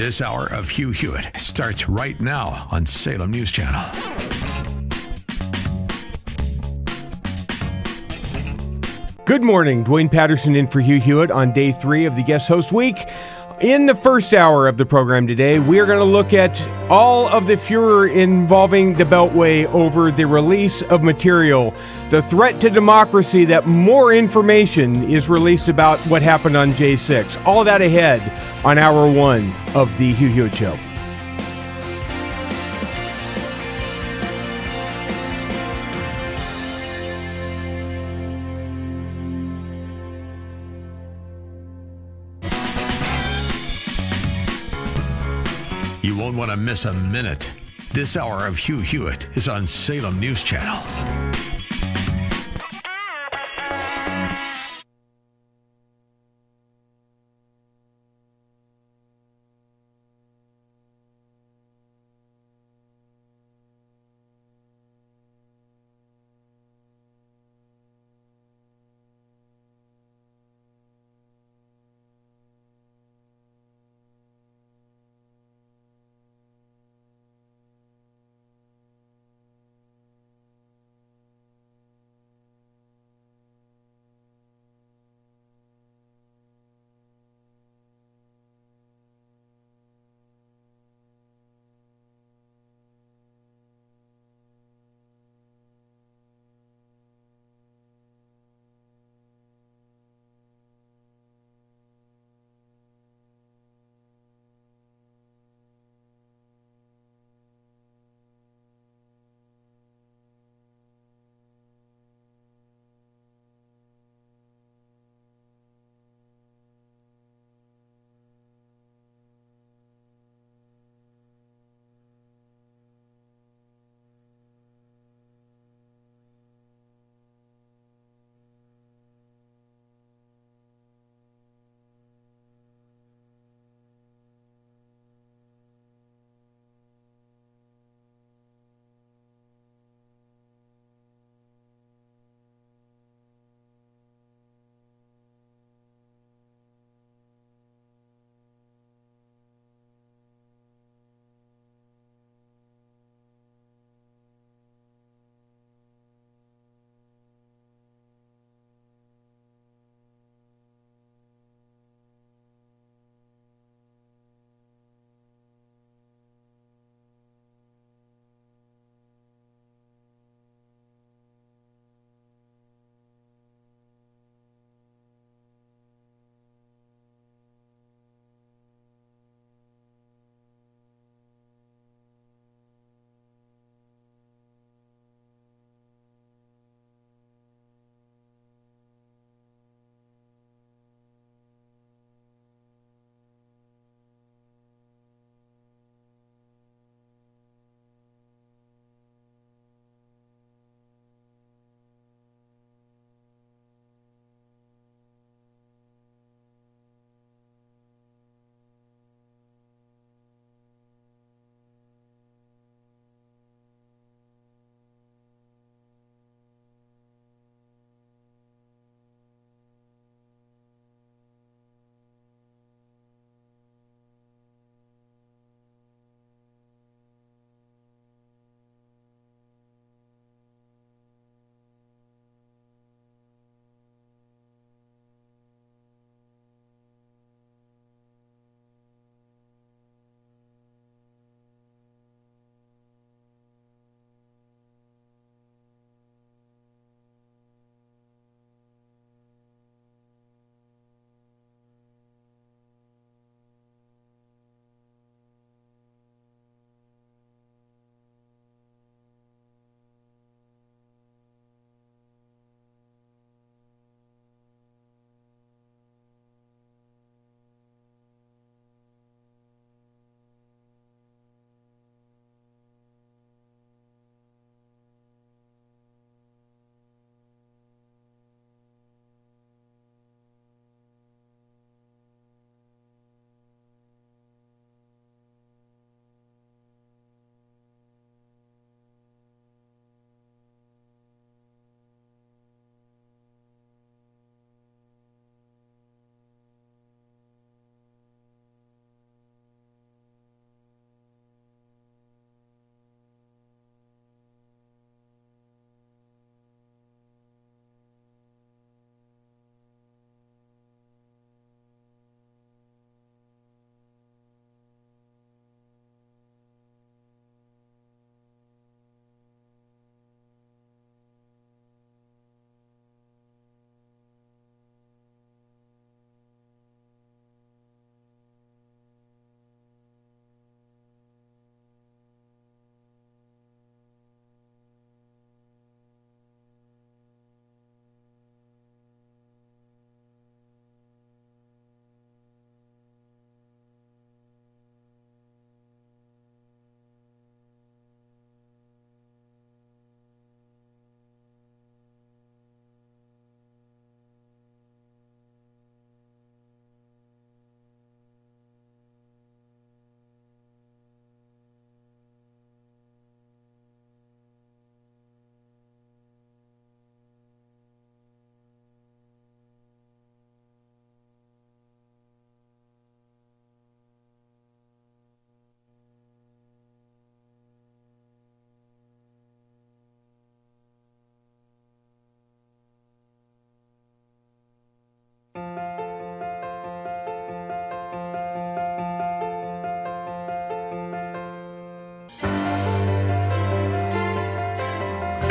This hour of Hugh Hewitt starts right now on Salem News Channel. Good morning. Dwayne Patterson in for Hugh Hewitt on day 3 of the Guest Host Week. In the first hour of the program today, we are going to look at all of the furor involving the Beltway over the release of material, the threat to democracy that more information is released about what happened on J6. All that ahead on hour 1 of the Hugh Hewitt Show. You won't want to miss a minute. This hour of Hugh Hewitt is on Salem News Channel.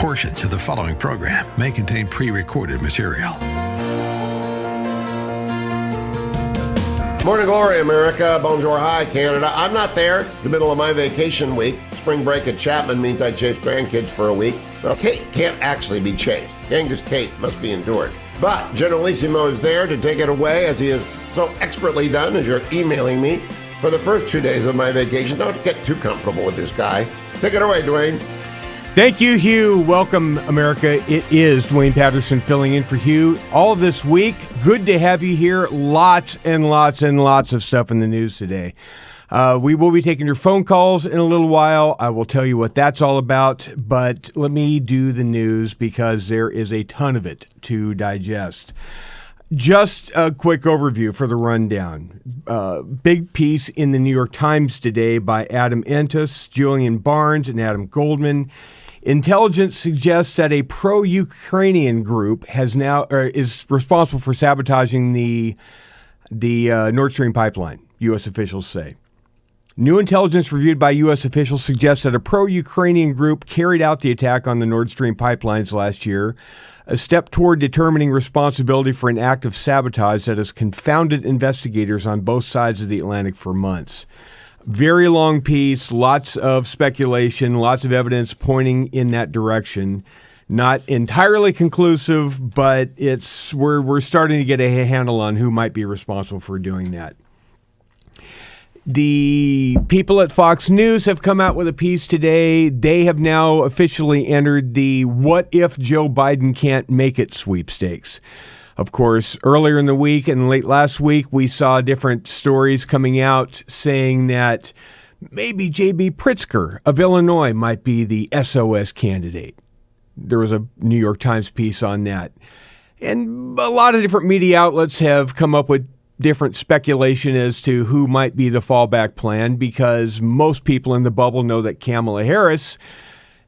Portions of the following program may contain pre-recorded material. Morning glory, America. Bonjour, hi, Canada. I'm not there. The middle of my vacation week. Spring break at Chapman means I chase grandkids for a week. Well, Kate can't actually be chased. Young's Kate must be endured. But Generalissimo is there to take it away, as he has so expertly done, as you're emailing me. For the first 2 days of my vacation, don't get too comfortable with this guy. Take it away, Dwayne. Thank you, Hugh. Welcome, America. It is Dwayne Patterson filling in for Hugh all this week. Good to have you here. Lots and lots and lots of stuff in the news today. We will be taking your phone calls in a little while. I will tell you what that's all about, but let me do the news because there is a ton of it to digest. Just a quick overview for the rundown. Big piece in the New York Times today by Adam Entus, Julian Barnes, and Adam Goldman. Intelligence suggests that a pro-Ukrainian group is responsible for sabotaging the Nord Stream pipeline, U.S. officials say. New intelligence reviewed by U.S. officials suggests that a pro-Ukrainian group carried out the attack on the Nord Stream pipelines last year, a step toward determining responsibility for an act of sabotage that has confounded investigators on both sides of the Atlantic for months. Very long piece, lots of speculation, lots of evidence pointing in that direction. Not entirely conclusive, but we're starting to get a handle on who might be responsible for doing that. The people at Fox News have come out with a piece today. They have now officially entered the "What if Joe Biden can't make it" sweepstakes. Of course, earlier in the week and late last week, we saw different stories coming out saying that maybe J.B. Pritzker of Illinois might be the SOS candidate. There was a New York Times piece on that. And a lot of different media outlets have come up with different speculation as to who might be the fallback plan, because most people in the bubble know that Kamala Harris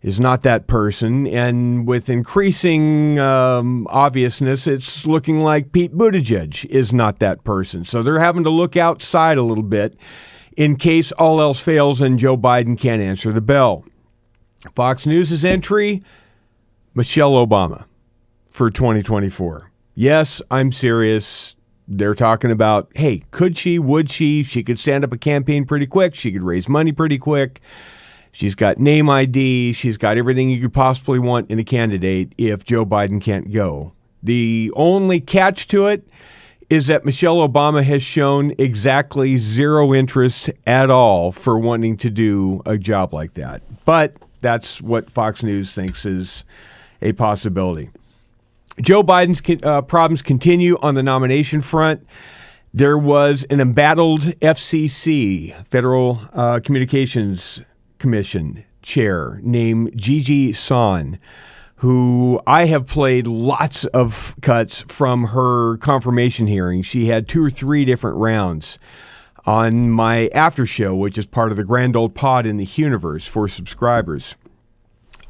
is not that person. And with increasing obviousness, it's looking like Pete Buttigieg is not that person. So they're having to look outside a little bit in case all else fails and Joe Biden can't answer the bell. Fox News' entry, Michelle Obama for 2024. Yes, I'm serious. They're talking about, hey, could she, would she? She could stand up a campaign pretty quick. She could raise money pretty quick. She's got name ID. She's got everything you could possibly want in a candidate if Joe Biden can't go. The only catch to it is that Michelle Obama has shown exactly zero interest at all for wanting to do a job like that. But that's what Fox News thinks is a possibility. Joe Biden's problems continue on the nomination front. There was an embattled FCC, Federal Communications Commission chair named Gigi Son, who I have played lots of cuts from her confirmation hearing. She had 2 or 3 different rounds on my after show, which is part of the Grand Old Pod in the Universe for subscribers.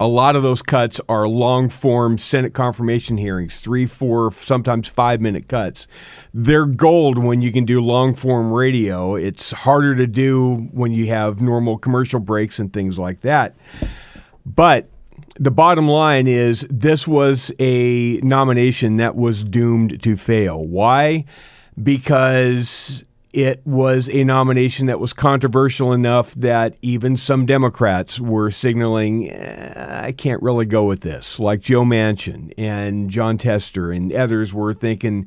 A lot of those cuts are long-form Senate confirmation hearings, 3, 4, sometimes 5-minute cuts. They're gold when you can do long-form radio. It's harder to do when you have normal commercial breaks and things like that. But the bottom line is this was a nomination that was doomed to fail. Why? Because it was a nomination that was controversial enough that even some Democrats were signaling, I can't really go with this, like Joe Manchin and John Tester and others were thinking,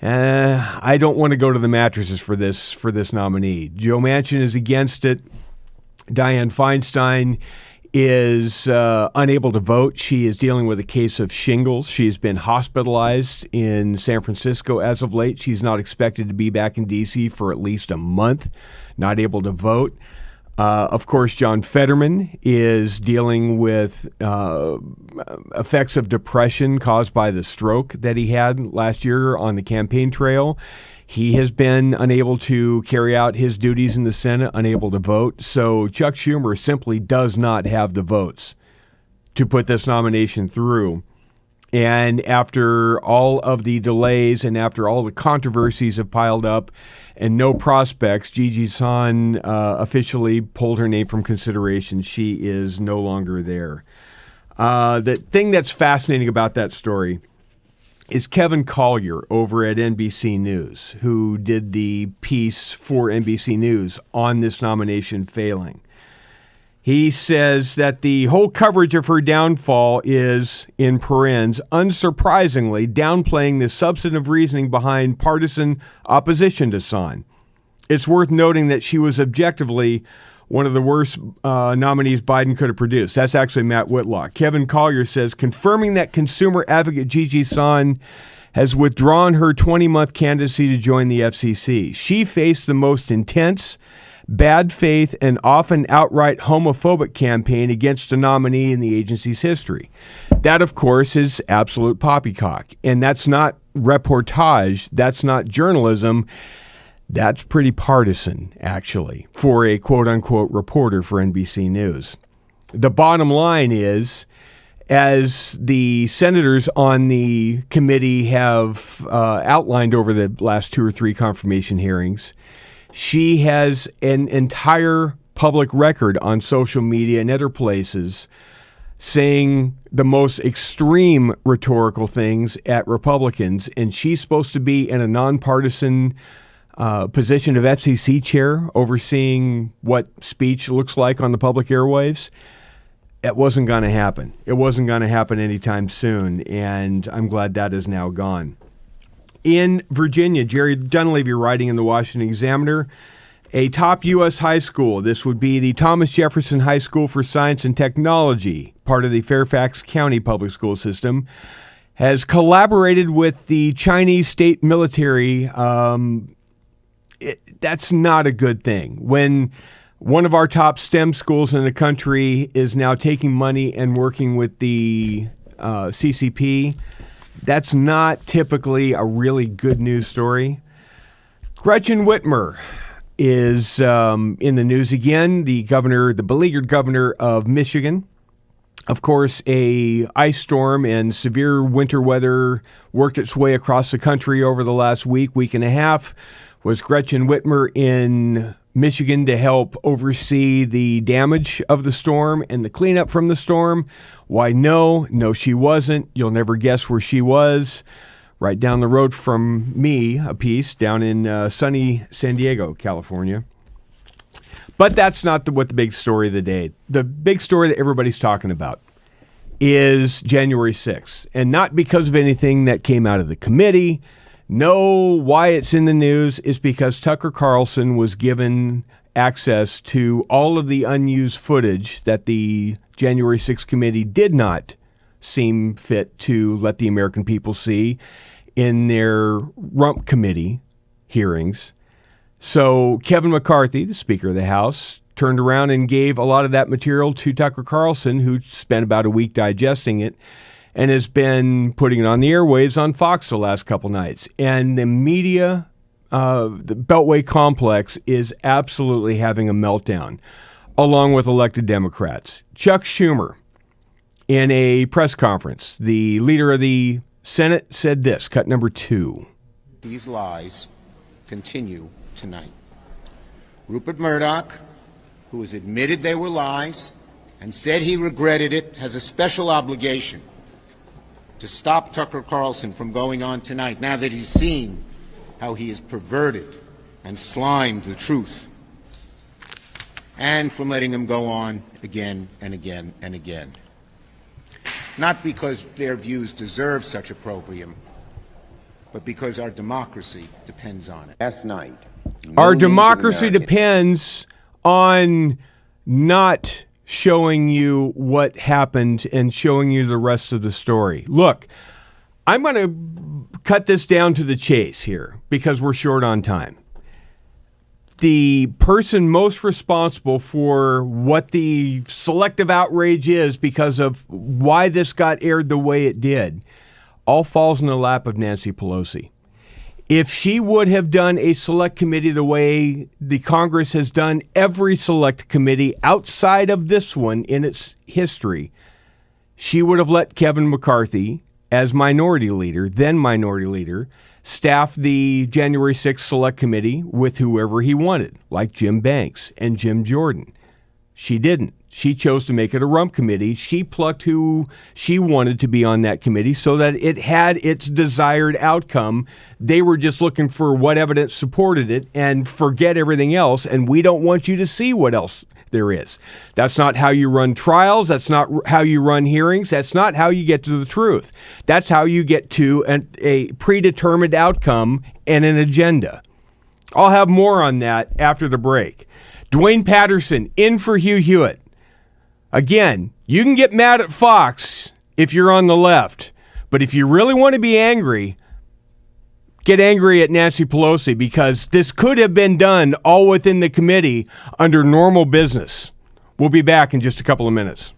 I don't want to go to the mattresses for this nominee. Joe Manchin is against it. Dianne Feinstein is unable to vote. She is dealing with a case of shingles. She's been hospitalized in San Francisco as of late. She's not expected to be back in D.C. for at least a month, not able to vote. Of course, John Fetterman is dealing with effects of depression caused by the stroke that he had last year on the campaign trail. He has been unable to carry out his duties in the Senate, unable to vote. So Chuck Schumer simply does not have the votes to put this nomination through. And after all of the delays and after all the controversies have piled up and no prospects, Gigi Son officially pulled her name from consideration. She is no longer there. The thing that's fascinating about that story is Kevin Collier over at NBC News, who did the piece for NBC News on this nomination failing. He says that the whole coverage of her downfall is, in parens, unsurprisingly downplaying the substantive reasoning behind partisan opposition to Son. It's worth noting that she was objectively one of the worst nominees Biden could have produced. That's actually Matt Whitlock. Kevin Collier says, confirming that consumer advocate Gigi Son has withdrawn her 20-month candidacy to join the FCC. She faced the most intense, bad faith, and often outright homophobic campaign against a nominee in the agency's history. That, of course, is absolute poppycock. And that's not reportage. That's not journalism. That's pretty partisan, actually, for a quote-unquote reporter for NBC News. The bottom line is, as the senators on the committee have outlined over the last 2 or 3 confirmation hearings, she has an entire public record on social media and other places saying the most extreme rhetorical things at Republicans, and she's supposed to be in a nonpartisan position of FCC chair, overseeing what speech looks like on the public airwaves. It wasn't going to happen. It wasn't going to happen anytime soon, and I'm glad that is now gone. In Virginia, Jerry Dunleavy writing in the Washington Examiner, a top U.S. high school, this would be the Thomas Jefferson High School for Science and Technology, part of the Fairfax County public school system, has collaborated with the Chinese state military. That's not a good thing. When one of our top STEM schools in the country is now taking money and working with the CCP, that's not typically a really good news story. Gretchen Whitmer is in the news again, the beleaguered governor of Michigan. Of course, a ice storm and severe winter weather worked its way across the country over the last week and a half. Was Gretchen Whitmer in Michigan to help oversee the damage of the storm and the cleanup from the storm? Why, no, she wasn't. You'll never guess where she was. Right down the road from me, a piece down in sunny San Diego, California. But that's not what the big story of the day. The big story that everybody's talking about is January 6th. And not because of anything that came out of the committee. No, why it's in the news is because Tucker Carlson was given access to all of the unused footage that the January 6th committee did not seem fit to let the American people see in their rump committee hearings. So Kevin McCarthy, the Speaker of the House, turned around and gave a lot of that material to Tucker Carlson, who spent about a week digesting it and has been putting it on the airwaves on Fox the last couple nights. And the media, the Beltway complex, is absolutely having a meltdown, along with elected Democrats. Chuck Schumer, in a press conference, the leader of the Senate, said this, cut number 2. These lies continue tonight. Rupert Murdoch, who has admitted they were lies and said he regretted it, has a special obligation to stop Tucker Carlson from going on tonight, now that he's seen how he has perverted and slimed the truth, and from letting him go on again and again and again. Not because their views deserve such opprobrium, but because our democracy depends on it. Last night, our democracy depends on not showing you what happened and showing you the rest of the story. Look, I'm going to cut this down to the chase here because we're short on time. The person most responsible for what the selective outrage is because of why this got aired the way it did all falls in the lap of Nancy Pelosi. If she would have done a select committee the way the Congress has done every select committee outside of this one in its history, she would have let Kevin McCarthy, as minority leader, then minority leader, staff the January 6th Select Committee with whoever he wanted, like Jim Banks and Jim Jordan. She didn't. She chose to make it a rump committee. She plucked who she wanted to be on that committee so that it had its desired outcome. They were just looking for what evidence supported it and forget everything else, and we don't want you to see what else there is. That's not how you run trials. That's not how you run hearings. That's not how you get to the truth. That's how you get to a predetermined outcome and an agenda. I'll have more on that after the break. Dwayne Patterson in for Hugh Hewitt. Again, you can get mad at Fox if you're on the left, but if you really want to be angry, get angry at Nancy Pelosi, because this could have been done all within the committee under normal business. We'll be back in just a couple of minutes.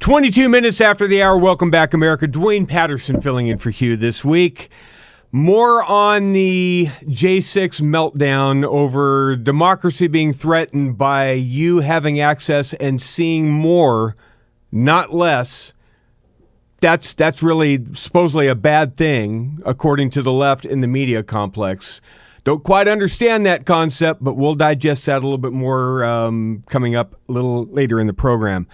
22 minutes after the hour. Welcome back, America. Dwayne Patterson filling in for Hugh this week. More on the J6 meltdown over democracy being threatened by you having access and seeing more, not less. That's really supposedly a bad thing, according to the left in the media complex. Don't quite understand that concept, but we'll digest that a little bit more coming up a little later in the program.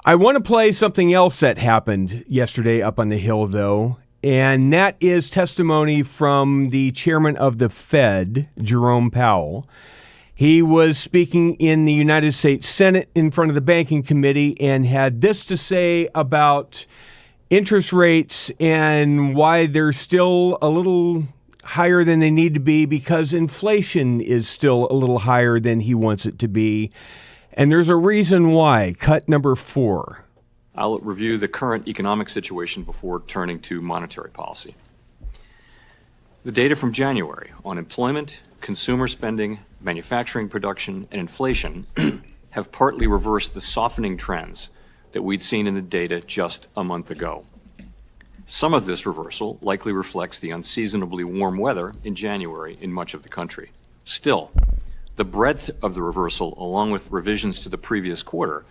I want to play something else that happened yesterday up on the Hill, though, and that is testimony from the chairman of the Fed, Jerome Powell. He was speaking in the United States Senate in front of the Banking Committee and had this to say about interest rates and why they're still a little higher than they need to be because inflation is still a little higher than he wants it to be. And there's a reason why. Cut number 4. I'll review the current economic situation before turning to monetary policy. The data from January on employment, consumer spending, manufacturing production, and inflation have partly reversed the softening trends that we'd seen in the data just a month ago. Some of this reversal likely reflects the unseasonably warm weather in January in much of the country. Still, the breadth of the reversal, along with revisions to the previous quarter,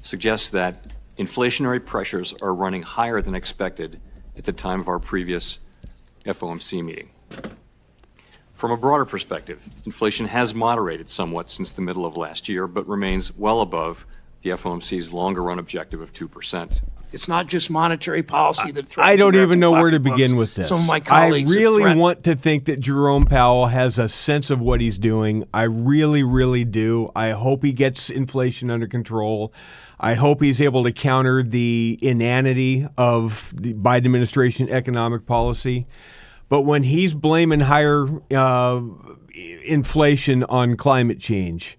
suggests that inflationary pressures are running higher than expected at the time of our previous FOMC meeting. From a broader perspective, inflation has moderated somewhat since the middle of last year, but remains well above the FOMC's longer-run objective of 2%. It's not just monetary policy that threatens I don't American even know where to pocketbooks. begin with this. Some of my I colleagues have really threatened. want to think that Jerome Powell has a sense of what he's doing. I really, really do. I hope he gets inflation under control. I hope he's able to counter the inanity of the Biden administration economic policy. But when he's blaming higher inflation on climate change,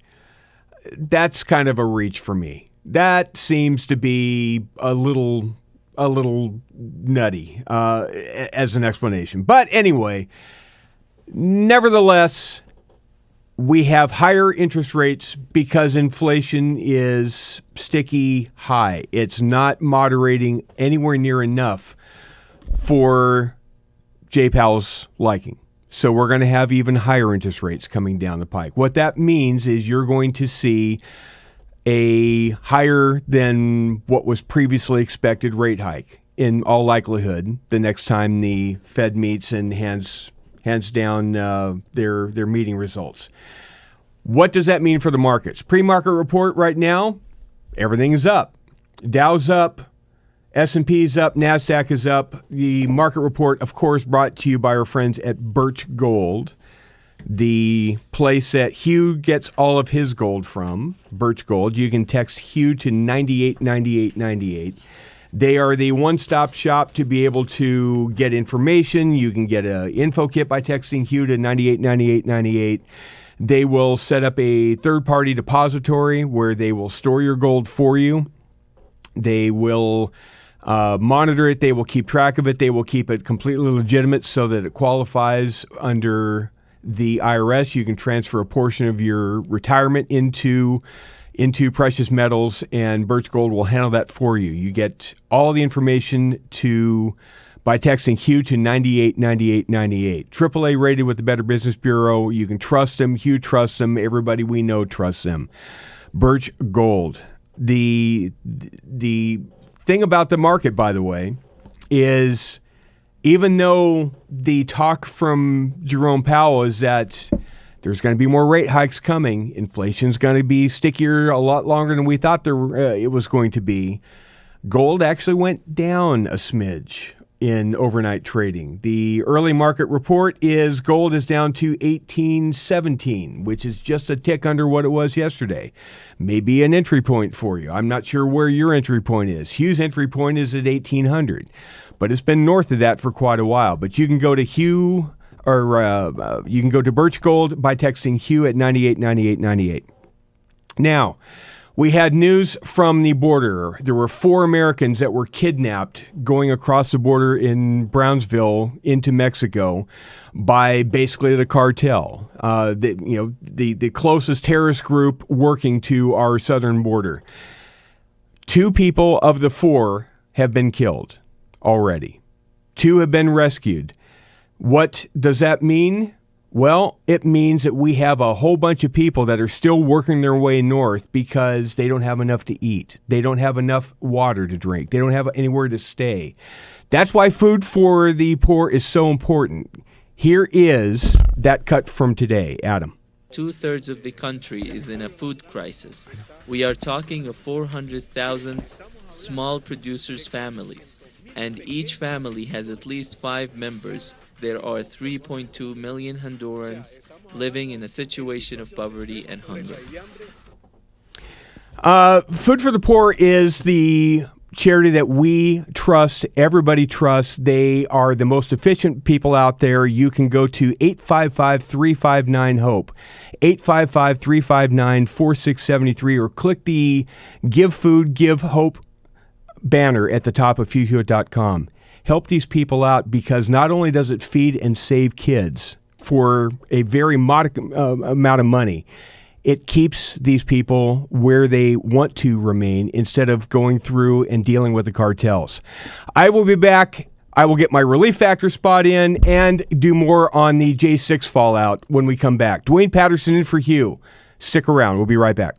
that's kind of a reach for me. That seems to be a little nutty as an explanation. But anyway, nevertheless, we have higher interest rates because inflation is sticky high. It's not moderating anywhere near enough for Jay Powell's liking. So we're going to have even higher interest rates coming down the pike. What that means is you're going to see a higher than what was previously expected rate hike in all likelihood the next time the Fed meets and hands down their meeting results. What does that mean for the markets? Pre-market report right now, everything is up. Dow's up, S&P's up, NASDAQ is up. The market report, of course, brought to you by our friends at Birch Gold, the place that Hugh gets all of his gold from, Birch Gold. You can text Hugh to 989898. They are the one-stop shop to be able to get information. You can get an info kit by texting Hugh to 989898. They will set up a third-party depository where they will store your gold for you. They will monitor it. They will keep track of it. They will keep it completely legitimate so that it qualifies under the IRS. You can transfer a portion of your retirement into precious metals, and Birch Gold will handle that for you. You get all the information by texting Hugh to 989898. AAA rated with the Better Business Bureau. You can trust them. Hugh trusts them. Everybody we know trusts them. Birch Gold. The thing about the market, by the way, is even though the talk from Jerome Powell is that there's going to be more rate hikes coming, inflation's going to be stickier a lot longer than we thought it was going to be, gold actually went down a smidge in overnight trading. The early market report is gold is down to 1817, which is just a tick under what it was yesterday. Maybe an entry point for you. I'm not sure where your entry point is. Hugh's entry point is at 1800, but it's been north of that for quite a while. But you can go to Hugh, or you can go to Birch Gold by texting Hugh at 989898. Now, we had news from the border. There were 4 Americans that were kidnapped going across the border in Brownsville into Mexico by basically the cartel, the closest terrorist group working to our southern border. 2 people of the 4 have been killed already. 2 have been rescued. What does that mean? Well, it means that we have a whole bunch of people that are still working their way north because they don't have enough to eat. They don't have enough water to drink. They don't have anywhere to stay. That's why food for the poor is so important. Here is that cut from today. Adam. 2/3 of the country is in a food crisis. We are talking of 400,000 small producers' families, and each family has at least 5 members. There are 3.2 million Hondurans living in a situation of poverty and hunger. Food for the Poor is the charity that we trust, everybody trusts. They are the most efficient people out there. You can go to 855-359-HOPE, 855-359-4673, or click the Give Food, Give Hope banner at the top of HughHewitt.com. Help these people out, because not only does it feed and save kids for a very modest amount of money, it keeps these people where they want to remain instead of going through and dealing with the cartels. I will be back. I will get my relief factor spot in and do more on the J6 fallout when we come back. Dwayne Patterson in for Hugh. Stick around. We'll be right back.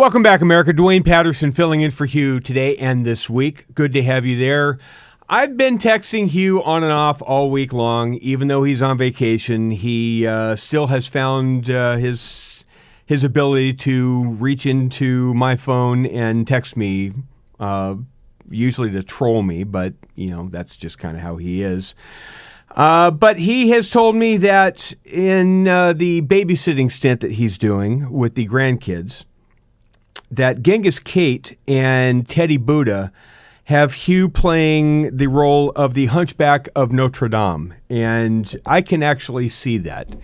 Welcome back, America. Dwayne Patterson filling in for Hugh today and this week. Good to have you there. I've been texting Hugh on and off all week long. Even though he's on vacation, he still has found his ability to reach into my phone and text me, usually to troll me, but, that's just kind of how he is. But he has told me that in the babysitting stint that he's doing with the grandkids, that Genghis Kate and Teddy Buddha have Hugh playing the role of the Hunchback of Notre Dame. And I can actually see that.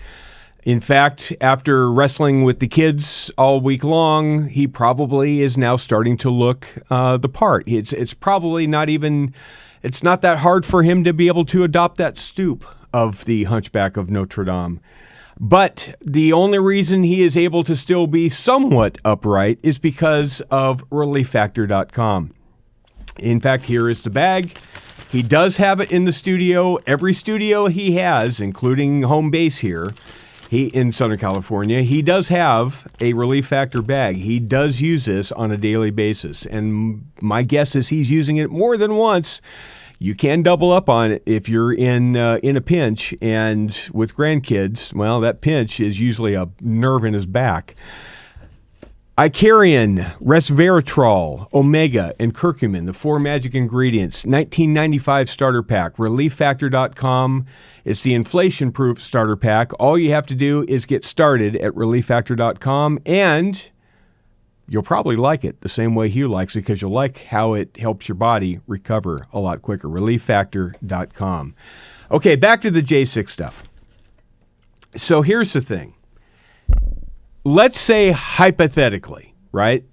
In fact, after wrestling with the kids all week long, he probably is now starting to look the part. It's probably not even, it's not that hard for him to be able to adopt that stoop of the Hunchback of Notre Dame. But the only reason he is able to still be somewhat upright is because of ReliefFactor.com. In fact, here is the bag. He does have it in the studio. Every studio he has, including home base here, in Southern California, he does have a Relief Factor bag. He does use this on a daily basis. And my guess is he's using it more than once. You can double up on it if you're in a pinch, and with grandkids, well, that pinch is usually a nerve in his back. Icarian, resveratrol, omega, and curcumin, the 4 magic ingredients, $19.95 starter pack, ReliefFactor.com. It's the inflation-proof starter pack. All you have to do is get started at ReliefFactor.com, and you'll probably like it the same way Hugh likes it, because you'll like how it helps your body recover a lot quicker. ReliefFactor.com. Okay, back to the J6 stuff. So here's the thing. Let's say hypothetically, right,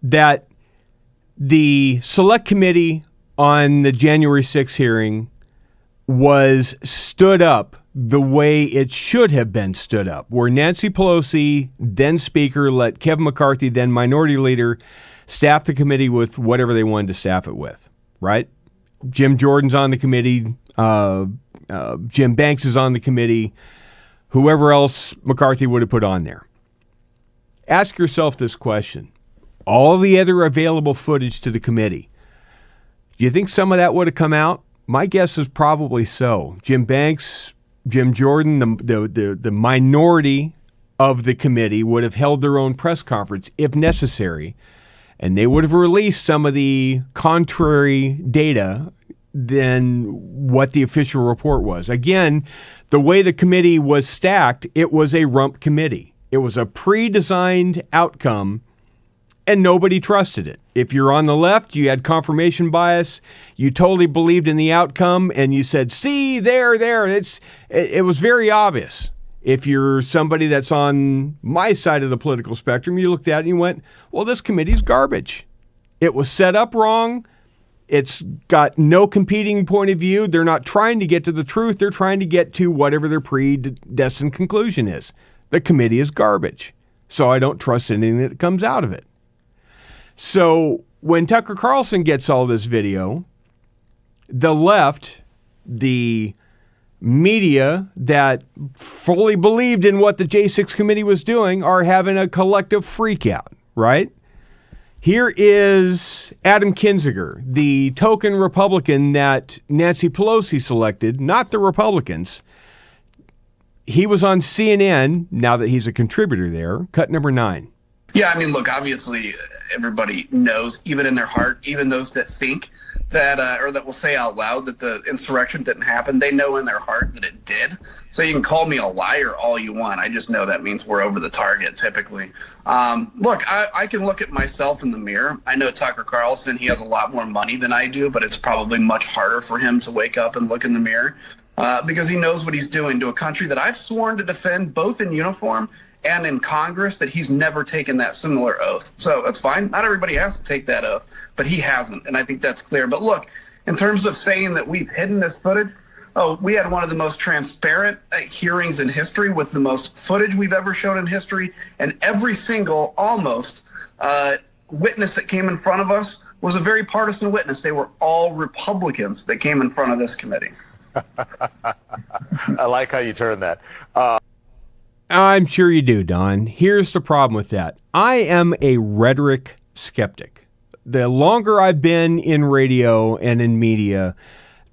that the select committee on the January 6th hearing was stood up the way it should have been stood up, where Nancy Pelosi, then Speaker, let Kevin McCarthy, then Minority Leader, staff the committee with whatever they wanted to staff it with, right? Jim Jordan's on the committee. Jim Banks is on the committee. Whoever else McCarthy would have put on there. Ask yourself this question. All the other available footage to the committee, do you think some of that would have come out? My guess is probably so. Jim Banks, Jim Jordan, the minority of the committee would have held their own press conference if necessary, and they would have released some of the contrary data than what the official report was. Again, the way the committee was stacked, it was a rump committee. It was a pre-designed outcome, and nobody trusted it. If you're on the left, you had confirmation bias. You totally believed in the outcome, and you said, see, there. It was very obvious. If you're somebody that's on my side of the political spectrum, you looked at it and you went, well, this committee's garbage. It was set up wrong. It's got no competing point of view. They're not trying to get to the truth. They're trying to get to whatever their predestined conclusion is. The committee is garbage, so I don't trust anything that comes out of it. So when Tucker Carlson gets all this video, the left, the media that fully believed in what the J6 committee was doing, are having a collective freakout, right? Here is Adam Kinzinger, the token Republican that Nancy Pelosi selected, not the Republicans. He was on CNN, now that he's a contributor there, cut number 9. Yeah, I mean, look, obviously everybody knows, even in their heart, even those that think that, or that will say out loud that the insurrection didn't happen, they know in their heart that it did. So you can call me a liar all you want. I just know that means we're over the target, typically. Look, I can look at myself in the mirror. I know Tucker Carlson, he has a lot more money than I do, but it's probably much harder for him to wake up and look in the mirror. Because he knows what he's doing to a country that I've sworn to defend both in uniform and in Congress, that he's never taken that similar oath. So that's fine. Not everybody has to take that oath, but he hasn't, and I think that's clear. But look, in terms of saying that we've hidden this footage, we had one of the most transparent hearings in history with the most footage we've ever shown in history, and every single, almost, witness that came in front of us was a very partisan witness. They were all Republicans that came in front of this committee. I like how you turned that. I'm sure you do, Don. Here's the problem with that. I am a rhetoric skeptic. The longer I've been in radio and in media,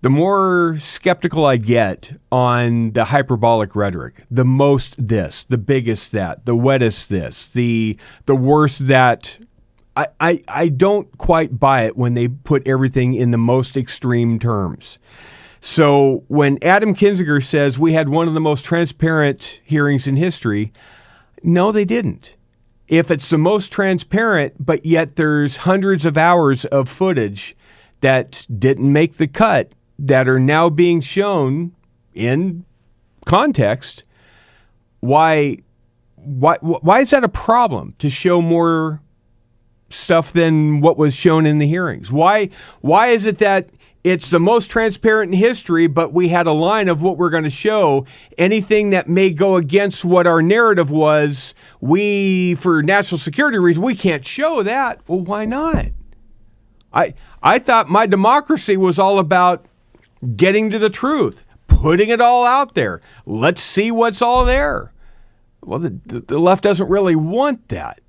the more skeptical I get on the hyperbolic rhetoric. The most this, the biggest that, the wettest this, the worst that. I don't quite buy it when they put everything in the most extreme terms. So when Adam Kinzinger says we had one of the most transparent hearings in history, no, they didn't. If it's the most transparent, but yet there's hundreds of hours of footage that didn't make the cut that are now being shown in context, why is that a problem to show more stuff than what was shown in the hearings? Why is it that it's the most transparent in history, but we had a line of what we're going to show? Anything that may go against what our narrative was, for national security reasons, we can't show that. Well, why not? I thought my democracy was all about getting to the truth, putting it all out there. Let's see what's all there. Well, the left doesn't really want that.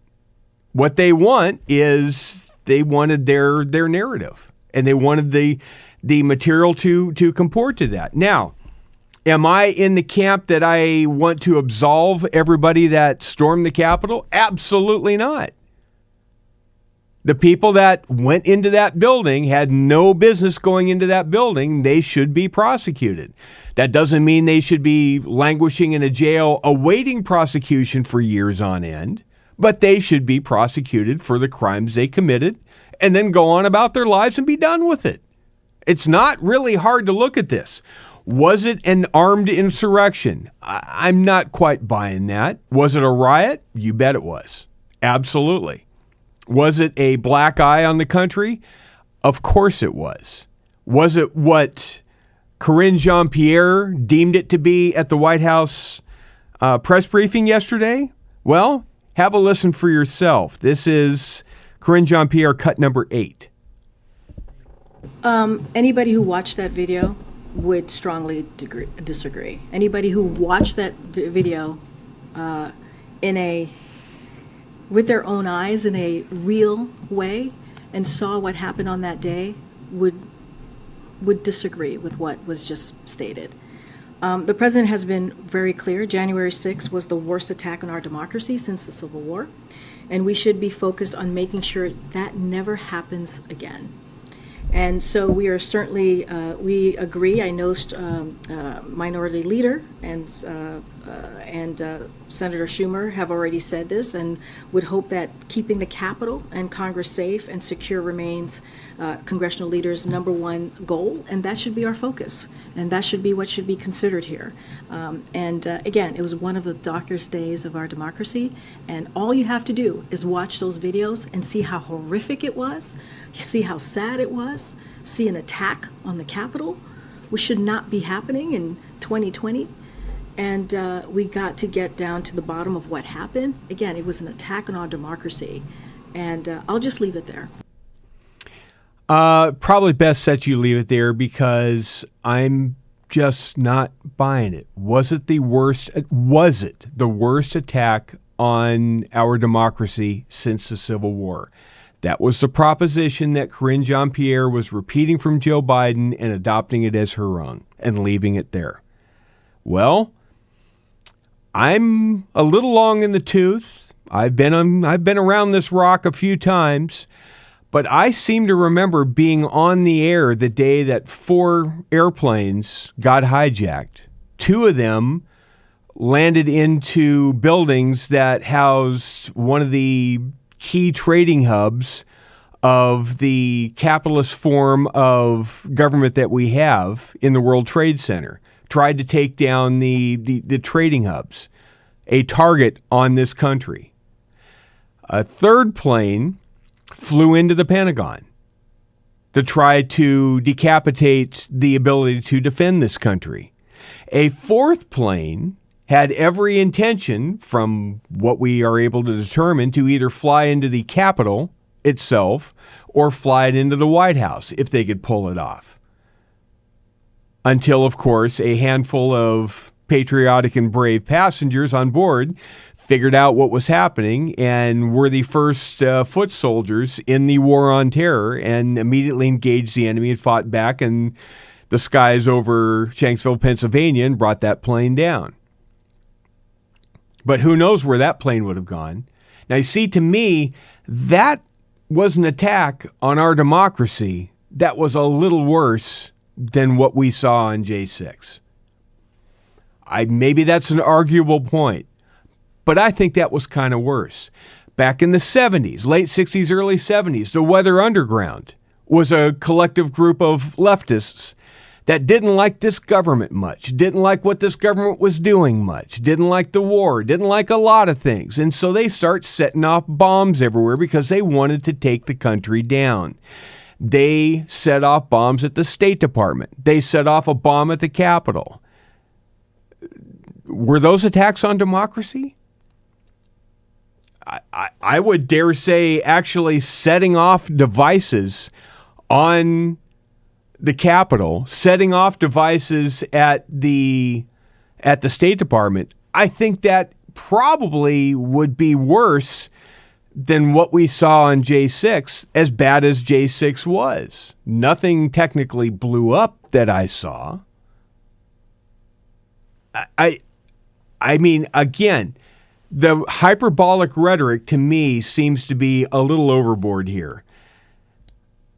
What they want is they wanted their narrative, and they wanted the material to comport to that. Now, am I in the camp that I want to absolve everybody that stormed the Capitol? Absolutely not. The people that went into that building had no business going into that building. They should be prosecuted. That doesn't mean they should be languishing in a jail awaiting prosecution for years on end, but they should be prosecuted for the crimes they committed and then go on about their lives and be done with it. It's not really hard to look at this. Was it an armed insurrection? I'm not quite buying that. Was it a riot? You bet it was. Absolutely. Was it a black eye on the country? Of course it was. Was it what Karine Jean-Pierre deemed it to be at the White House press briefing yesterday? Well, have a listen for yourself. This is Karine Jean-Pierre, cut number 8. Anybody who watched that video would strongly disagree. Anybody who watched that video with their own eyes in a real way and saw what happened on that day would disagree with what was just stated. The president has been very clear. January 6th was the worst attack on our democracy since the Civil War, and we should be focused on making sure that never happens again. And so we are certainly, we agree. I know Minority Leader and Senator Schumer have already said this, and would hope that keeping the Capitol and Congress safe and secure remains Congressional leaders' number one goal, and that should be our focus, and that should be what should be considered here. Again, it was one of the darkest days of our democracy, and all you have to do is watch those videos and see how horrific it was, see how sad it was, see an attack on the Capitol, which should not be happening in 2020. And we got to get down to the bottom of what happened. Again, it was an attack on our democracy. And I'll just leave it there. Probably best that you leave it there, because I'm just not buying it. Was it the worst attack on our democracy since the Civil War? That was the proposition that Karine Jean-Pierre was repeating from Joe Biden and adopting it as her own and leaving it there. Well, I'm a little long in the tooth. I've been around this rock a few times, but I seem to remember being on the air the day that 4 airplanes got hijacked. 2 of them landed into buildings that housed one of the key trading hubs of the capitalist form of government that we have in the World Trade Center. Tried to take down the trading hubs, a target on this country. A 3rd plane flew into the Pentagon to try to decapitate the ability to defend this country. A 4th plane had every intention, from what we are able to determine, to either fly into the Capitol itself or fly it into the White House if they could pull it off. Until, of course, a handful of patriotic and brave passengers on board figured out what was happening and were the first foot soldiers in the war on terror and immediately engaged the enemy and fought back in the skies over Shanksville, Pennsylvania, and brought that plane down. But who knows where that plane would have gone. Now, you see, to me, that was an attack on our democracy that was a little worse than what we saw on J6. Maybe that's an arguable point, but I think that was kind of worse. Back in the 70s, late 60s, early 70s, the Weather Underground was a collective group of leftists that didn't like this government much, didn't like what this government was doing much, didn't like the war, didn't like a lot of things. And so they start setting off bombs everywhere because they wanted to take the country down. They set off bombs at the State Department. They set off a bomb at the Capitol. Were those attacks on democracy? I would dare say actually setting off devices on the Capitol, setting off devices at the State Department, I think that probably would be worse than what we saw on J6, as bad as J6 was. Nothing technically blew up that I saw. I mean, again, the hyperbolic rhetoric to me seems to be a little overboard here.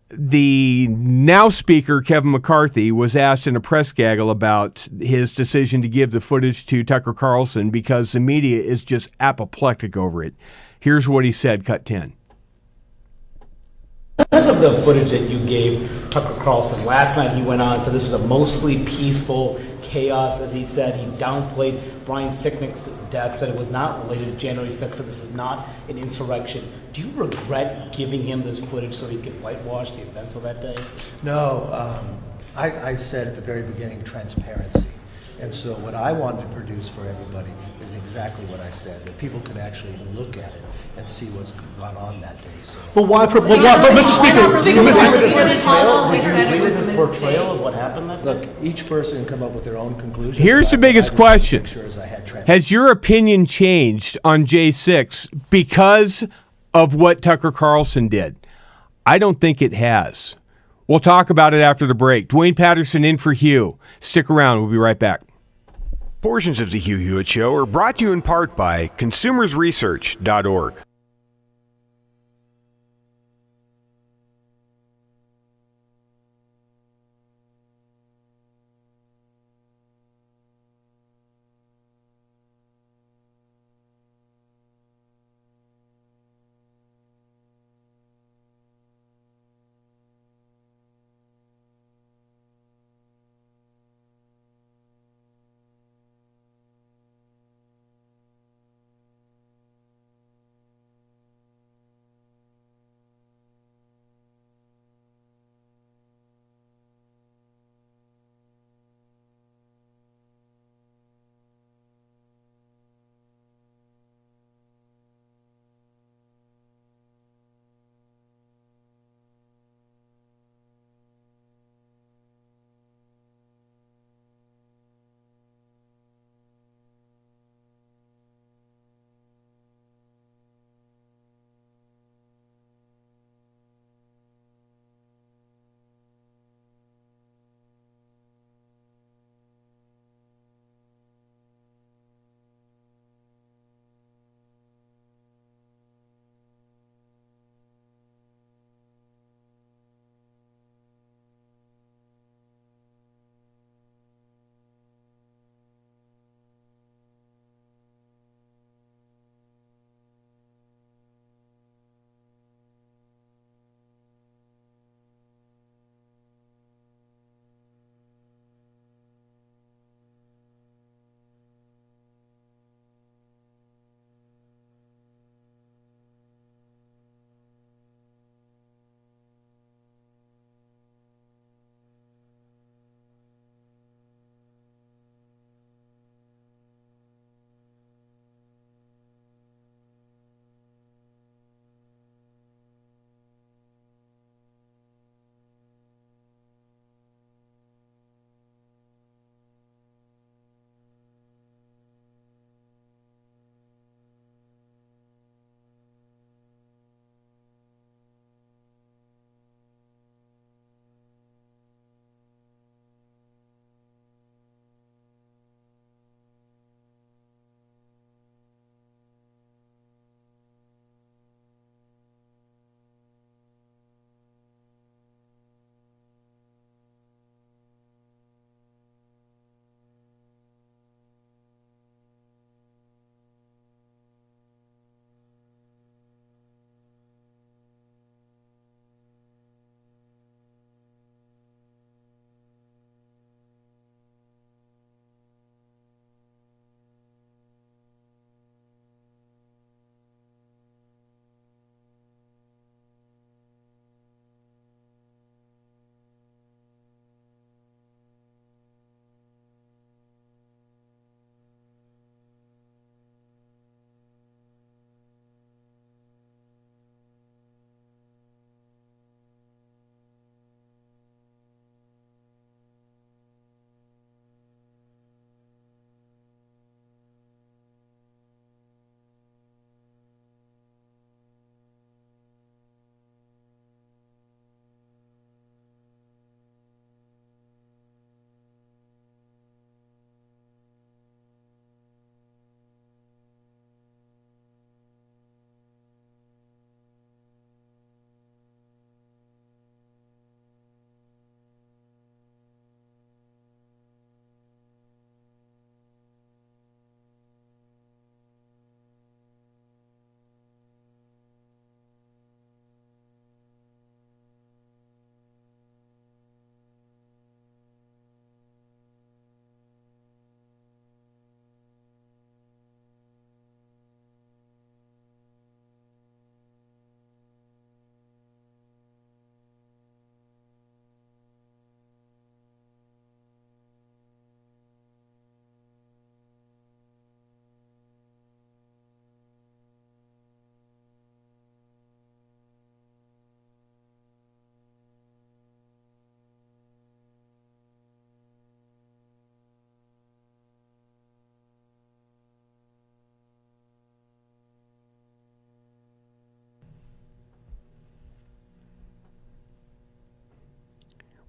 The now Speaker, Kevin McCarthy, was asked in a press gaggle about his decision to give the footage to Tucker Carlson because the media is just apoplectic over it. Here's what he said, cut 10. Because of the footage that you gave Tucker Carlson last night, he went on and said this was a mostly peaceful chaos, as he said. He downplayed Brian Sicknick's death, said it was not related to January 6th, said this was not an insurrection. Do you regret giving him this footage so he could whitewash the events of that day? No, I said at the very beginning, transparency. And so what I wanted to produce for everybody is exactly what I said, that people can actually look at it and see what's gone on that day. So. But why, but Mr. Speaker, do you agree with his portrayal of what happened that day? Look, each person can come up with their own conclusion. Here's the biggest question. Has your opinion changed on J6 because of what Tucker Carlson did? I don't think it has. We'll talk about it after the break. Dwayne Patterson in for Hugh. Stick around. We'll be right back. Portions of the Hugh Hewitt Show are brought to you in part by consumersresearch.org.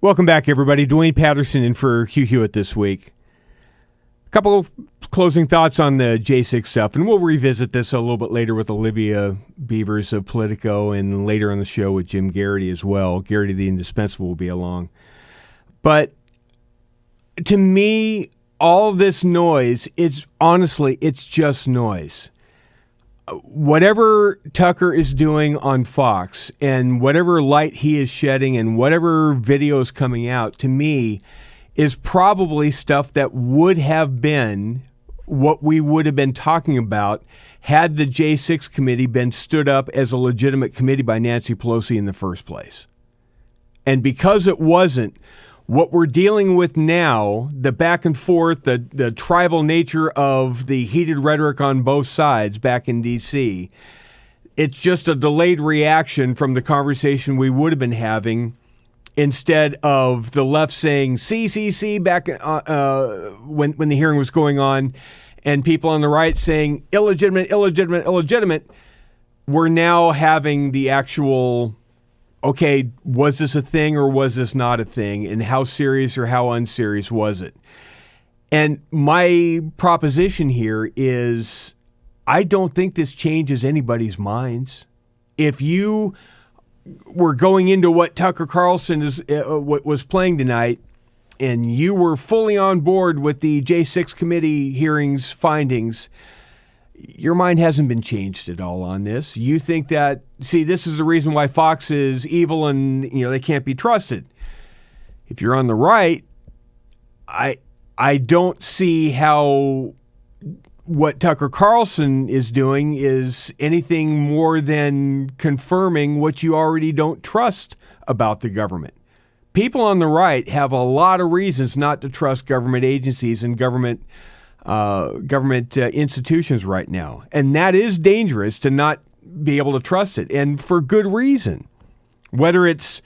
Welcome back, everybody. Dwayne Patterson in for Hugh Hewitt this week. A couple of closing thoughts on the J6 stuff, and we'll revisit this a little bit later with Olivia Beavers of Politico and later on the show with Jim Garrity as well. Garrity the Indispensable will be along. But to me, all this noise, it's just noise. Whatever Tucker is doing on Fox and whatever light he is shedding and whatever videos coming out, to me, is probably stuff that would have been what we would have been talking about had the J6 committee been stood up as a legitimate committee by Nancy Pelosi in the first place. And because it wasn't, what we're dealing with now, the back and forth, the tribal nature of the heated rhetoric on both sides back in D.C., it's just a delayed reaction from the conversation we would have been having instead of the left saying CCC back when the hearing was going on and people on the right saying illegitimate, illegitimate, illegitimate. We're now having the actual, okay, was this a thing or was this not a thing? And how serious or how unserious was it? And my proposition here is I don't think this changes anybody's minds. If you were going into what Tucker Carlson was playing tonight and you were fully on board with the J6 committee hearings findings, your mind hasn't been changed at all on this. You think that, see, this is the reason why Fox is evil and, they can't be trusted. If you're on the right, I don't see how what Tucker Carlson is doing is anything more than confirming what you already don't trust about the government. People on the right have a lot of reasons not to trust government agencies and government institutions right now. And that is dangerous to not be able to trust it, and for good reason. Whether it's,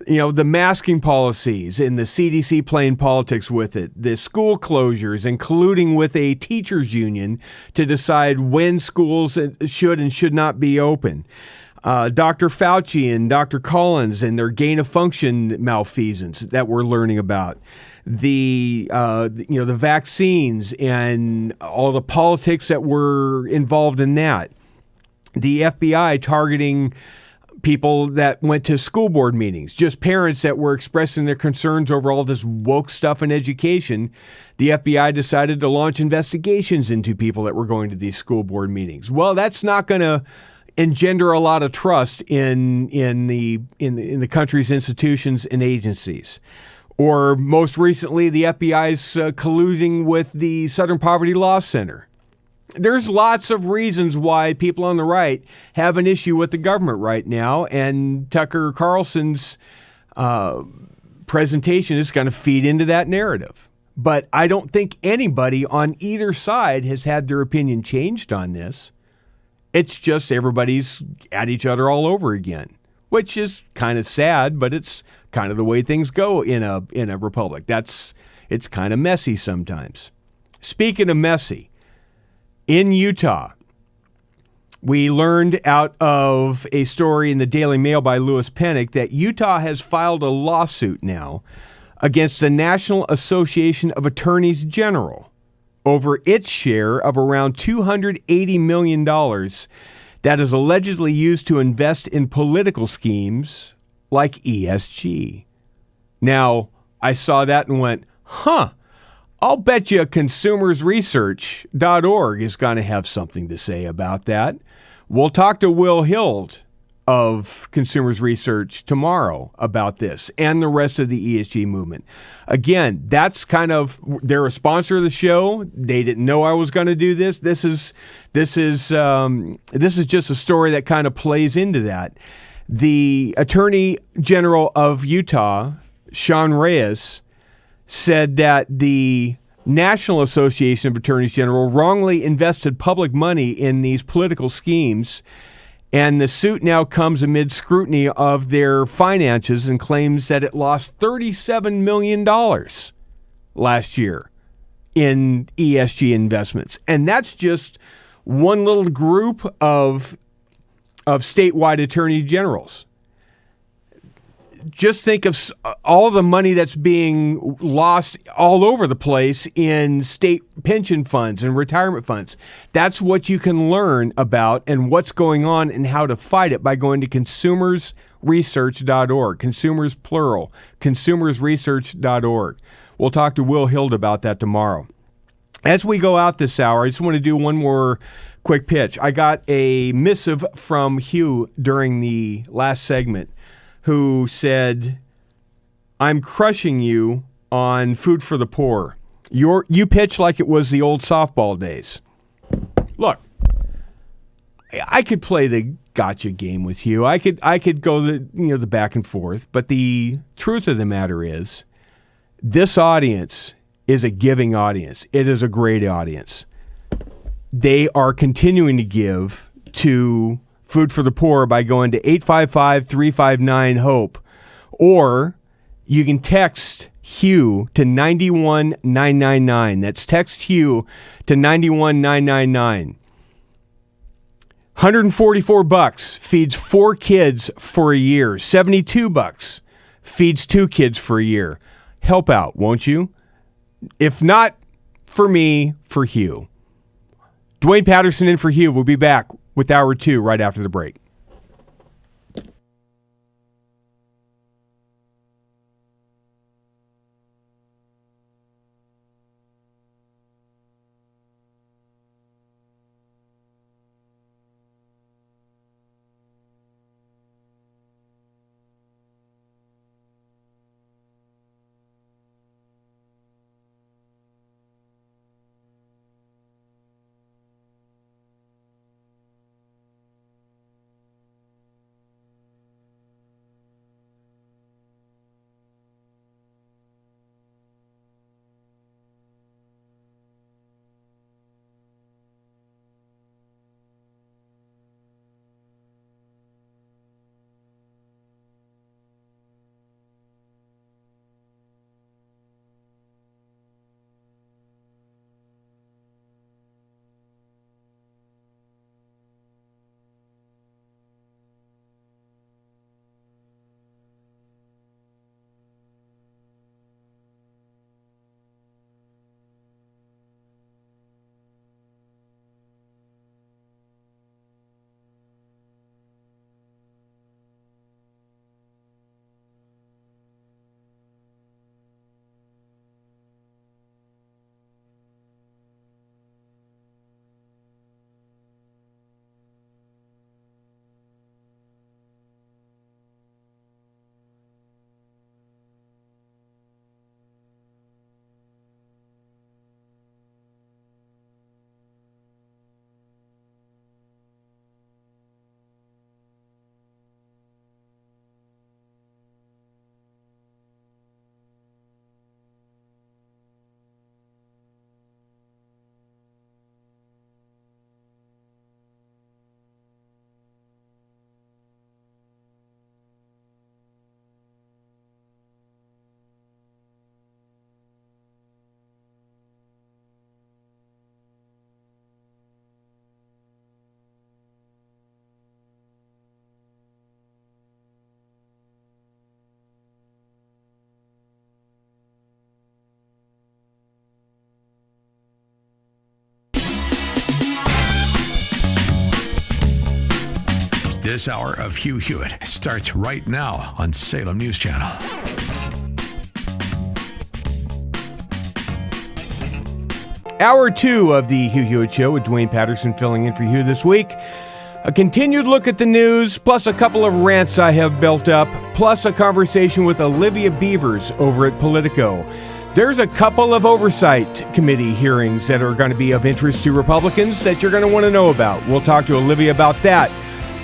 the masking policies and the CDC playing politics with it, the school closures and colluding with a teachers union to decide when schools should and should not be open. Dr. Fauci and Dr. Collins and their gain of function malfeasance that we're learning about. The vaccines and all the politics that were involved in that. The FBI targeting people that went to school board meetings, just parents that were expressing their concerns over all this woke stuff in education. The FBI decided to launch investigations into people that were going to these school board meetings. Well, that's not going to engender a lot of trust in the country's institutions and agencies. Or most recently, the FBI's colluding with the Southern Poverty Law Center. There's lots of reasons why people on the right have an issue with the government right now, and Tucker Carlson's presentation is going to feed into that narrative. But I don't think anybody on either side has had their opinion changed on this. It's just everybody's at each other all over again, which is kind of sad, but it's kind of the way things go in a republic. It's kind of messy sometimes. Speaking of messy, in Utah, we learned out of a story in the Daily Mail by Louis Pennick that Utah has filed a lawsuit now against the National Association of Attorneys General over its share of around $280 million that is allegedly used to invest in political schemes like ESG. Now, I saw that and went, I'll bet you consumersresearch.org is going to have something to say about that. We'll talk to Will Hild of Consumers Research tomorrow about this and the rest of the ESG movement. Again, that's kind of, they're a sponsor of the show. They didn't know I was going to do this. This is just a story that kind of plays into that. The Attorney General of Utah, Sean Reyes, said that the National Association of Attorneys General wrongly invested public money in these political schemes, and the suit now comes amid scrutiny of their finances and claims that it lost $37 million last year in ESG investments. And that's just one little group of statewide attorney generals. just think of all the money that's being lost all over the place in state pension funds and retirement funds. That's what you can learn about and what's going on and how to fight it by going to consumersresearch.org. Consumers plural, consumersresearch.org. We'll talk to Will Hild about that tomorrow. As we go out this hour, I just want to do one more quick pitch. I got a missive from Hugh during the last segment who said, I'm crushing you on food for the poor. You pitch like it was the old softball days. Look, I could play the gotcha game with you. I could go the back and forth, but the truth of the matter is this audience is a giving audience. It is a great audience. They are continuing to give to Food for the Poor by going to 855-359-HOPE, or you can text Hugh to 91999. That's text Hugh to 91999. $144 feeds 4 kids for a year. $72 feeds 2 kids for a year. Help out, won't you? If not for me, for Hugh. Dwayne Patterson in for Hugh. We'll be back with Hour 2 right after the break. This hour of Hugh Hewitt starts right now on Salem News Channel. Hour 2 of the Hugh Hewitt Show with Dwayne Patterson filling in for Hugh this week. A continued look at the news, plus a couple of rants I have built up, plus a conversation with Olivia Beavers over at Politico. There's a couple of Oversight Committee hearings that are going to be of interest to Republicans that you're going to want to know about. We'll talk to Olivia about that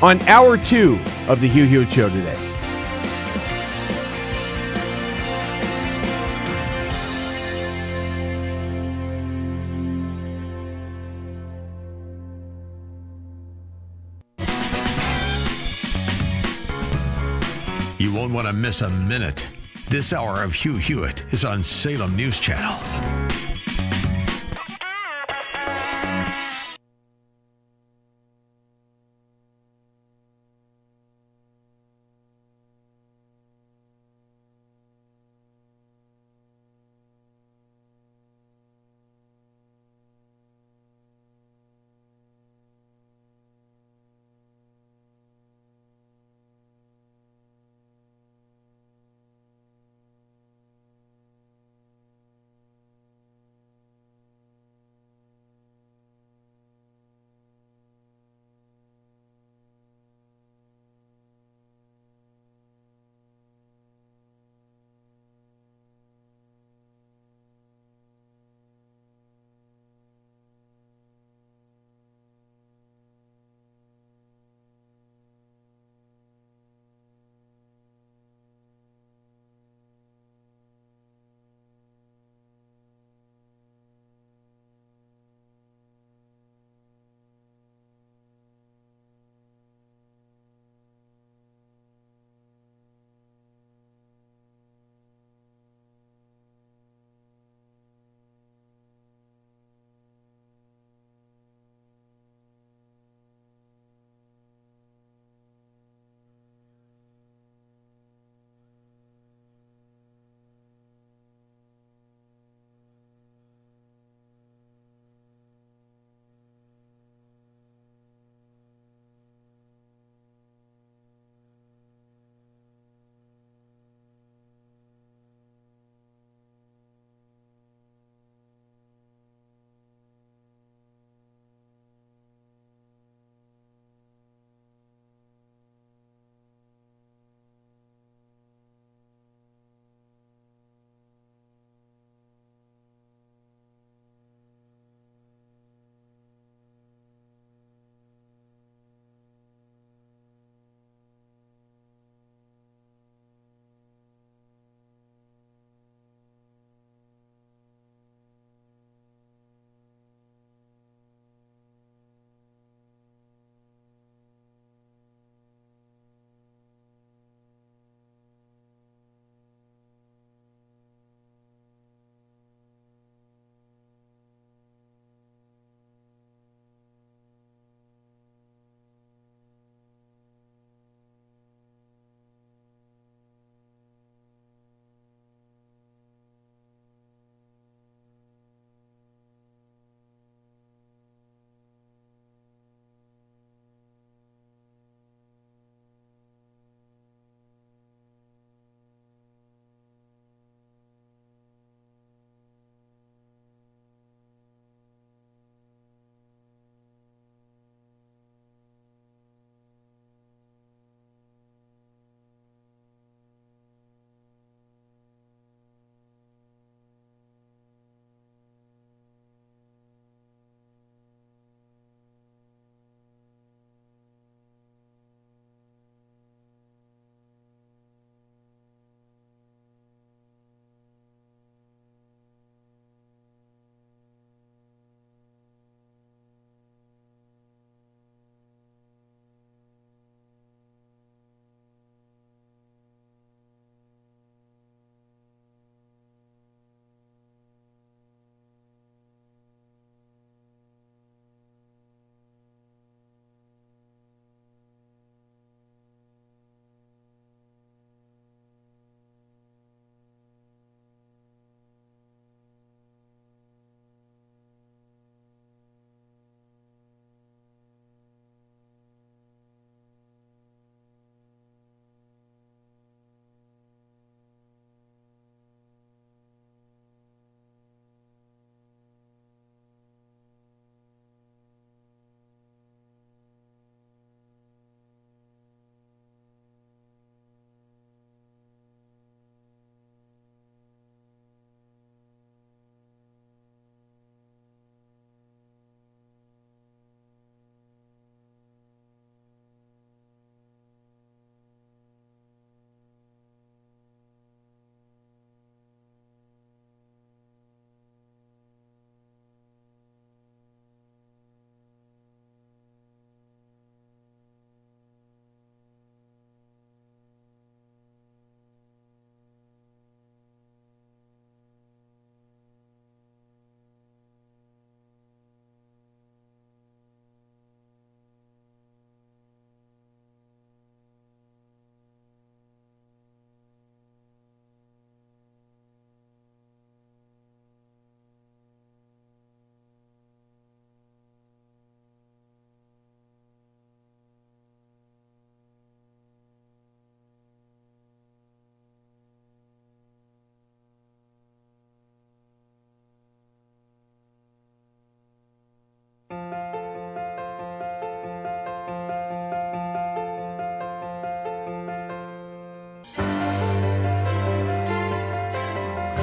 on Hour 2 of the Hugh Hewitt Show today. You won't want to miss a minute. This hour of Hugh Hewitt is on Salem News Channel.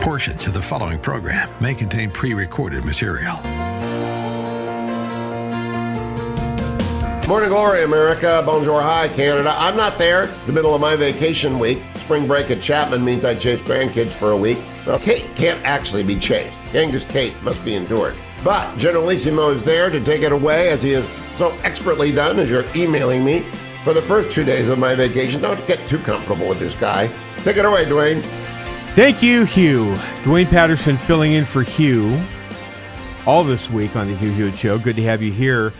Portions of the following program may contain pre-recorded material. Morning glory, America. Bonjour, hi, Canada. I'm not there. The middle of my vacation week. Spring break at Chapman means I chase grandkids for a week. Well, Kate can't actually be chased. Youngest Kate must be endured. But Generalissimo is there to take it away, as he has so expertly done, as you're emailing me, for the first 2 days of my vacation. Don't get too comfortable with this guy. Take it away, Dwayne. Thank you, Hugh. Dwayne Patterson filling in for Hugh all this week on the Hugh Hewitt Show. Good to have you here.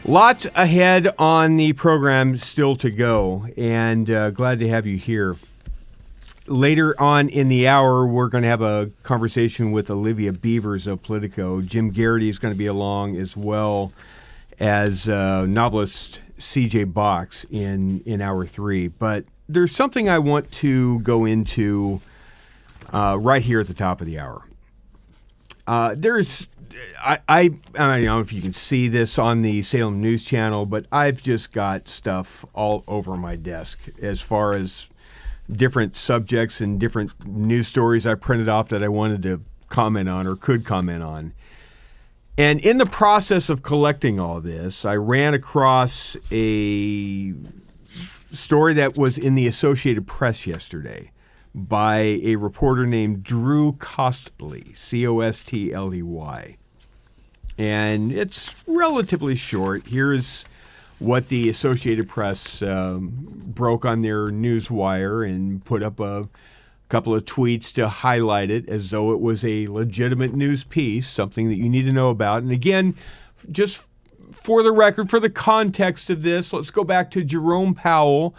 Lots ahead on the program still to go, and glad to have you here. Later on in the hour, we're going to have a conversation with Olivia Beavers of Politico. Jim Garrity is going to be along, as well as novelist C.J. Box in hour 3. But there's something I want to go into right here at the top of the hour. I don't know if you can see this on the Salem News Channel, but I've just got stuff all over my desk as far as different subjects and different news stories I printed off that I wanted to comment on or could comment on. And in the process of collecting all this, I ran across a story that was in the Associated Press yesterday by a reporter named Drew Costley, Costley. And it's relatively short. Here's what the Associated Press broke on their newswire and put up a couple of tweets to highlight it as though it was a legitimate news piece, something that you need to know about. And again, just for the record, for the context of this, let's go back to Jerome Powell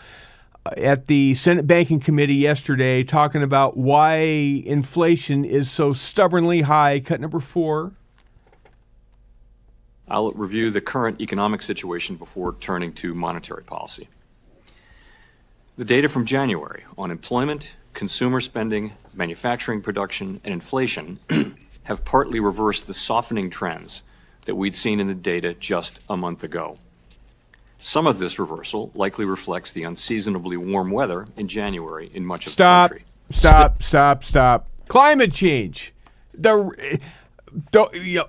at the Senate Banking Committee yesterday talking about why inflation is so stubbornly high. Cut number 4. I'll review the current economic situation before turning to monetary policy. The data from January on employment, consumer spending, manufacturing production, and inflation have partly reversed the softening trends that we'd seen in the data just a month ago. Some of this reversal likely reflects the unseasonably warm weather in January in much of the country. Stop. Climate change.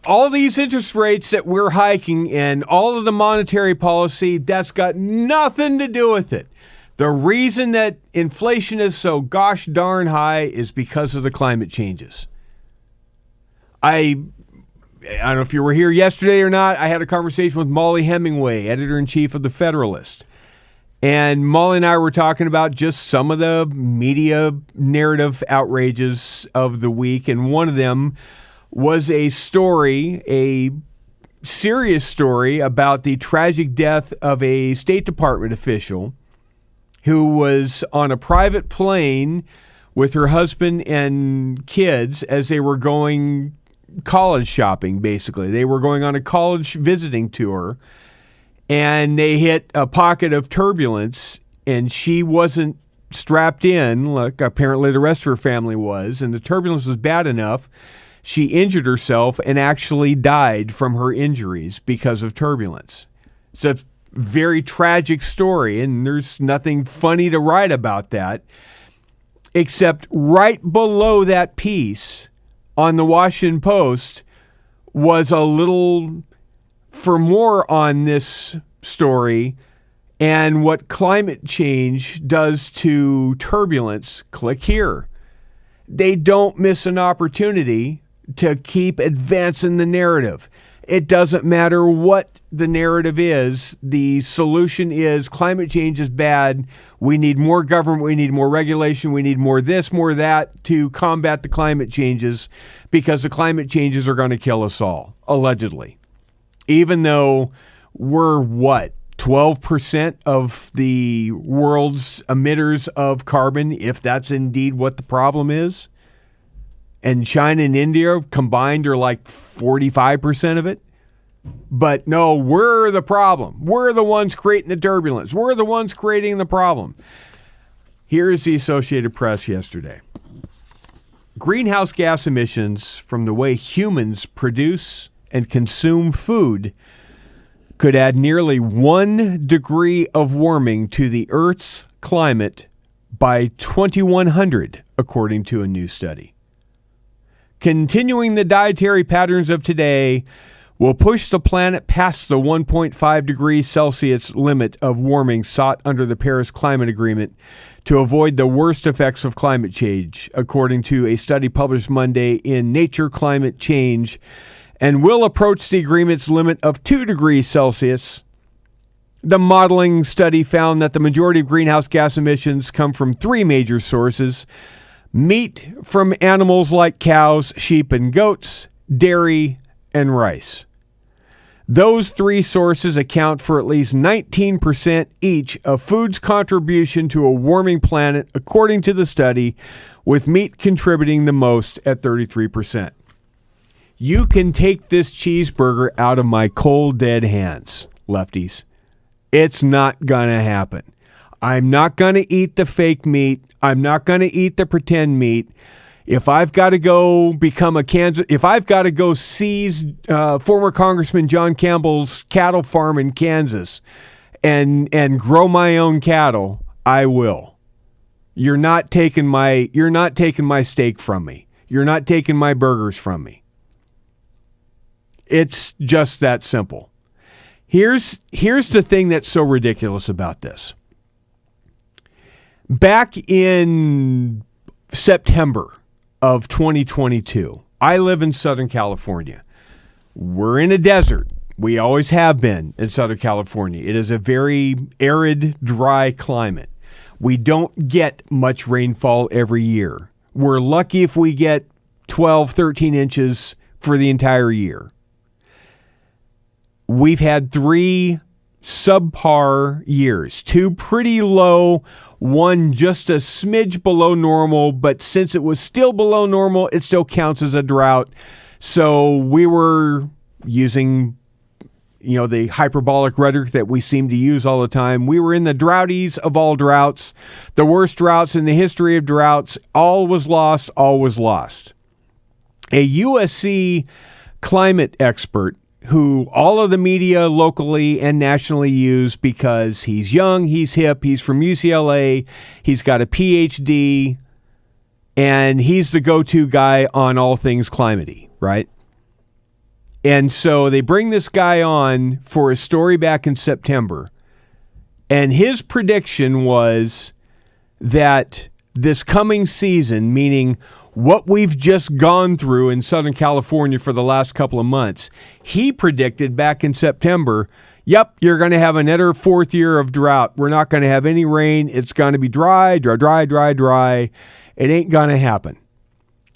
All these interest rates that we're hiking and all of the monetary policy, that's got nothing to do with it. The reason that inflation is so gosh darn high is because of the climate changes. I don't know if you were here yesterday or not. I had a conversation with Molly Hemingway, editor-in-chief of The Federalist. And Molly and I were talking about just some of the media narrative outrages of the week. And one of them was a story, a serious story about the tragic death of a State Department official who was on a private plane with her husband and kids as they were going college shopping, basically. They were going on a college visiting tour, and they hit a pocket of turbulence, and she wasn't strapped in like apparently the rest of her family was, and the turbulence was bad enough. She injured herself and actually died from her injuries because of turbulence. It's a very tragic story, and there's nothing funny to write about that, except right below that piece on the Washington Post was a little for more on this story and what climate change does to turbulence. Click here. They don't miss an opportunity to keep advancing the narrative. It doesn't matter what the narrative is. The solution is climate change is bad. We need more government. We need more regulation. We need more this, more that to combat the climate changes because the climate changes are going to kill us all, allegedly. Even though we're 12% of the world's emitters of carbon, if that's indeed what the problem is. And China and India combined are like 45% of it. But no, we're the problem. We're the ones creating the turbulence. We're the ones creating the problem. Here's the Associated Press yesterday. Greenhouse gas emissions from the way humans produce and consume food could add nearly 1 degree of warming to the Earth's climate by 2100, according to a new study. continuing the dietary patterns of today will push the planet past the 1.5 degrees Celsius limit of warming sought under the Paris Climate Agreement to avoid the worst effects of climate change, according to a study published Monday in Nature Climate Change, and will approach the agreement's limit of 2 degrees Celsius. The modeling study found that the majority of greenhouse gas emissions come from 3 major sources: meat from animals like cows, sheep, and goats, dairy, and rice. Those 3 sources account for at least 19% each of food's contribution to a warming planet, according to the study, with meat contributing the most at 33%. You can take this cheeseburger out of my cold, dead hands, lefties. It's not going to happen. I'm not going to eat the fake meat. I'm not going to eat the pretend meat. If I've got to go if I've got to go seize former Congressman John Campbell's cattle farm in Kansas and grow my own cattle, I will. You're not taking my steak from me. You're not taking my burgers from me. It's just that simple. Here's the thing that's so ridiculous about this. Back in September of 2022, I live in Southern California. We're in a desert. We always have been in Southern California. It is a very arid, dry climate. We don't get much rainfall every year. We're lucky if we get 12, 13 inches for the entire year. We've had 3 subpar years, 2 pretty low, 1 just a smidge below normal, but since it was still below normal, it still counts as a drought. So we were using, the hyperbolic rhetoric that we seem to use all the time. We were in the droughties of all droughts, the worst droughts in the history of droughts. All was lost, all was lost. A USC climate expert who all of the media locally and nationally use because he's young, he's hip, he's from UCLA, he's got a PhD, and he's the go-to guy on all things climate-y, right? And so they bring this guy on for a story back in September, and his prediction was that this coming season, meaning what we've just gone through in Southern California for the last couple of months, he predicted back in September, yep, you're going to have another 4th year of drought. We're not going to have any rain. It's going to be dry. It ain't going to happen.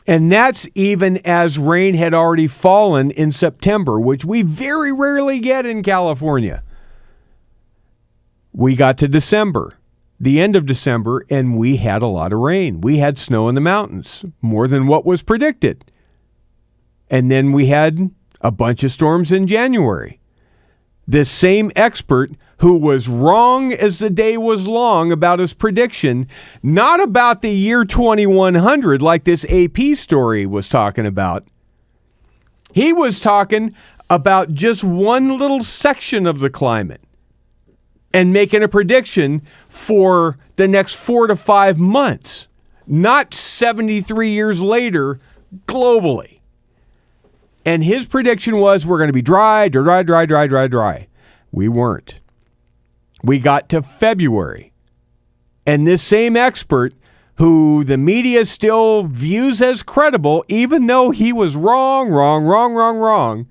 And that's even as rain had already fallen in September, which we very rarely get in California. We got to December. The end of December, and we had a lot of rain. We had snow in the mountains, more than what was predicted. And then we had a bunch of storms in January. This same expert who was wrong as the day was long about his prediction, not about the year 2100 like this AP story was talking about. He was talking about just one little section of the climate and making a prediction for the next 4 to 5 months, not 73 years later globally. And his prediction was we're going to be dry. We weren't. We got to February. And this same expert, who the media still views as credible, even though he was wrong,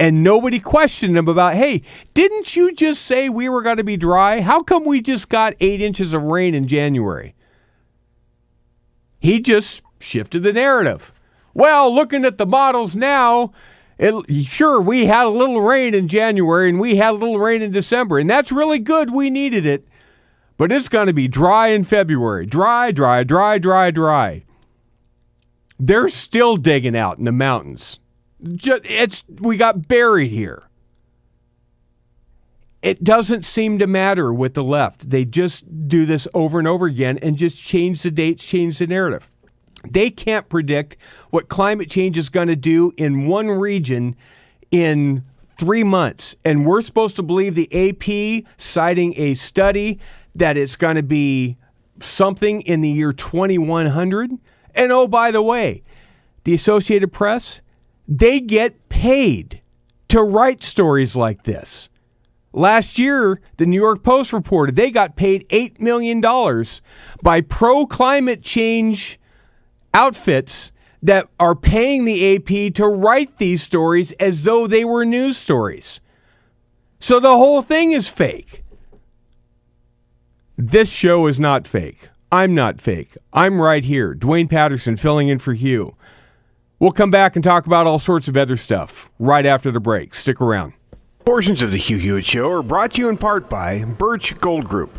and nobody questioned him about, hey, didn't you just say we were going to be dry? How come we just got 8 inches of rain in January? He just shifted the narrative. Well, looking at the models now, sure, we had a little rain in January and we had a little rain in December, and that's really good. We needed it. But it's going to be dry in February. Dry. They're still digging out in the mountains. We got buried here. It doesn't seem to matter with the left. They just do this over and over again and just change the dates, change the narrative. They can't predict what climate change is going to do in one region in 3 months. And we're supposed to believe the AP citing a study that it's going to be something in the year 2100. And oh, by the way, the Associated Press, they get paid to write stories like this. Last year, the New York Post reported they got paid $8 million by pro-climate change outfits that are paying the AP to write these stories as though they were news stories. So the whole thing is fake. This show is not fake. I'm not fake. I'm right here, Dwayne Patterson filling in for Hugh. We'll come back and talk about all sorts of other stuff right after the break. Stick around. Portions of the Hugh Hewitt Show are brought to you in part by Birch Gold Group.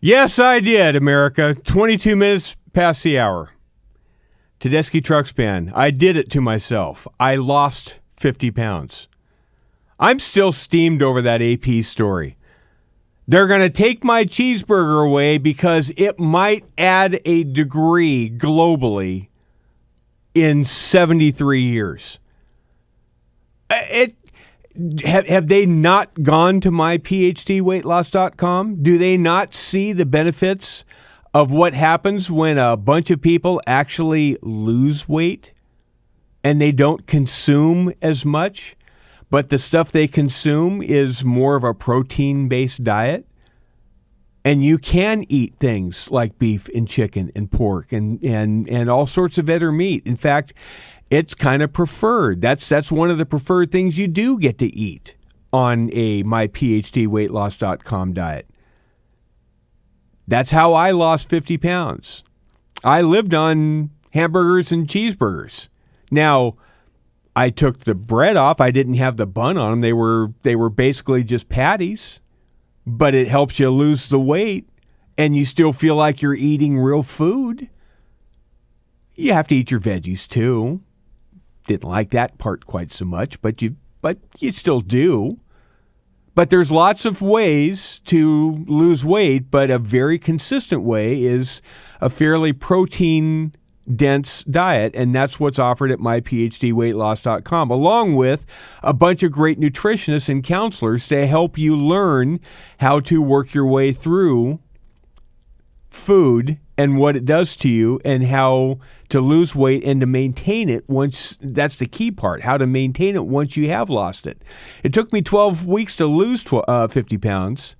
Yes, I did, America. 22 minutes past the hour. Tedeschi Truck Span. I did it to myself. I lost 50 pounds. I'm still steamed over that AP story. They're going to take my cheeseburger away because it might add a degree globally in 73 years. Have they not gone to myphdweightloss.com? Do they not see the benefits of what happens when a bunch of people actually lose weight and they don't consume as much, but the stuff they consume is more of a protein-based diet? And you can eat things like beef and chicken and pork and all sorts of other meat. In fact, it's kind of preferred. That's one of the preferred things you do get to eat on a myphdweightloss.com diet. That's how I lost 50 pounds. I lived on hamburgers and cheeseburgers. Now, I took the bread off. I didn't have the bun on them. They were basically just patties. But it helps you lose the weight, and you still feel like you're eating real food. You have to eat your veggies too. Didn't like that part quite so much, but you still do. But there's lots of ways to lose weight, but a very consistent way is a fairly protein-dense diet, and that's what's offered at myphdweightloss.com, along with a bunch of great nutritionists and counselors to help you learn how to work your way through food and what it does to you and how to lose weight and to maintain it once. That's the key part, how to maintain it once you have lost it. It took me 12 weeks to lose 50 pounds,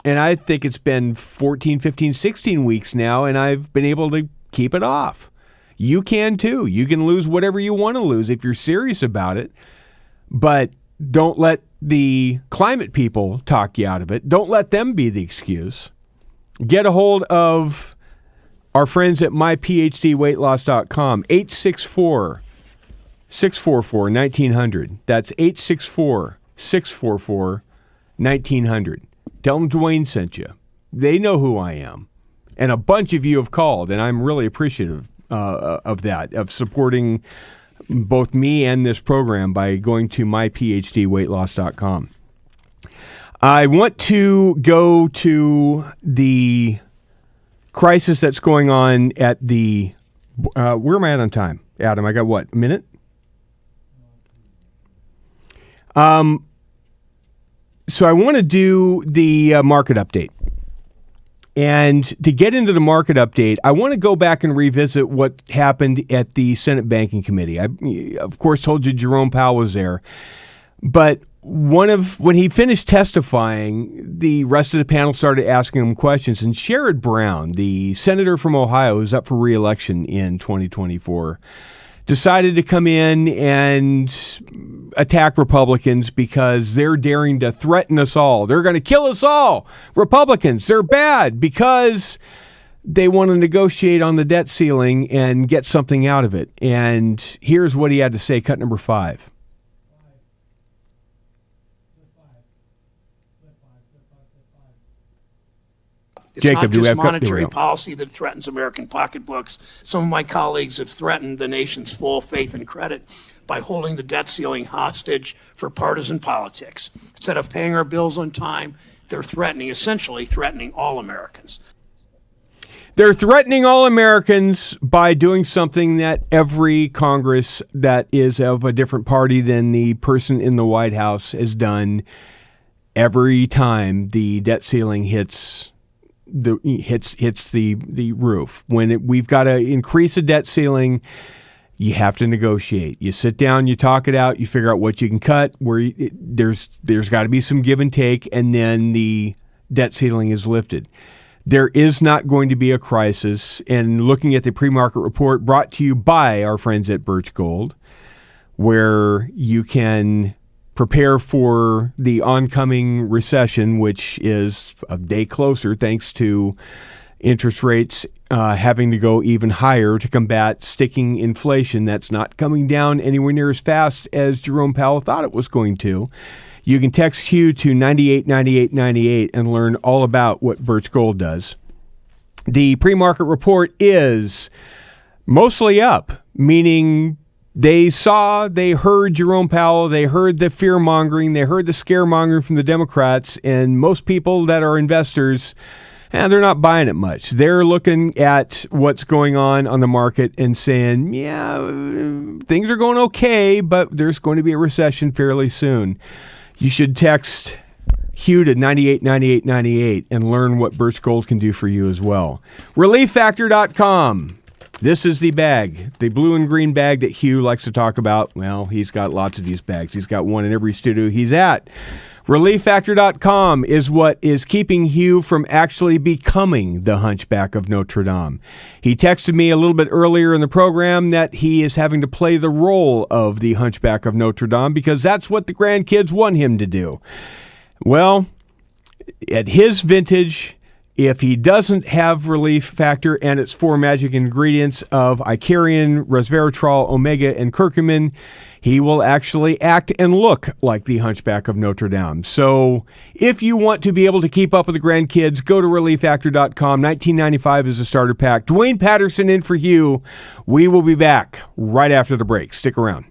and I think it's been 14, 15, 16 weeks now, and I've been able to keep it off. You can too. You can lose whatever you want to lose if you're serious about it, but don't let the climate people talk you out of it. Don't let them be the excuse. Get a hold of our friends at myphdweightloss.com, 864-644-1900. That's 864-644-1900. Tell them Dwayne sent you. They know who I am. And a bunch of you have called, and I'm really appreciative of that, of supporting both me and this program by going to myphdweightloss.com. I want to go to the crisis that's going on at the where am I at on time, Adam? I got what, a minute? So I want to do the market update. And to get into the market update, I want to go back and revisit what happened at the Senate Banking Committee. I, of course, told you Jerome Powell was there. But when he finished testifying, the rest of the panel started asking him questions. And Sherrod Brown, the senator from Ohio who's up for re-election in 2024, decided to come in and attack Republicans because they're daring to threaten us all. They're going to kill us all. Republicans, they're bad because they want to negotiate on the debt ceiling and get something out of it. And here's what he had to say, cut number 5. It's Jacob, not just monetary policy that threatens American pocketbooks. Some of my colleagues have threatened the nation's full faith and credit by holding the debt ceiling hostage for partisan politics. Instead of paying our bills on time, they're essentially threatening all Americans. They're threatening all Americans by doing something that every Congress that is of a different party than the person in the White House has done every time the debt ceiling hits the roof. When we've got to increase a debt ceiling, you have to negotiate. You sit down, you talk it out, you figure out what you can cut. There's got to be some give and take, and then the debt ceiling is lifted. There is not going to be a crisis. And looking at the pre-market report brought to you by our friends at Birch Gold, where you can prepare for the oncoming recession, which is a day closer thanks to interest rates having to go even higher to combat sticking inflation that's not coming down anywhere near as fast as Jerome Powell thought it was going to. You can text Hugh to 989898 and learn all about what Birch Gold does. The pre-market report is mostly up, meaning they heard Jerome Powell, they heard the fear-mongering, they heard the scaremongering from the Democrats, and most people that are investors, they're not buying it much. They're looking at what's going on the market and saying, yeah, things are going okay, but there's going to be a recession fairly soon. You should text Hugh to 989898 and learn what Birch Gold can do for you as well. ReliefFactor.com. This is the bag, the blue and green bag that Hugh likes to talk about. Well, he's got lots of these bags. He's got one in every studio he's at. ReliefFactor.com is what is keeping Hugh from actually becoming the Hunchback of Notre Dame. He texted me a little bit earlier in the program that he is having to play the role of the Hunchback of Notre Dame because that's what the grandkids want him to do. Well, at his vintage, if he doesn't have Relief Factor and its 4 magic ingredients of Icarian, resveratrol, omega, and curcumin, he will actually act and look like the Hunchback of Notre Dame. So if you want to be able to keep up with the grandkids, go to ReliefFactor.com. $19.95 is a starter pack. Dwayne Patterson in for Hugh. We will be back right after the break. Stick around.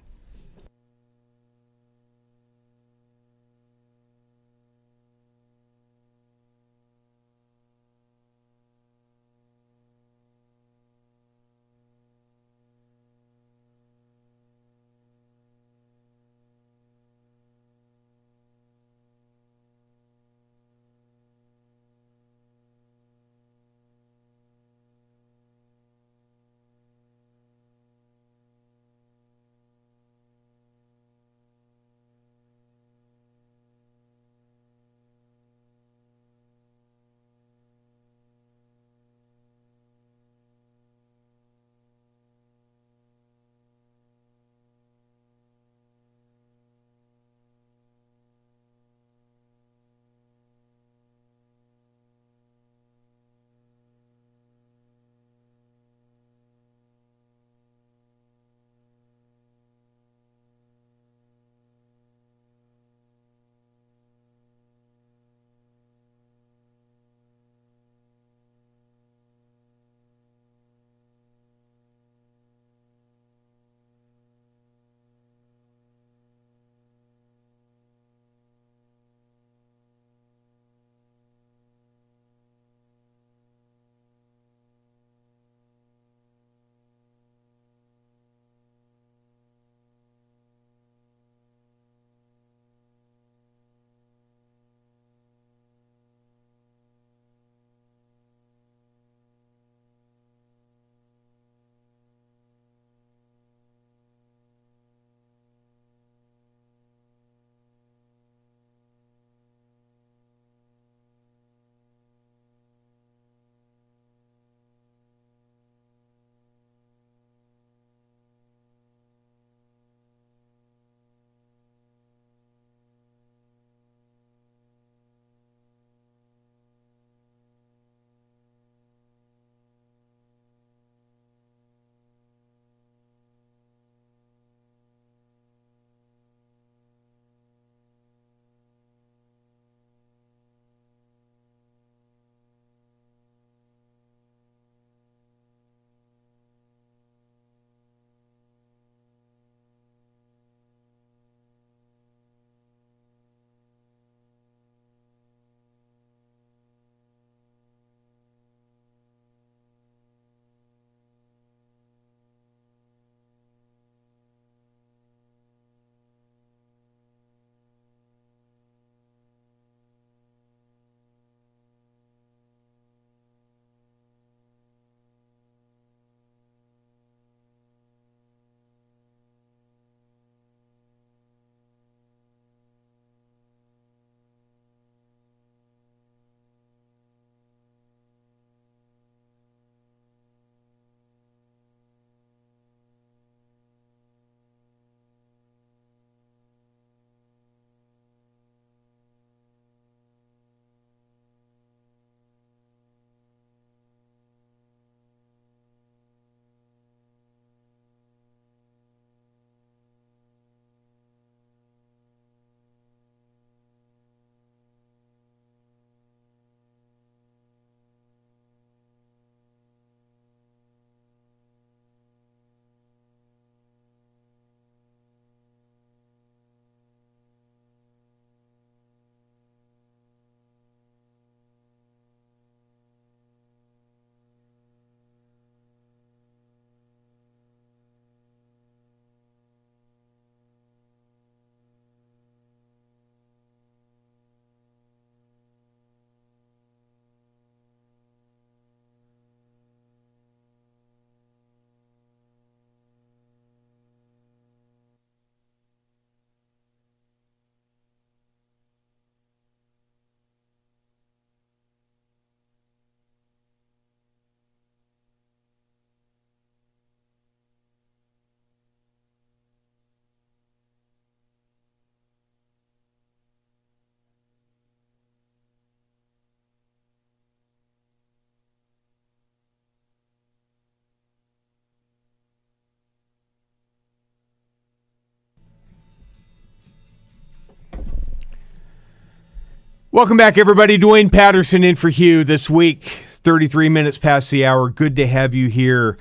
Welcome back, everybody. Dwayne Patterson in for Hugh this week. 33 minutes past the hour. Good to have you here.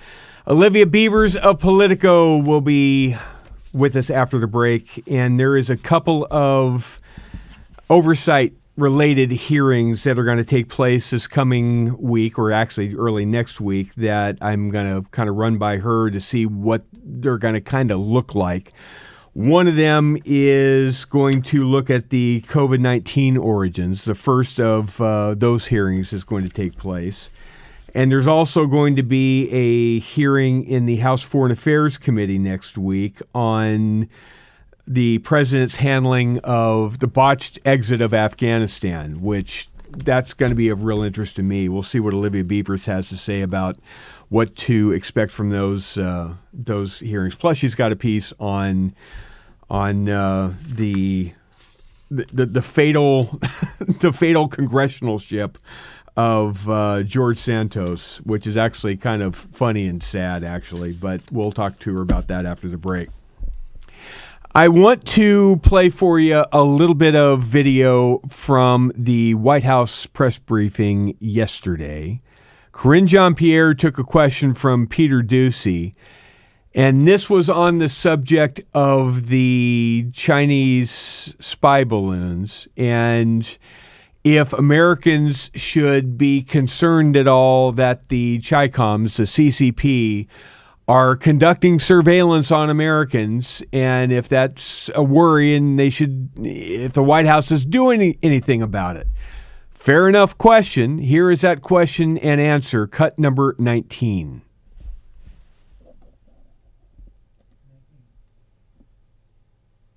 Olivia Beavers of Politico will be with us after the break, and there is a couple of oversight-related hearings that are going to take place this coming week, or actually early next week, that I'm going to kind of run by her to see what they're going to kind of look like. One of them is going to look at the COVID-19 origins. The first of those hearings is going to take place. And there's also going to be a hearing in the House Foreign Affairs Committee next week on the president's handling of the botched exit of Afghanistan, which that's going to be of real interest to me. We'll see what Olivia Beavers has to say about what to expect from those hearings. Plus, she's got a piece on the fatal the fatal congressional ship of George Santos, which is actually kind of funny and sad, actually. But we'll talk to her about that after the break. I want to play for you a little bit of video from the White House press briefing yesterday. Karine Jean-Pierre took a question from Peter Doocy, and this was on the subject of the Chinese spy balloons and if Americans should be concerned at all that the CHICOMs, the CCP, are conducting surveillance on Americans, and if that's a worry and if the White House is doing anything about it. Fair enough question. Here is that question and answer, cut number 19.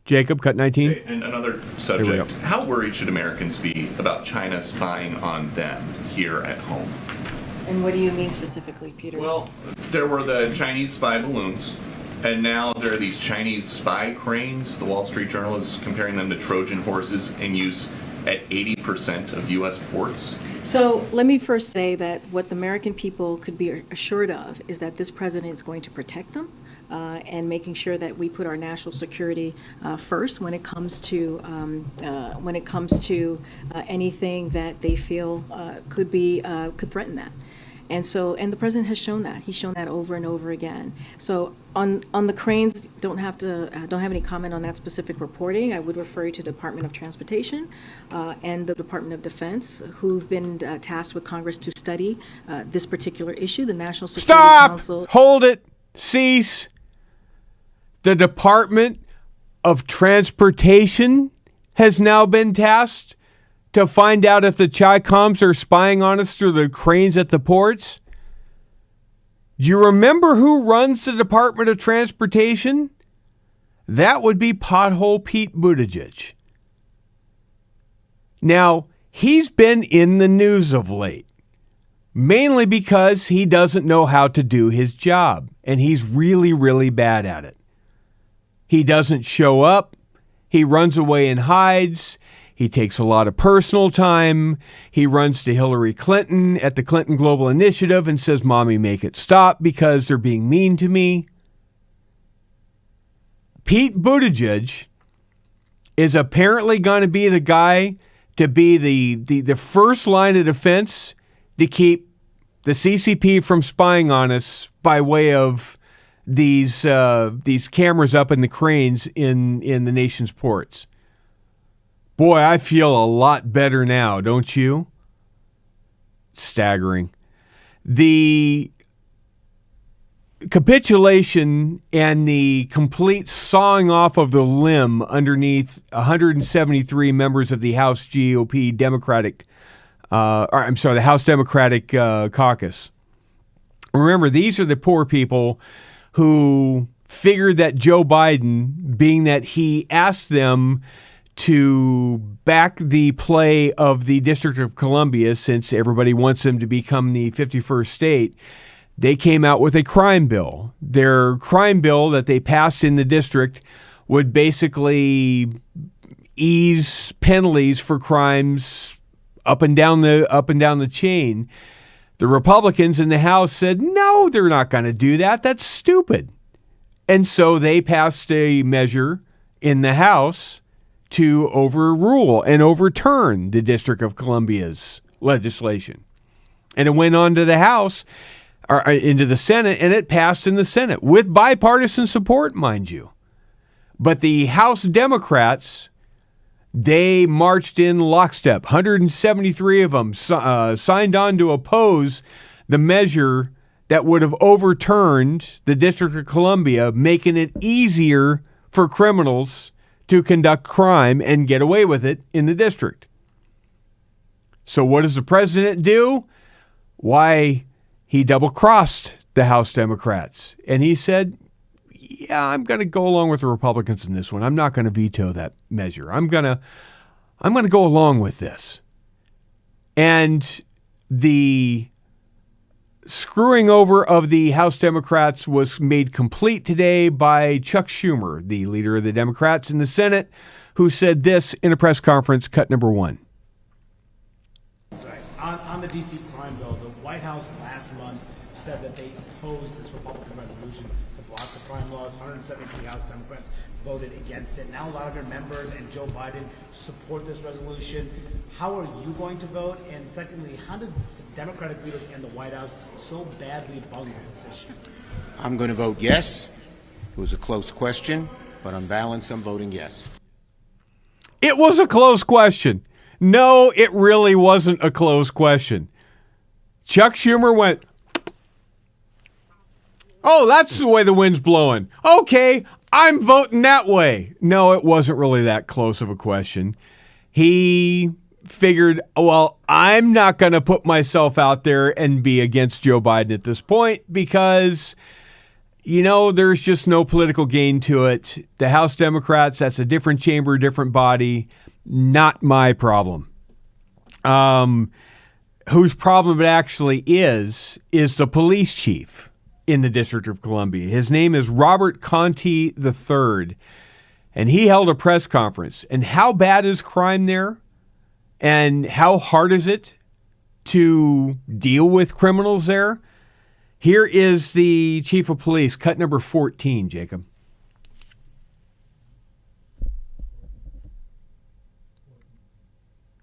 Jacob, cut 19. Okay, and another subject. How worried should Americans be about China spying on them here at home? And what do you mean specifically, Peter? Well, there were the Chinese spy balloons, and now there are these Chinese spy cranes. The Wall Street Journal is comparing them to Trojan horses in use at 80% of U.S. ports. So let me first say that what the American people could be assured of is that this president is going to protect them. And making sure that we put our national security first when it comes to anything that they feel could threaten that. And the president has shown that. He's shown that over and over again. So on the cranes, don't have any comment on that specific reporting. I would refer you to the Department of Transportation and the Department of Defense, who've been tasked with Congress to study this particular issue. The National Security Council. Stop! Hold it! Cease! The Department of Transportation has now been tasked to find out if the CHICOMs are spying on us through the cranes at the ports. Do you remember who runs the Department of Transportation? That would be Pothole Pete Buttigieg. Now, he's been in the news of late, mainly because he doesn't know how to do his job, and he's really, really bad at it. He doesn't show up. He runs away and hides. He takes a lot of personal time. He runs to Hillary Clinton at the Clinton Global Initiative and says, "Mommy, make it stop because they're being mean to me." Pete Buttigieg is apparently going to be the guy to be the first line of defense to keep the CCP from spying on us by way of these cameras up in the cranes in the nation's ports. Boy, I feel a lot better now, don't you? Staggering. The capitulation and the complete sawing off of the limb underneath 173 members of the House GOP the House Democratic Caucus. Remember, these are the poor people who figured that Joe Biden, being that he asked them to back the play of the District of Columbia, since everybody wants them to become the 51st state, they came out with a crime bill. Their crime bill that they passed in the district would basically ease penalties for crimes up and down the chain. The Republicans in the House said, no, they're not going to do that. That's stupid. And so they passed a measure in the House to overrule and overturn the District of Columbia's legislation. And it went on to the House, or into the Senate, and it passed in the Senate with bipartisan support, mind you. But the House Democrats, they marched in lockstep. 173 of them signed on to oppose the measure that would have overturned the District of Columbia, making it easier for criminals to conduct crime and get away with it in the district. So what does the president do? Why, he double-crossed the House Democrats. And he said, yeah, I'm going to go along with the Republicans in this one. I'm not going to veto that measure. I'm going to go along with this. And the screwing over of the House Democrats was made complete today by Chuck Schumer, the leader of the Democrats in the Senate, who said this in a press conference, cut number 1. On the D.C. crime bill, the White House last month said that they opposed this Republican resolution to block the crime laws. 173 House Democrats voted against it. Now a lot of their members and Joe Biden support this resolution. How are you going to vote? And secondly, how did Democratic leaders in the White House so badly bungle this issue? I'm going to vote yes. It was a close question, but on balance, I'm voting yes. It was a close question. No, it really wasn't a close question. Chuck Schumer went, oh, that's the way the wind's blowing. Okay, I'm voting that way. No, it wasn't really that close of a question. He figured, well, I'm not going to put myself out there and be against Joe Biden at this point because, you know, there's just no political gain to it. The House Democrats, that's a different chamber, different body. Not my problem. Whose problem it actually is the police chief in the District of Columbia. His name is Robert Conti III, and he held a press conference. And how bad is crime there? And how hard is it to deal with criminals there? Here is the chief of police, cut number 14, Jacob.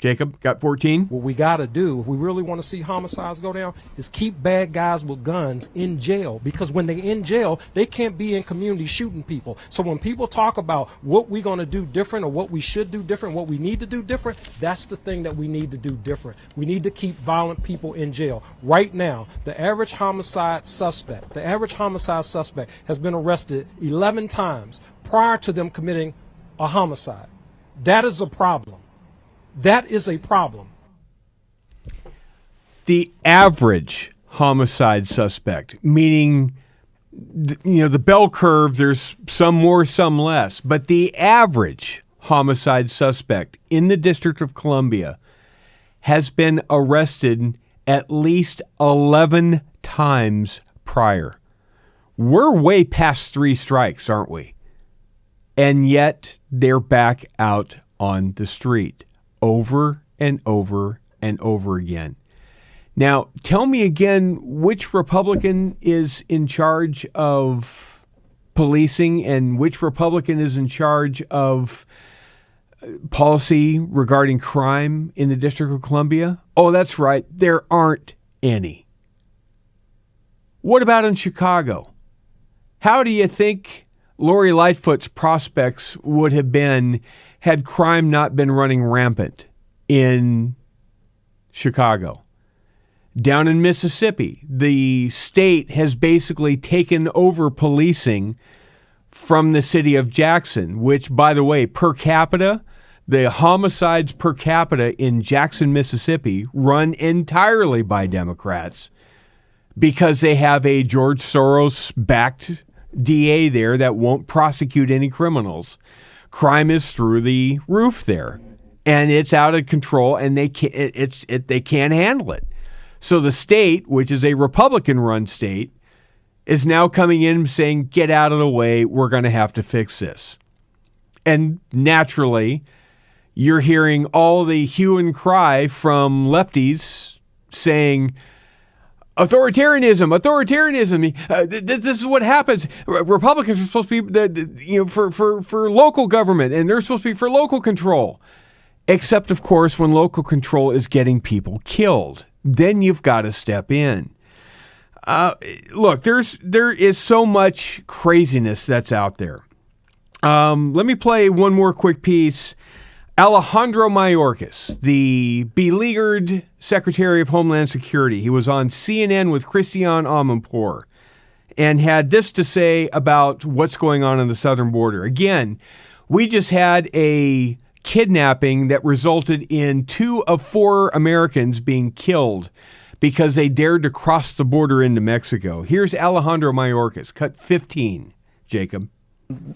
Jacob, got 14? What we got to do, if we really want to see homicides go down, is keep bad guys with guns in jail. Because when they're in jail, they can't be in community shooting people. So when people talk about what we're going to do different or what we should do different, what we need to do different, that's the thing that we need to do different. We need to keep violent people in jail. Right now, the average homicide suspect has been arrested 11 times prior to them committing a homicide. That is a problem. That is a problem. The average homicide suspect, meaning, the bell curve, there's some more, some less, but the average homicide suspect in the District of Columbia has been arrested at least 11 times prior. We're way past 3 strikes, aren't we? And yet they're back out on the street. Over and over and over again. Now, tell me again which Republican is in charge of policing and which Republican is in charge of policy regarding crime in the District of Columbia? Oh, that's right. There aren't any. What about in Chicago? How do you think Lori Lightfoot's prospects would have been had crime not been running rampant in Chicago? Down in Mississippi, the state has basically taken over policing from the city of Jackson, which, by the way, per capita, the homicides per capita in Jackson, Mississippi run entirely by Democrats because they have a George Soros-backed DA there that won't prosecute any criminals. Crime is through the roof there, and it's out of control, and they can't handle it. So the state, which is a Republican-run state, is now coming in saying, get out of the way, we're going to have to fix this. And naturally, you're hearing all the hue and cry from lefties saying, Authoritarianism. This is what happens. Republicans are supposed to be for local government, and they're supposed to be for local control. Except, of course, when local control is getting people killed, then you've got to step in. Look, there is so much craziness that's out there. Let me play one more quick piece. Alejandro Mayorkas, the beleaguered Secretary of Homeland Security, he was on CNN with Christiane Amanpour and had this to say about what's going on the southern border. Again, we just had a kidnapping that resulted in 2 of 4 Americans being killed because they dared to cross the border into Mexico. Here's Alejandro Mayorkas, cut 15, Jacob.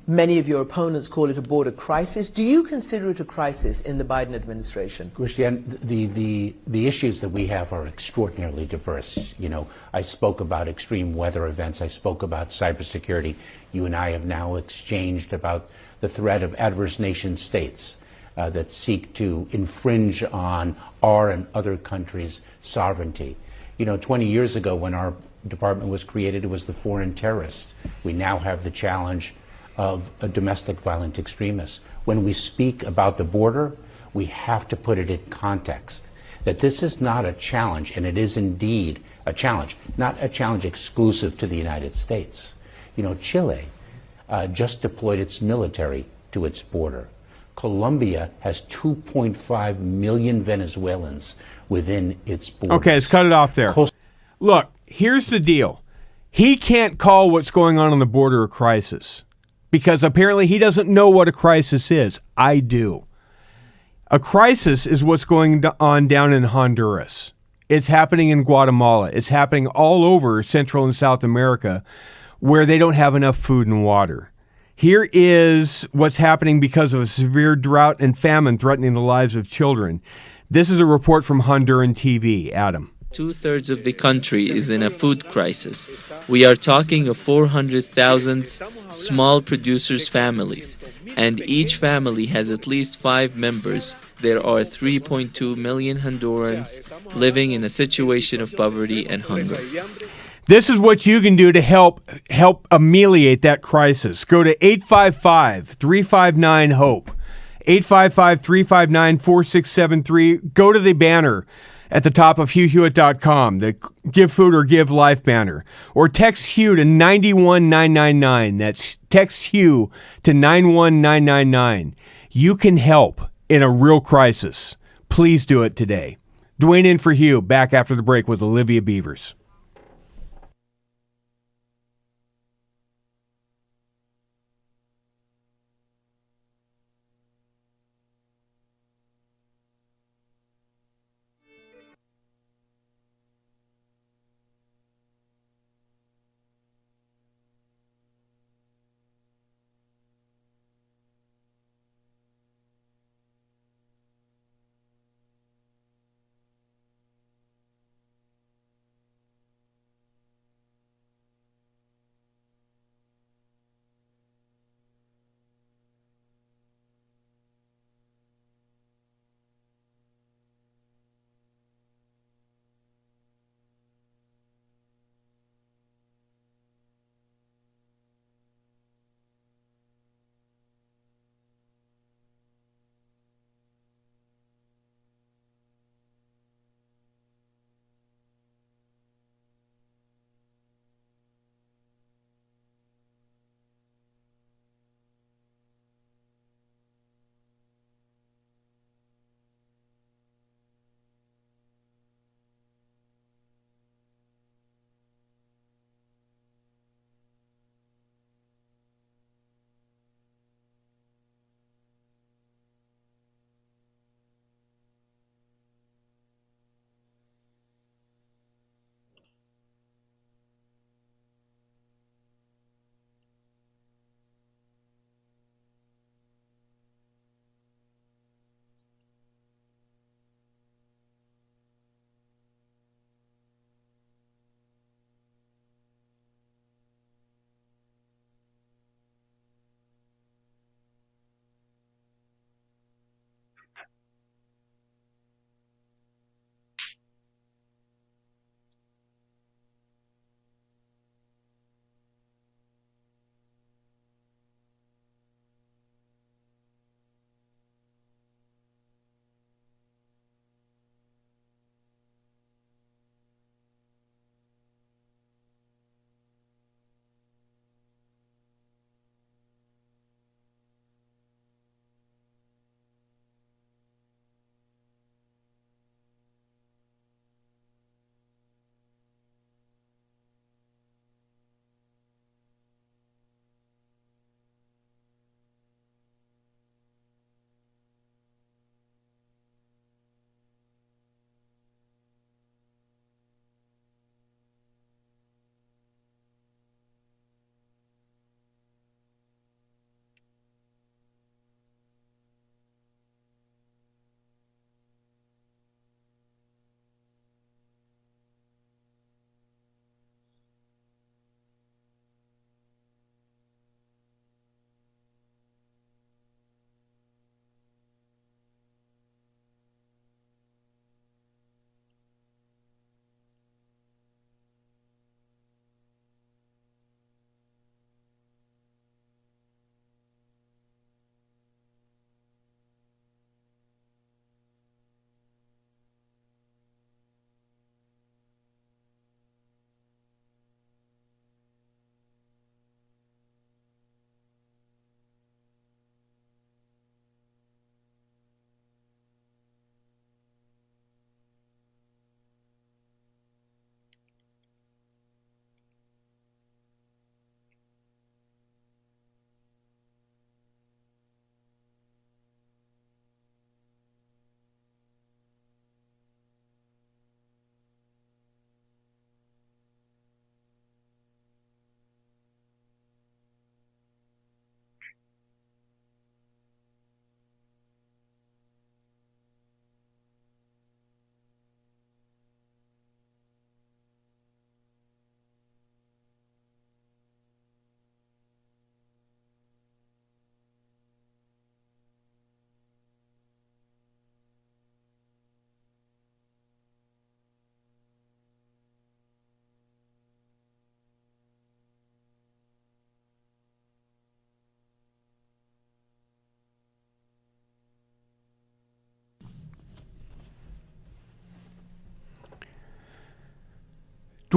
Many of your opponents call it a border crisis. Do you consider it a crisis in the Biden administration? Christiane, the issues that we have are extraordinarily diverse. You know, I spoke about extreme weather events. I spoke about cybersecurity. You and I have now exchanged about the threat of adverse nation states that seek to infringe on our and other countries' sovereignty. You know, 20 years ago when our department was created, it was the foreign terrorist. We now have the challenge of a domestic violent extremist. When we speak about the border, we have to put it in context, that this is not a challenge, and it is indeed a challenge, not a challenge exclusive to the United States. You know, Chile just deployed its military to its border. Colombia has 2.5 million Venezuelans within its borders. Okay, let's cut it off there. Look, here's the deal. He can't call what's going on the border a crisis because apparently he doesn't know what a crisis is. I do. A crisis is what's going on down in Honduras. It's happening in Guatemala. It's happening all over Central and South America where they don't have enough food and water. Here is what's happening because of a severe drought and famine threatening the lives of children. This is a report from Honduran TV. Adam. 2/3 of the country is in a food crisis. We are talking of 400,000 small producers' families, and each family has at least 5 members. There are 3.2 million Hondurans living in a situation of poverty and hunger. This is what you can do to help ameliorate that crisis. Go to 855-359-HOPE. 855-359-4673. Go to the banner at the top of HughHewitt.com, the Give Food or Give Life banner. Or text Hugh to 91999. That's text Hugh to 91999. You can help in a real crisis. Please do it today. Dwayne in for Hugh. Back after the break with Olivia Beavers.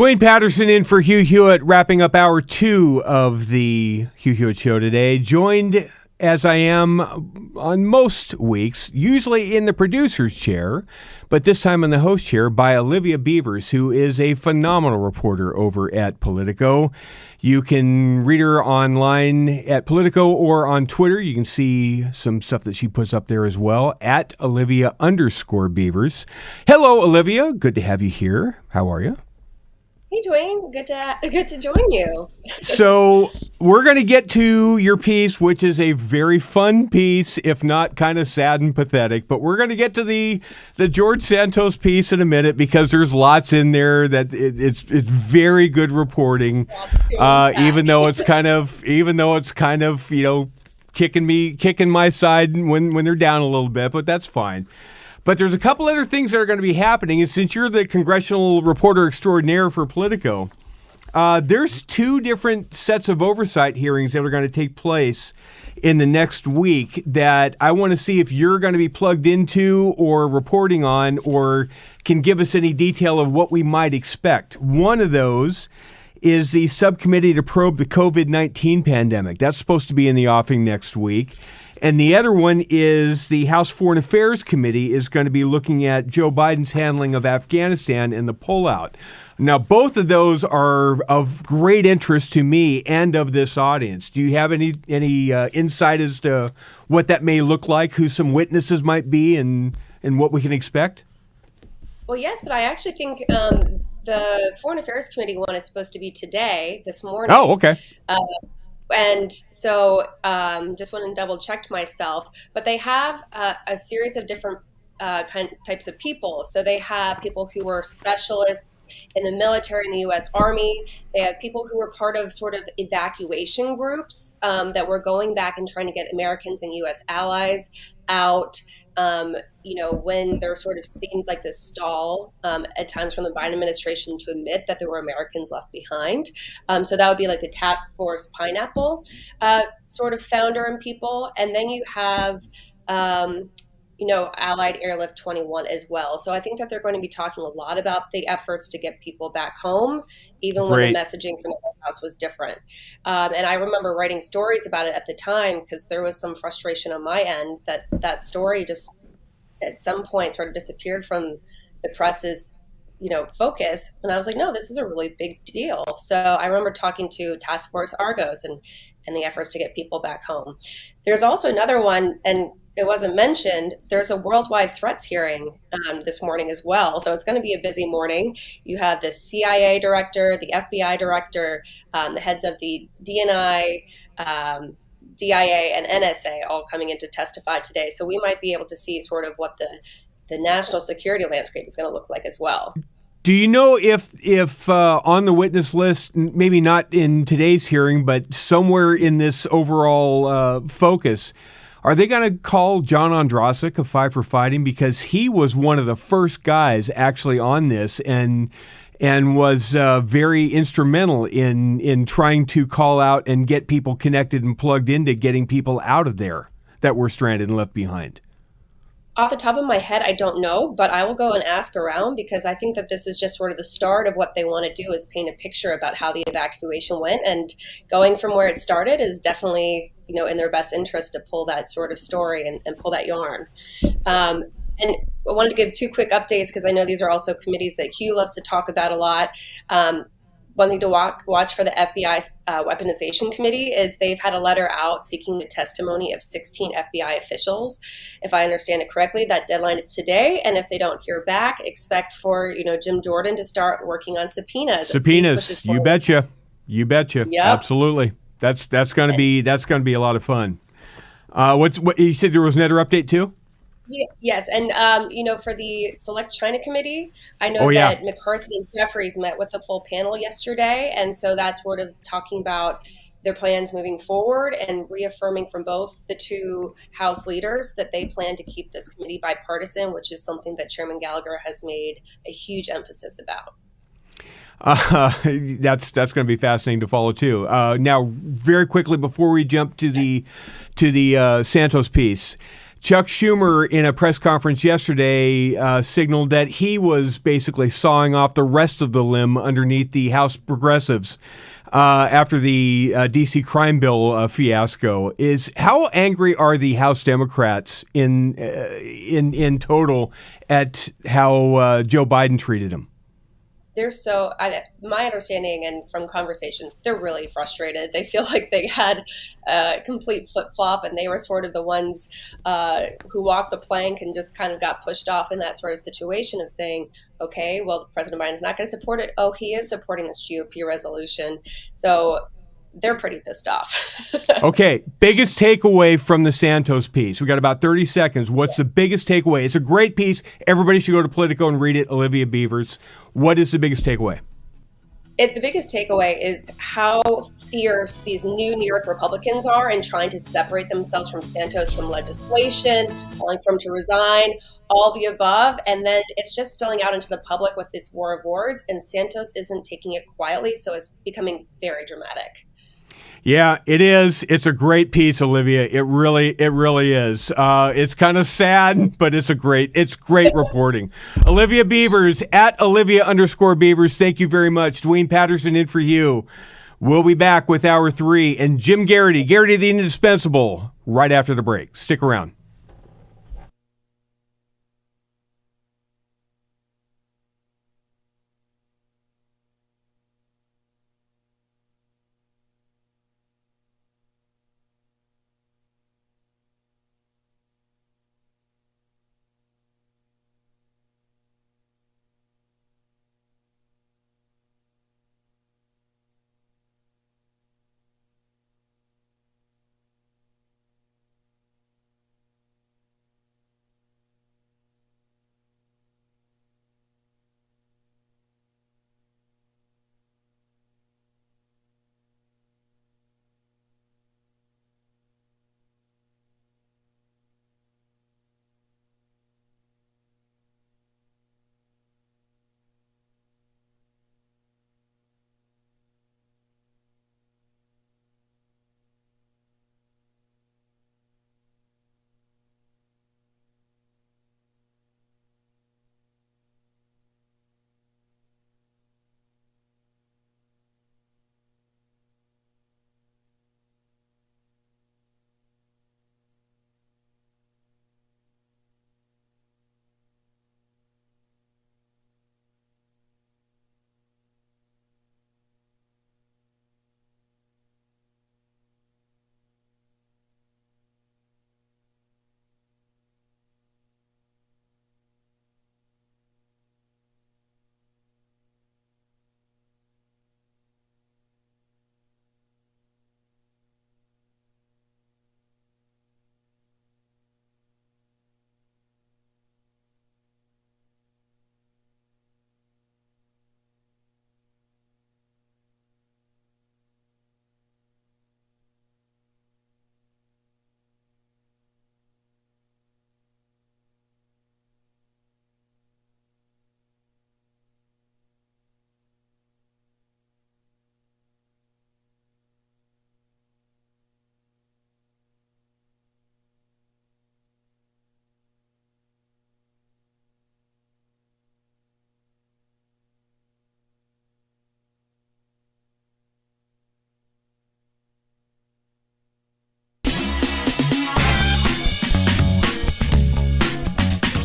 Dwayne Patterson in for Hugh Hewitt, wrapping up hour 2 of the Hugh Hewitt Show today. Joined, as I am on most weeks, usually in the producer's chair, but this time in the host chair, by Olivia Beavers, who is a phenomenal reporter over at Politico. You can read her online at Politico or on Twitter. You can see some stuff that she puts up there as well, at Olivia_Beavers. Hello, Olivia. Good to have you here. How are you? Hey, Dwayne. Good to join you. So we're going to get to your piece, which is a very fun piece, if not kind of sad and pathetic. But we're going to get to the George Santos piece in a minute because there's lots in there that it's very good reporting. Even though it's kind of kicking my side when they're down a little bit, but that's fine. But there's a couple other things that are going to be happening, and since you're the congressional reporter extraordinaire for Politico, there's 2 different sets of oversight hearings that are going to take place in the next week that I want to see if you're going to be plugged into or reporting on or can give us any detail of what we might expect. One of those is the subcommittee to probe the COVID-19 pandemic. That's supposed to be in the offing next week. And the other one is the House Foreign Affairs Committee is going to be looking at Joe Biden's handling of Afghanistan and the pullout. Now, both of those are of great interest to me and of this audience. Do you have any insight as to what that may look like, who some witnesses might be, and what we can expect? Well, yes, but I actually think the Foreign Affairs Committee one is supposed to be today, this morning. Oh, okay. And so just went and double checked myself, but they have a series of different types of people. So they have people who were specialists in the military, in the U.S. Army. They have people who were part of sort of evacuation groups that were going back and trying to get Americans and U.S. allies out. When there sort of seemed like this stall at times from the Biden administration to admit that there were Americans left behind. So that would be like the Task Force Pineapple sort of founder and people. And then you have, Allied Airlift 21 as well. So I think that they're going to be talking a lot about the efforts to get people back home, even when the messaging from the White House was different. And I remember writing stories about it at the time because there was some frustration on my end that story just at some point sort of disappeared from the press's, focus. And I was like, no, this is a really big deal. So I remember talking to Task Force Argos and the efforts to get people back home. There's also another one, and it wasn't mentioned, there's a worldwide threats hearing this morning as well. So it's going to be a busy morning. You have the CIA director, the FBI director, the heads of the DNI, DIA, and NSA all coming in to testify today. So we might be able to see sort of what the national security landscape is going to look like as well. Do you know if on the witness list, maybe not in today's hearing, but somewhere in this overall focus, are they going to call John Ondrasik of Five for Fighting? Because he was one of the first guys actually on this and was very instrumental in trying to call out and get people connected and plugged into getting people out of there that were stranded and left behind. Off the top of my head, I don't know, but I will go and ask around because I think that this is just sort of the start of what they want to do is paint a picture about how the evacuation went, and going from where it started is definitely, in their best interest to pull that sort of story and pull that yarn. And I wanted to give 2 quick updates because I know these are also committees that Hugh loves to talk about a lot. One thing to watch for the FBI Weaponization Committee is they've had a letter out seeking the testimony of 16 FBI officials. If I understand it correctly, that deadline is today. And if they don't hear back, expect for Jim Jordan to start working on subpoenas. Subpoenas, you betcha. You betcha. Yep. Absolutely. That's going to be a lot of fun. What you said there was another update too? Yes, and for the Select China Committee, I know that McCarthy and Jeffries met with the full panel yesterday, and so that's sort of talking about their plans moving forward and reaffirming from both the 2 House leaders that they plan to keep this committee bipartisan, which is something that Chairman Gallagher has made a huge emphasis about. That's going to be fascinating to follow too. Now, very quickly before we jump to the Santos piece. Chuck Schumer, in a press conference yesterday, signaled that he was basically sawing off the rest of the limb underneath the House progressives after the D.C. crime bill fiasco. How angry are the House Democrats in total at how Joe Biden treated him? My understanding and from conversations, they're really frustrated. They feel like they had a complete flip-flop and they were sort of the ones who walked the plank and just kind of got pushed off in that sort of situation of saying, okay, well, President Biden's not going to support it. Oh, he is supporting this GOP resolution. So they're pretty pissed off. Okay, biggest takeaway from the Santos piece. We got about 30 seconds. What's the biggest takeaway? It's a great piece. Everybody should go to Politico and read it. Olivia Beavers. What is the biggest takeaway? The biggest takeaway is how fierce these new New York Republicans are in trying to separate themselves from Santos, from legislation, calling for him to resign, all the above. And then it's just spilling out into the public with this war of words. And Santos isn't taking it quietly, so it's becoming very dramatic. Yeah, it is. It's a great piece, Olivia. It really is. It's kind of sad, but it's great reporting. Olivia Beavers at Olivia_Beavers. Thank you very much. Dwayne Patterson in for you. We'll be back with Hour 3 and Jim Garrity the Indispensable, right after the break. Stick around.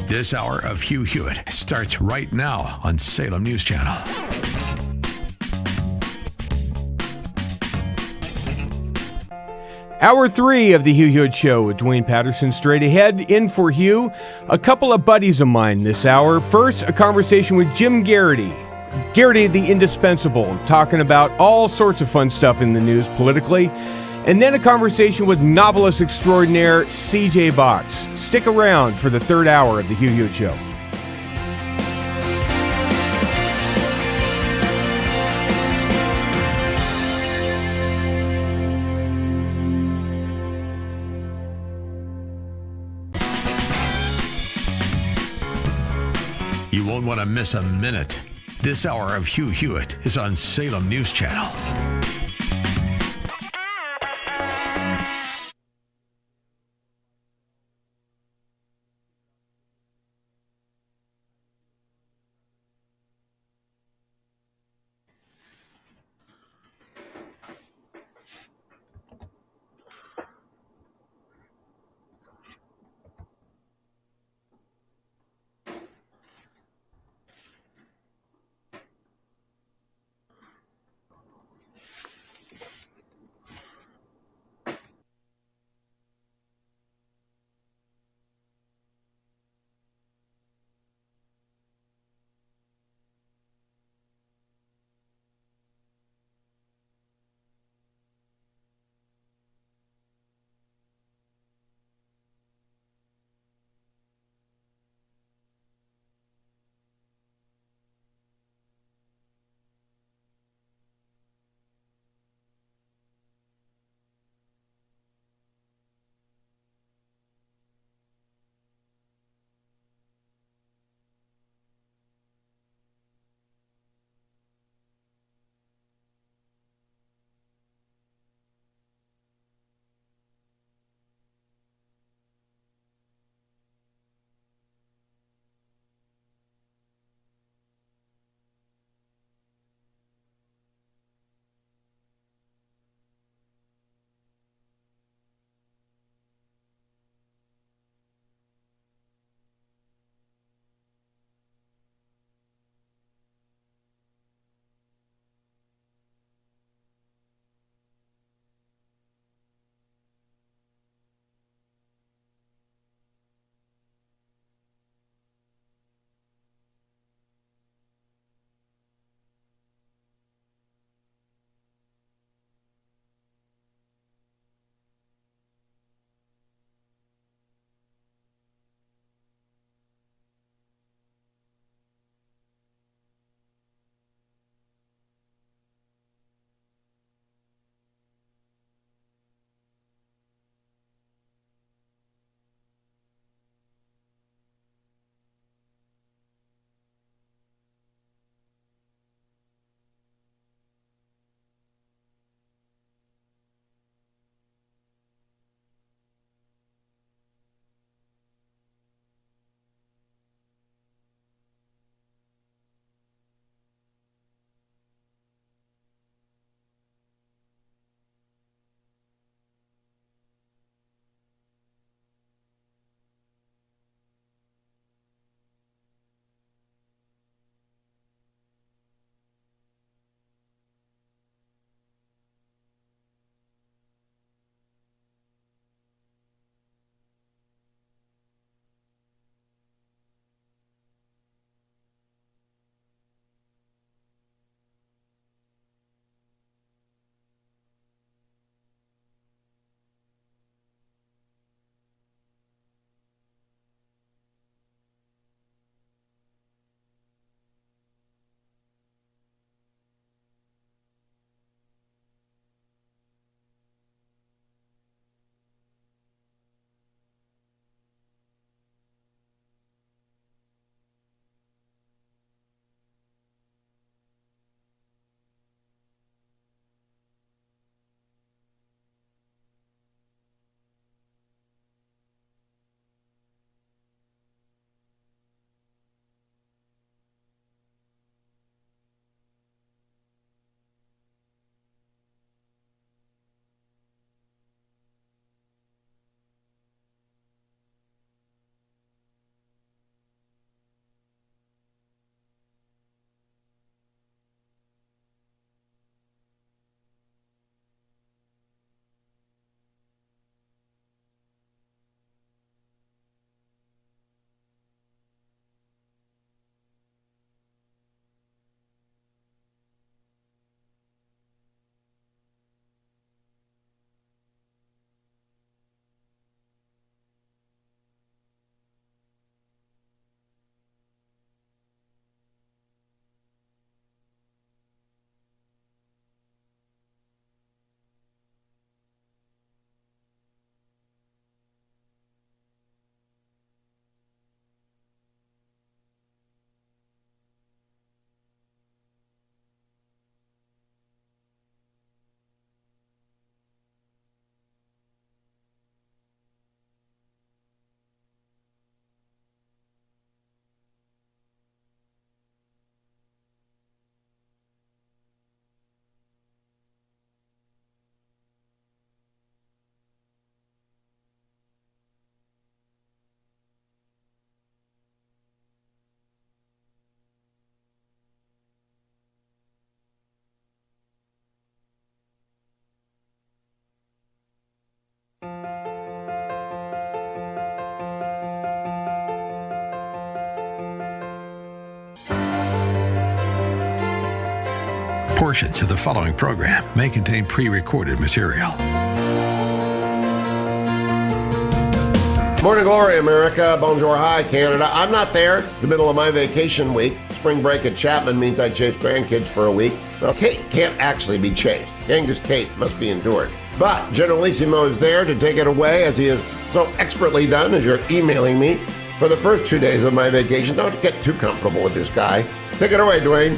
This hour of Hugh Hewitt starts right now on Salem News Channel. Hour 3 of the Hugh Hewitt Show with Dwayne Patterson straight ahead. In for Hugh, a couple of buddies of mine this hour. First, a conversation with Jim Garrity. Garrity the Indispensable, talking about all sorts of fun stuff in the news politically. And then a conversation with novelist extraordinaire C.J. Box. Stick around for the third hour of the Hugh Hewitt Show. You won't want to miss a minute. This hour of Hugh Hewitt is on Salem News Channel. Portions of the following program may contain pre-recorded material. Morning glory, America. Bonjour, hi, Canada. I'm not there. The middle of my vacation week. Spring break at Chapman means I chase grandkids for a week. Well, Kate can't actually be chased. Youngest Kate must be endured. But Generalissimo is there to take it away, as he has so expertly done, as you're emailing me, for the first 2 days of my vacation. Don't get too comfortable with this guy. Take it away, Dwayne.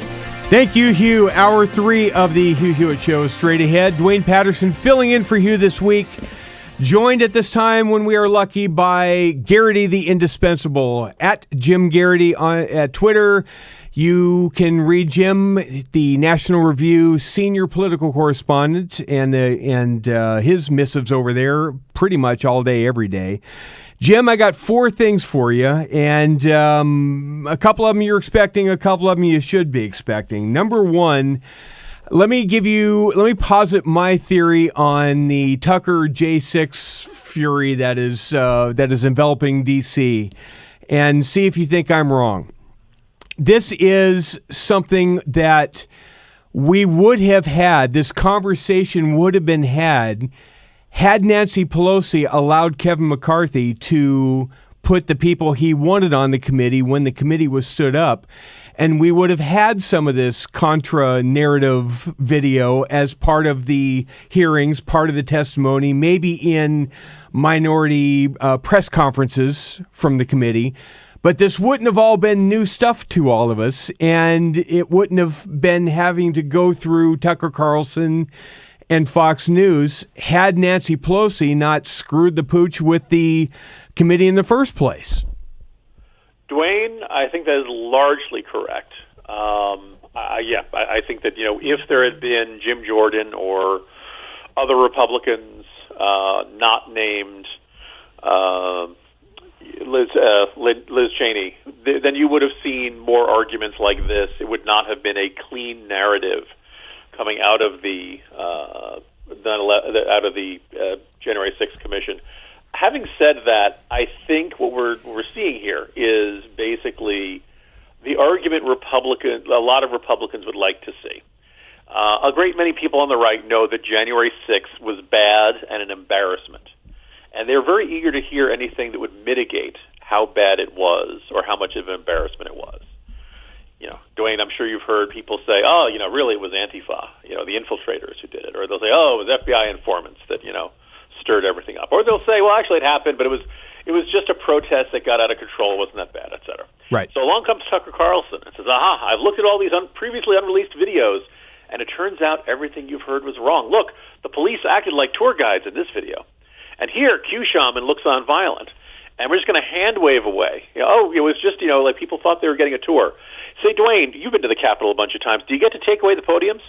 Thank you, Hugh. Hour 3 of the Hugh Hewitt Show is straight ahead. Dwayne Patterson filling in for Hugh this week. Joined at this time, when we are lucky, by Garrity the Indispensable, at Jim Garrity at Twitter. You can read Jim, the National Review senior political correspondent, and his missives over there pretty much all day, every day. Jim, I got 4 things for you, and a couple of them you're expecting, a couple of them you should be expecting. Number 1, let me posit my theory on the Tucker J6 fury that is enveloping D.C. and see if you think I'm wrong. This is something that we would have had, this conversation would have been had Nancy Pelosi allowed Kevin McCarthy to put the people he wanted on the committee when the committee was stood up. And we would have had some of this contra-narrative video as part of the hearings, part of the testimony, maybe in minority press conferences from the committee. But this wouldn't have all been new stuff to all of us, and it wouldn't have been having to go through Tucker Carlson and Fox News had Nancy Pelosi not screwed the pooch with the committee in the first place. Dwayne, I think that is largely correct. I think that, if there had been Jim Jordan or other Republicans not named Liz Cheney, then you would have seen more arguments like this. It would not have been a clean narrative coming out of the January 6th Commission. Having said that, I think what we're seeing here is basically the argument a lot of Republicans would like to see. A great many people on the right know that January 6th was bad and an embarrassment. And they're very eager to hear anything that would mitigate how bad it was or how much of an embarrassment it was. Dwayne, I'm sure you've heard people say, really it was Antifa, the infiltrators who did it. Or they'll say, it was FBI informants that, stirred everything up. Or they'll say, well, actually it happened, but it was just a protest that got out of control. It wasn't that bad, et cetera. Right. So along comes Tucker Carlson and says, I've looked at all these previously unreleased videos, and it turns out everything you've heard was wrong. Look, the police acted like tour guides in this video. And here, Q Shaman looks on violent. And we're just going to hand wave away. It was just, like people thought they were getting a tour. Say, Dwayne, you've been to the Capitol a bunch of times. Do you get to take away the podiums?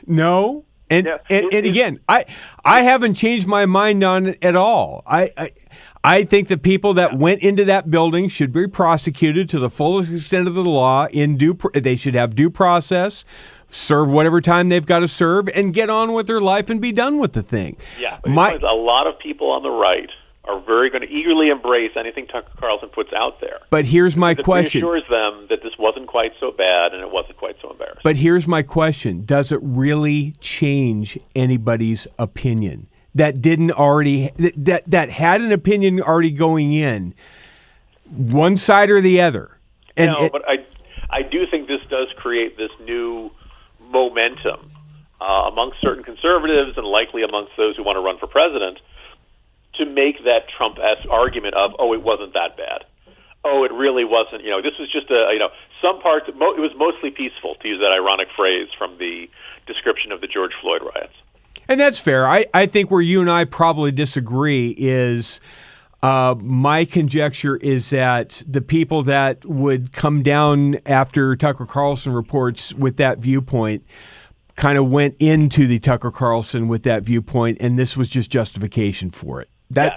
No. And again, I haven't changed my mind on it at all. I think the people that went into that building should be prosecuted to the fullest extent of the law. They should have due process, serve whatever time they've got to serve, and get on with their life and be done with the thing. Yeah, but a lot of people on the right are very going to eagerly embrace anything Tucker Carlson puts out there. But here's my question. It reassures them that this wasn't quite so bad and it wasn't quite so embarrassing. But here's my question. Does it really change anybody's opinion that didn't already that had an opinion already going in, one side or the other? But I do think this does create this new momentum amongst certain conservatives and likely amongst those who want to run for president to make that Trump-esque argument of, it wasn't that bad. It really wasn't. This was just some parts. It was mostly peaceful, to use that ironic phrase from the description of the George Floyd riots. And that's fair. I think where you and I probably disagree is my conjecture is that the people that would come down after Tucker Carlson reports with that viewpoint kind of went into the Tucker Carlson with that viewpoint, and this was just justification for it. The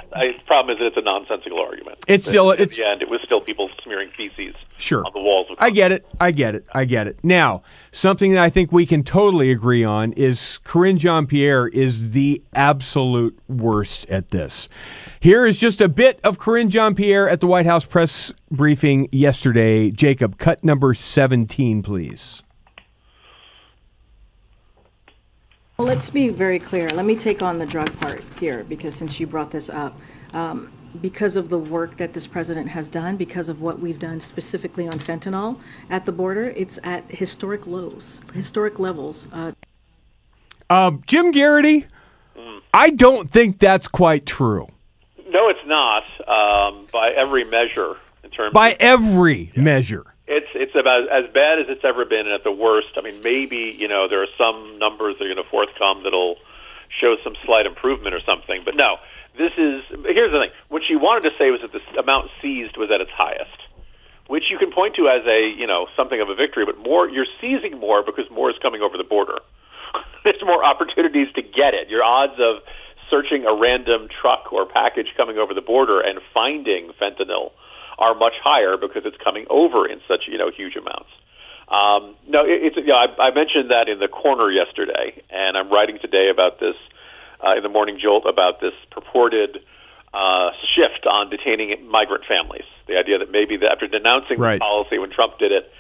problem is that it's a nonsensical argument. At the end, it was still people smearing feces on the walls. I get it. Now, something that I think we can totally agree on is Karine Jean-Pierre is the absolute worst at this. Here is just a bit of Karine Jean-Pierre at the White House press briefing yesterday. Jacob, cut number 17, please. Well, let's be very clear. Let me take on the drug part here, because since you brought this up, because of the work that this president has done, because of what we've done specifically on fentanyl at the border, it's at historic lows, historic levels. Jim Garrity, I don't think that's quite true. No, it's not. By every measure, measure. It's about as bad as it's ever been, and at the worst, I mean, maybe, there are some numbers that are going to forthcome that'll show some slight improvement or something. But no, here's the thing. What she wanted to say was that the amount seized was at its highest, which you can point to as something of a victory, but you're seizing more because more is coming over the border. There's more opportunities to get it. Your odds of searching a random truck or package coming over the border and finding fentanyl are much higher because it's coming over in such huge amounts. I mentioned that in the Corner yesterday, and I'm writing today about this in the Morning Jolt about this purported shift on detaining migrant families. The idea that maybe after denouncing the policy when Trump did it,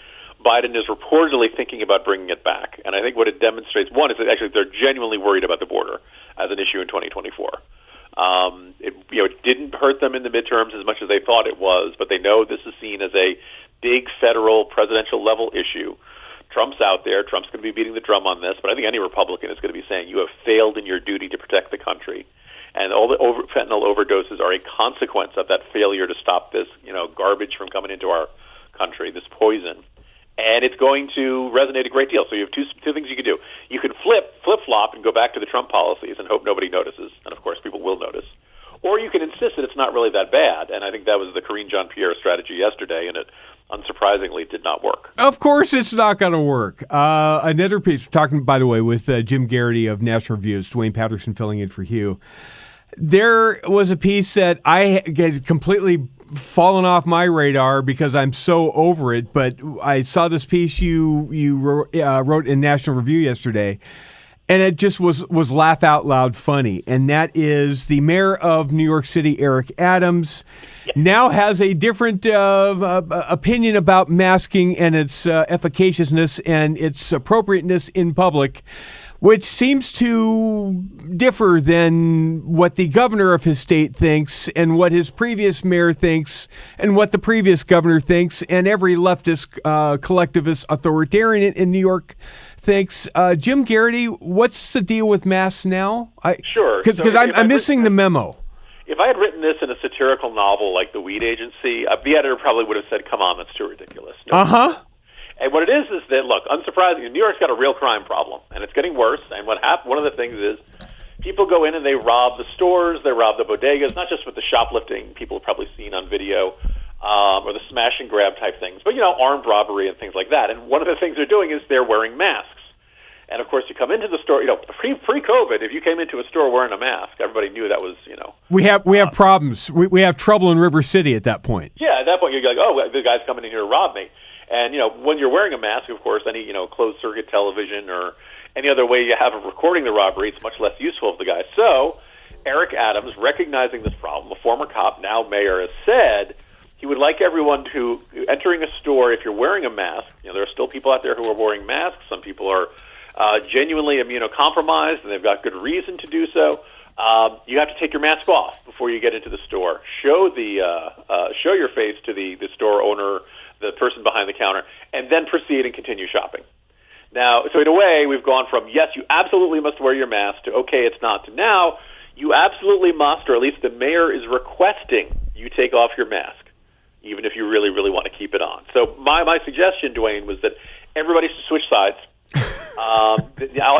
Biden is reportedly thinking about bringing it back. And I think what it demonstrates, one, is that actually they're genuinely worried about the border as an issue in 2024. It didn't hurt them in the midterms as much as they thought it was, but they know this is seen as a big federal presidential level issue. Trump's out there. Trump's going to be beating the drum on this, but I think any Republican is going to be saying you have failed in your duty to protect the country. And all the fentanyl overdoses are a consequence of that failure to stop this, garbage from coming into our country, this poison. And it's going to resonate a great deal. So you have two things you can do. You can flip-flop and go back to the Trump policies and hope nobody notices. And, of course, people will notice. Or you can insist that it's not really that bad. And I think that was the Karine Jean-Pierre strategy yesterday, and it unsurprisingly did not work. Of course it's not going to work. Another piece, talking, by the way, with Jim Garrity of National Review, Dwayne Patterson filling in for Hugh. There was a piece that I get completely fallen off my radar because I'm so over it, but I saw this piece you wrote in National Review yesterday, and it just was laugh out loud funny. And that is the mayor of New York City, Eric Adams, now has a different opinion about masking and its efficaciousness and its appropriateness in public, which seems to differ than what the governor of his state thinks and what his previous mayor thinks and what the previous governor thinks and every leftist, collectivist authoritarian in New York thinks. Jim Garrity, what's the deal with masks now? Sure. Because I'm missing the memo. If I had written this in a satirical novel like The Weed Agency, the editor probably would have said, come on, that's too ridiculous. And what it is that, look, unsurprisingly, New York's got a real crime problem, and it's getting worse. And one of the things is people go in and they rob the stores, they rob the bodegas, not just with the shoplifting people have probably seen on video, or the smash and grab type things, but, armed robbery and things like that. And one of the things they're doing is they're wearing masks. And, of course, you come into the store, pre-COVID, if you came into a store wearing a mask, everybody knew that was, We have problems. We have trouble in River City at that point. Yeah, at that point you're like, oh, the guy's coming in here to rob me. And, when you're wearing a mask, of course, any, closed-circuit television or any other way you have of recording the robbery, it's much less useful for the guy. So Eric Adams, recognizing this problem, a former cop, now mayor, has said he would like everyone to, entering a store, if you're wearing a mask, there are still people out there who are wearing masks. Some people are genuinely immunocompromised, and they've got good reason to do so. You have to take your mask off before you get into the store. Show your face to the store owner, the person behind the counter, and then proceed and continue shopping. Now, so in a way, we've gone from, yes, you absolutely must wear your mask, to, okay, it's not, to now, you absolutely must, or at least the mayor is requesting you take off your mask, even if you really, really want to keep it on. So my suggestion, Dwayne, was that everybody should switch sides.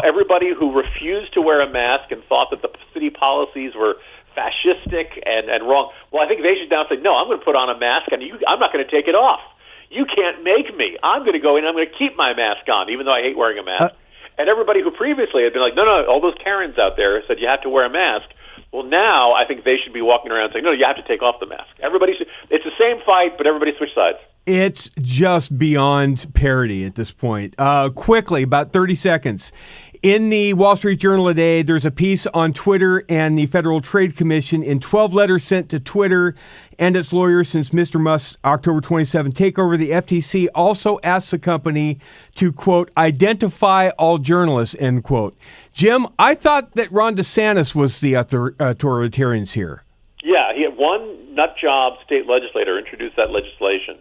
Everybody who refused to wear a mask and thought that the city policies were fascistic and wrong, well, I think they should now say, no, I'm going to put on a mask, and I'm not going to take it off. You can't make me. I'm going to go in and I'm going to keep my mask on, even though I hate wearing a mask. And everybody who previously had been like, no, all those Karens out there said you have to wear a mask. Well, now I think they should be walking around saying, no, you have to take off the mask. It's the same fight, but everybody switch sides. It's just beyond parody at this point. Quickly, about 30 seconds. In the Wall Street Journal today, there's a piece on Twitter and the Federal Trade Commission. In 12 letters sent to Twitter and its lawyers since Mr. Musk's October 27 takeover, the FTC also asked the company to, quote, identify all journalists, end quote. Jim, I thought that Ron DeSantis was the authoritarians here. Yeah, he had one nut job state legislator introduced that legislation.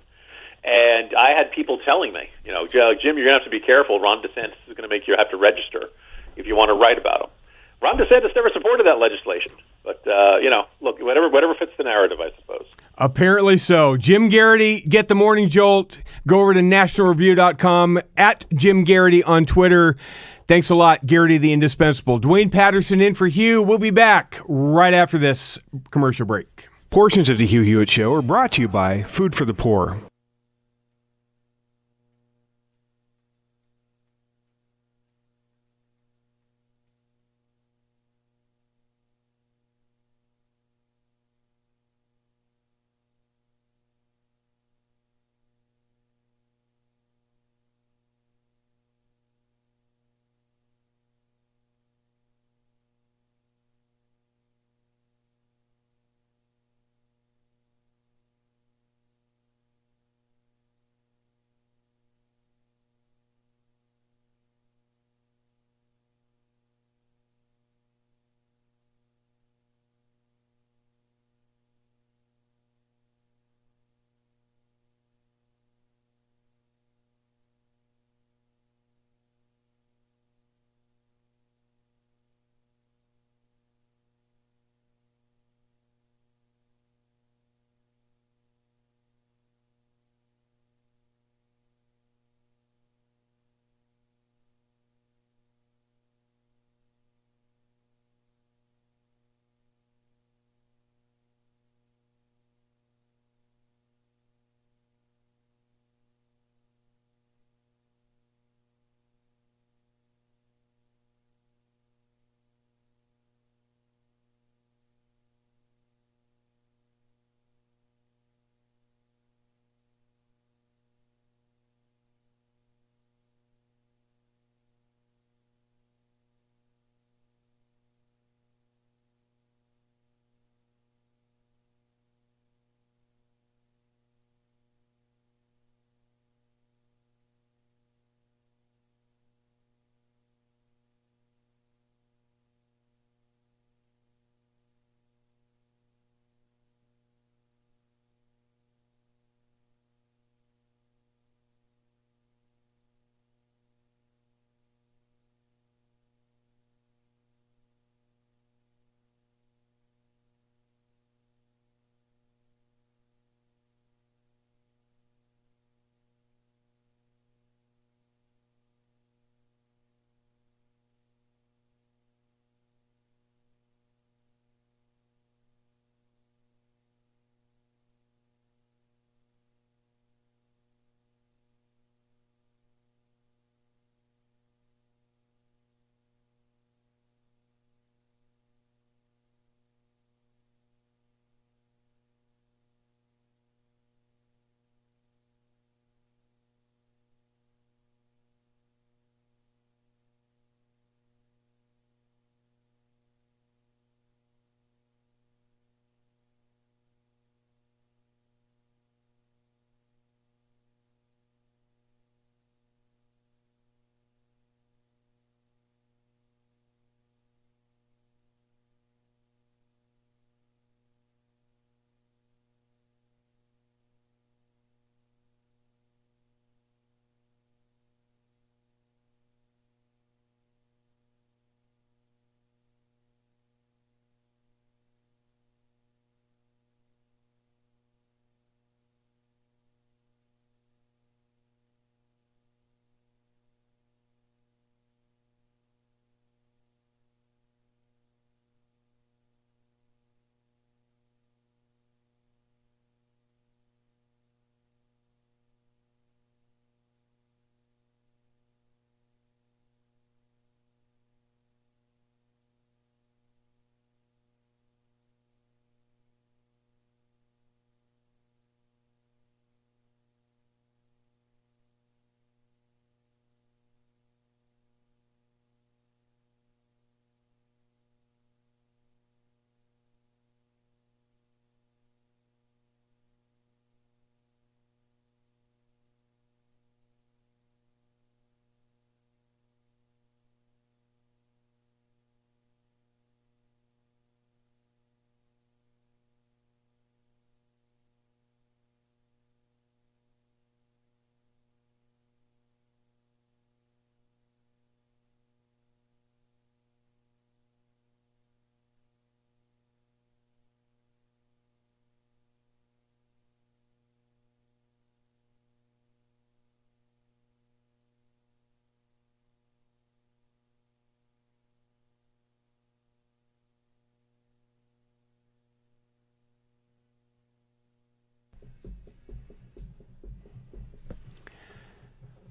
And I had people telling me, Jim, you're going to have to be careful. Ron DeSantis is going to make you have to register if you want to write about him. Ron DeSantis never supported that legislation. But, look, whatever fits the narrative, I suppose. Apparently so. Jim Garrity, get the Morning Jolt. Go over to nationalreview.com, at Jim Garrity on Twitter. Thanks a lot, Garrity the Indispensable. Dwayne Patterson in for Hugh. We'll be back right after this commercial break. Portions of the Hugh Hewitt Show are brought to you by Food for the Poor.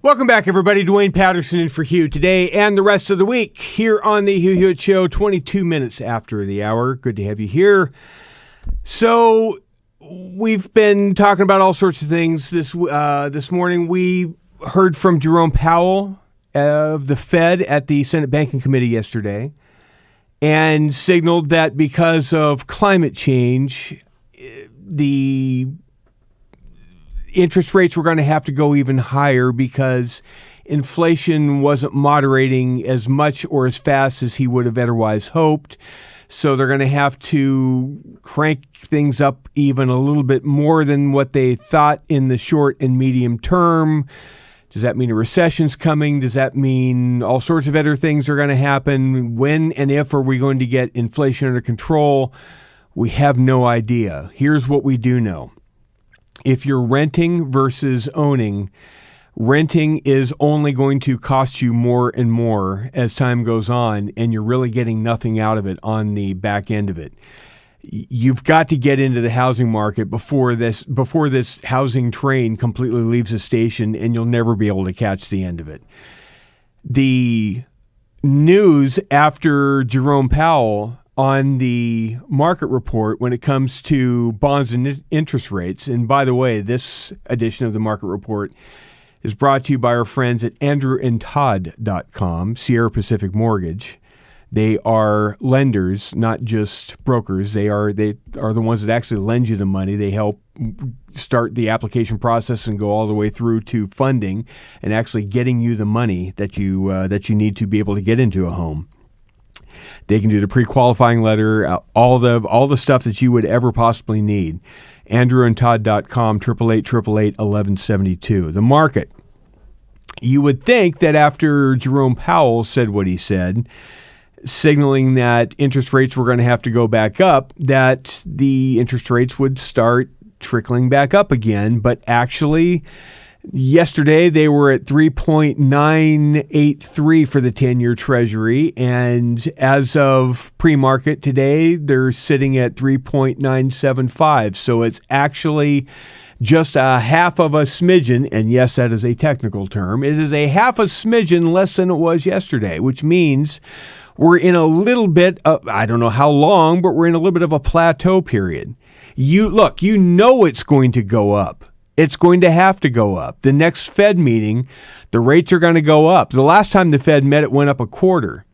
Welcome back, everybody. Dwayne Patterson in for Hugh today and the rest of the week here on the Hugh Hewitt Show, 22 minutes after the hour. Good to have you here. So we've been talking about all sorts of things this morning. We heard from Jerome Powell of the Fed at the Senate Banking Committee yesterday and signaled that because of climate change, the interest rates were going to have to go even higher because inflation wasn't moderating as much or as fast as he would have otherwise hoped. So they're going to have to crank things up even a little bit more than what they thought in the short and medium term. Does that mean a recession's coming? Does that mean all sorts of other things are going to happen? When and if are we going to get inflation under control? We have no idea. Here's what we do know. If you're renting versus owning, renting is only going to cost you more and more as time goes on, and you're really getting nothing out of it on the back end of it. You've got to get into the housing market before this housing train completely leaves the station, and you'll never be able to catch the end of it. The news after Jerome Powell on the market report when it comes to bonds and interest rates. And by the way, this edition of the market report is brought to you by our friends at andrewandtodd.com, Sierra Pacific Mortgage. They are lenders, not just brokers. They are the ones that actually lend you the money. They help start the application process and go all the way through to funding and actually getting you the money that you need to be able to get into a home. They can do the pre-qualifying letter, all the stuff that you would ever possibly need. AndrewandTodd.com, 888-888-1172. The market. You would think that after Jerome Powell said what he said, signaling that interest rates were going to have to go back up, that the interest rates would start trickling back up again. But actually, yesterday, they were at 3.983 for the 10-year Treasury, and as of pre-market today, they're sitting at 3.975. So it's actually just a half of a smidgen, and yes, that is a technical term. It is a half a smidgen less than it was yesterday, which means we're in a little bit of, I don't know how long, but we're in a little bit of a plateau period. You know it's going to go up. It's going to have to go up. The next Fed meeting, the rates are going to go up. The last time the Fed met, it went up a quarter.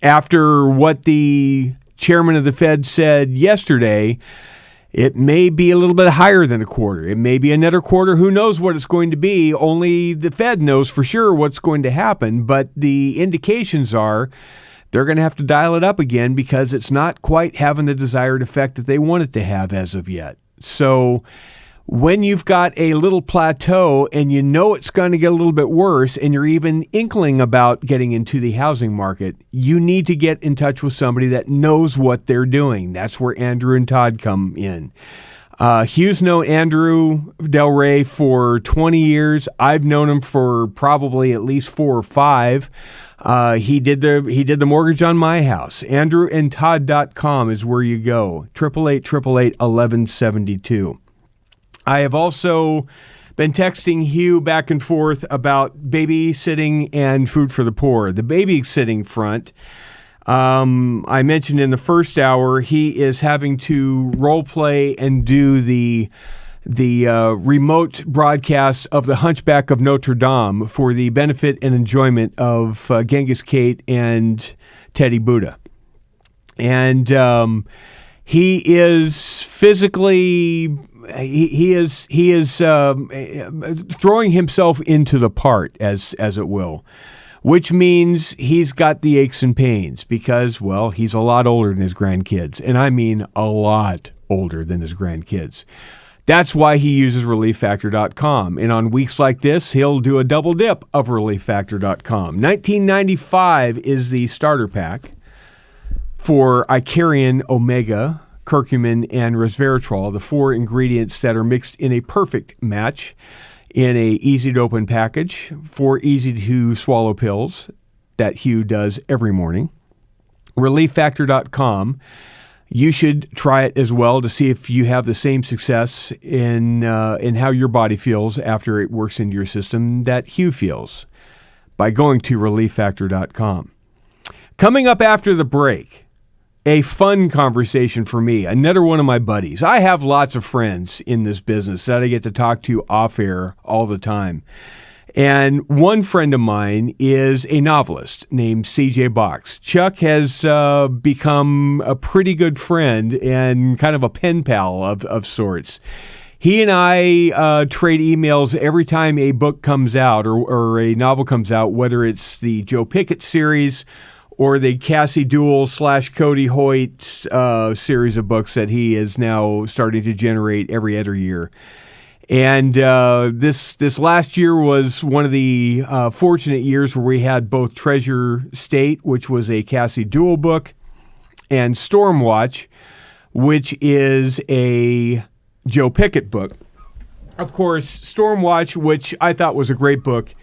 After what the chairman of the Fed said yesterday, it may be a little bit higher than a quarter. It may be another quarter. Who knows what it's going to be? Only the Fed knows for sure what's going to happen. But the indications are they're going to have to dial it up again because it's not quite having the desired effect that they want it to have as of yet. So when you've got a little plateau and you know it's going to get a little bit worse and you're even inkling about getting into the housing market, you need to get in touch with somebody that knows what they're doing. That's where Andrew and Todd come in. Hugh's known Andrew Del Rey for 20 years. I've known him for probably at least 4 or 5. He did the mortgage on my house. AndrewandTodd.com is where you go. 888-888-1172. I have also been texting Hugh back and forth about babysitting and food for the poor. The babysitting front, I mentioned in the first hour, he is having to role play and do the remote broadcast of the Hunchback of Notre Dame for the benefit and enjoyment of Genghis Kate and Teddy Buddha. And he is physically... He is throwing himself into the part, as it will, which means he's got the aches and pains because, well, he's a lot older than his grandkids, and I mean a lot older than his grandkids. That's why he uses ReliefFactor.com, and on weeks like this, he'll do a double dip of ReliefFactor.com. $19.95 is the starter pack for Icarian Omega, curcumin, and resveratrol, the 4 ingredients that are mixed in a perfect match in a easy-to-open package, 4 easy-to-swallow pills that Hugh does every morning. ReliefFactor.com. you should try it as well to see if you have the same success in how your body feels after it works into your system that Hugh feels by going to relieffactor.com. Coming up after the break, a fun conversation for me, another one of my buddies. I have lots of friends in this business that I get to talk to off air all the time. And one friend of mine is a novelist named CJ Box. Chuck has become a pretty good friend and kind of a pen pal of sorts. He and I trade emails every time a book comes out or a novel comes out, whether it's the Joe Pickett series or the Cassie Duell / Cody Hoyt series of books that he is now starting to generate every other year. And this last year was one of the fortunate years where we had both Treasure State, which was a Cassie Duell book, and Stormwatch, which is a Joe Pickett book. Of course, Stormwatch, which I thought was a great book,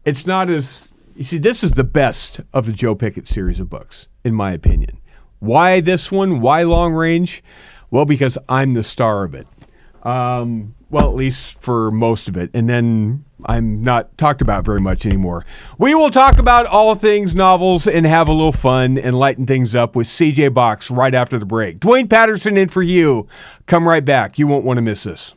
it's not as... You see, this is the best of the Joe Pickett series of books, in my opinion. Why this one? Why Long Range? Well, because I'm the star of it. Well, at least for most of it. And then I'm not talked about very much anymore. We will talk about all things novels and have a little fun and lighten things up with CJ Box right after the break. Dwayne Patterson in for you. Come right back. You won't want to miss this.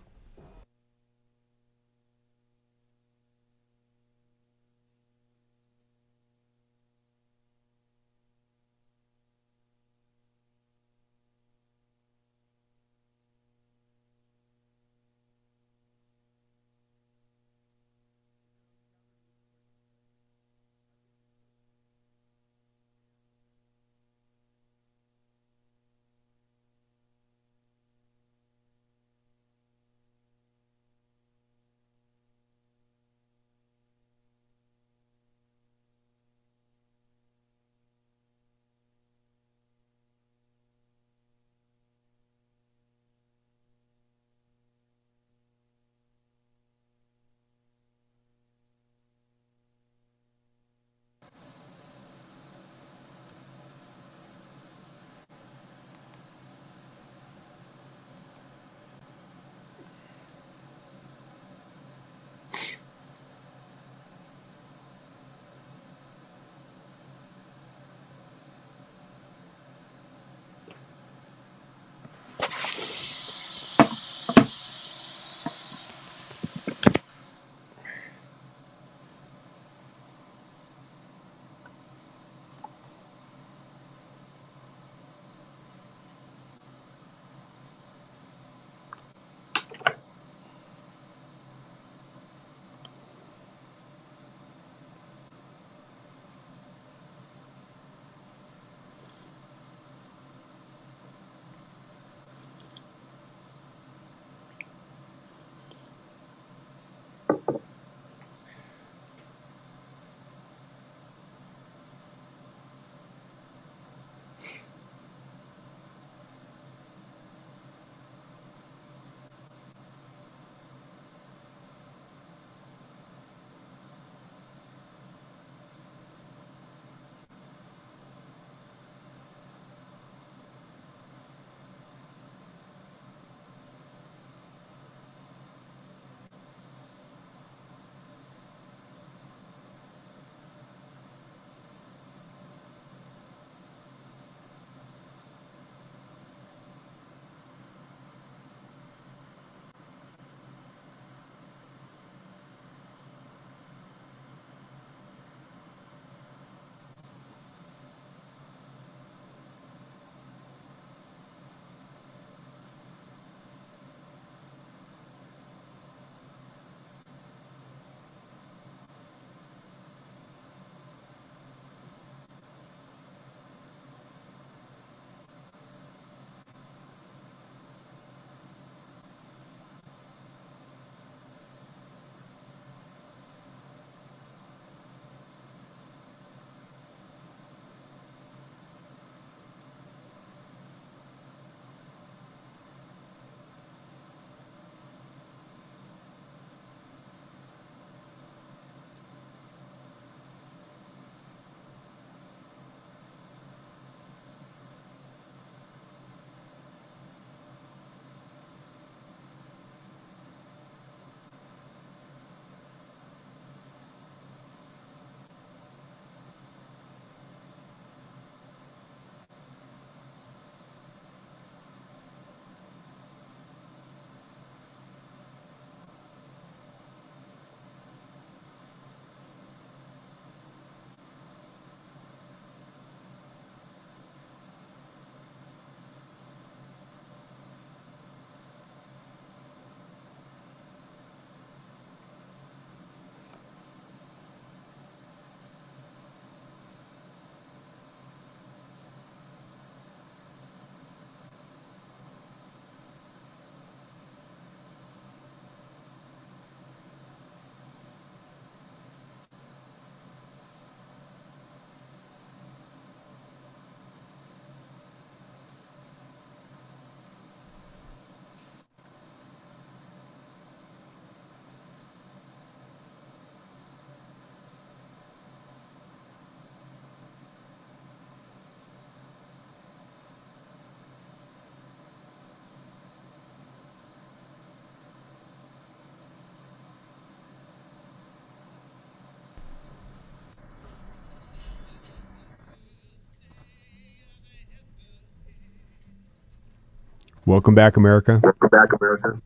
Welcome back, America. Welcome back, America.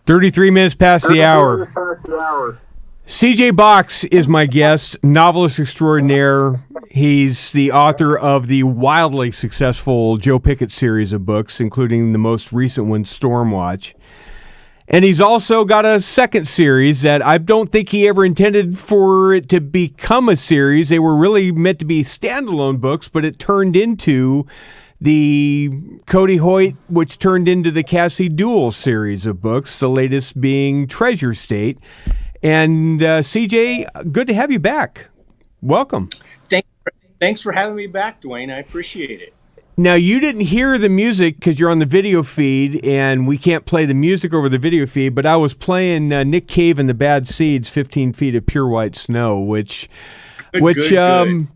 $33 past the hour. CJ Box is my guest, novelist extraordinaire. He's the author of the wildly successful Joe Pickett series of books, including the most recent one, Stormwatch. And he's also got a second series that I don't think he ever intended for it to become a series. They were really meant to be standalone books, but it turned into the Cody Hoyt, which turned into the Cassie Duell series of books, the latest being Treasure State. And CJ, good to have you back. Welcome. Thanks for having me back, Dwayne. I appreciate it. Now, you didn't hear the music because you're on the video feed, and we can't play the music over the video feed, but I was playing Nick Cave and the Bad Seeds, 15 Feet of Pure White Snow, which fiction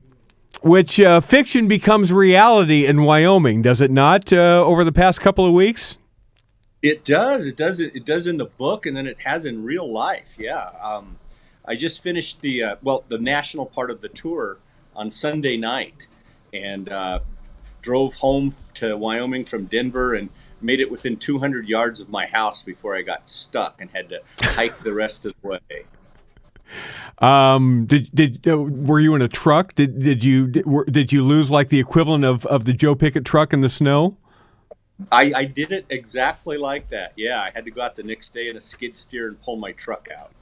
becomes reality in Wyoming, does it not, over the past couple of weeks? It does. It does in the book, and then it has in real life. Yeah. I just finished the national part of the tour on Sunday night, and drove home to Wyoming from Denver and made it within 200 yards of my house before I got stuck and had to hike the rest of the way. Were you in a truck? Did you lose like the equivalent of the Joe Pickett truck in the snow? I did it exactly like that. Yeah, I had to go out the next day in a skid steer and pull my truck out.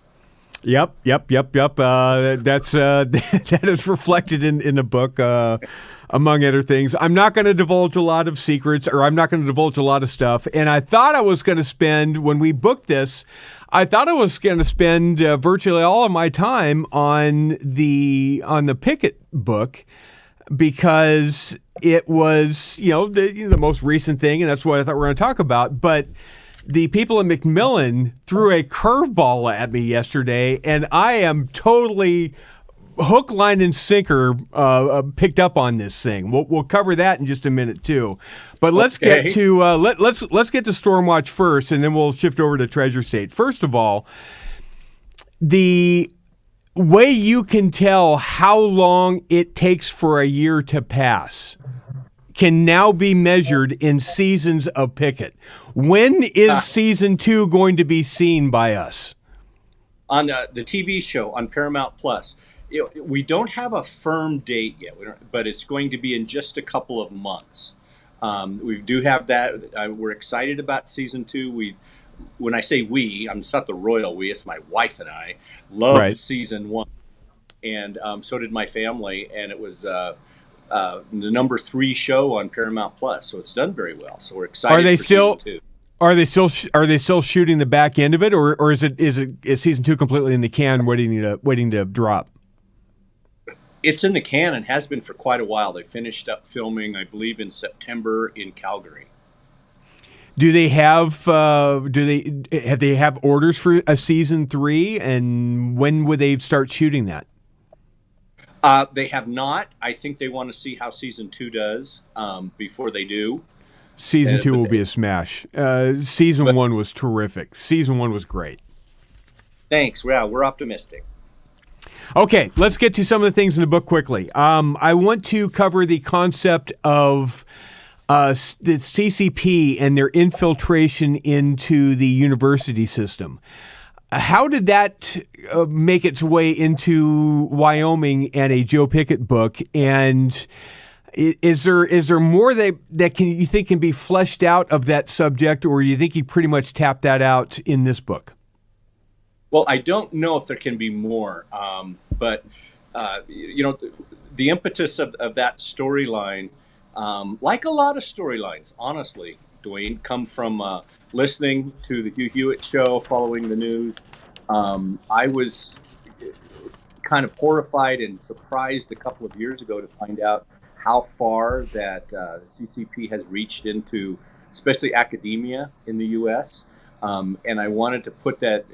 Yep. That's that is reflected in the book, among other things. I'm not going to divulge a lot of secrets, or I'm not going to divulge a lot of stuff. And I thought I was going to spend, when we booked this, virtually all of my time on the Pickett book, because it was, the most recent thing, and that's what I thought we were going to talk about. But the people at Macmillan threw a curveball at me yesterday, and I am totally hook, line, and sinker picked up on this thing. We'll cover that in just a minute too. But let's get to let's get to Stormwatch first, and then we'll shift over to Treasure State. First of all, the way you can tell how long it takes for a year to pass can now be measured in seasons of Pickett. When is season 2 going to be seen by us? On the TV show on Paramount Plus. We don't have a firm date yet, but it's going to be in just a couple of months. We do have that. We're excited about season 2. When I say we, it's not the royal we, it's my wife and I, loved season 1. And so did my family, and it was the number 3 show on Paramount Plus, so it's done very well. So we're excited for season 2. Are they still shooting the back end of it, or is season 2 completely in the can, waiting to drop? It's in the can and has been for quite a while. They finished up filming, I believe, in September in Calgary. Do they have orders for a season 3, and when would they start shooting that? They have not. I think they want to see how season 2 does before they do. Season 2 will be a smash. Season 1 was terrific. Season 1 was great. Thanks. Yeah, we're optimistic. Okay, let's get to some of the things in the book quickly. I want to cover the concept of the CCP and their infiltration into the university system. How did that make its way into Wyoming and a Joe Pickett book? And is there more that you think can be fleshed out of that subject, or do you think you pretty much tapped that out in this book? Well, I don't know if there can be more, but the impetus of that storyline, like a lot of storylines, honestly, Dwayne, come from listening to the Hugh Hewitt show, following the news. I was kind of horrified and surprised a couple of years ago to find out how far that the CCP has reached into, especially academia in the U.S., and I wanted to put that,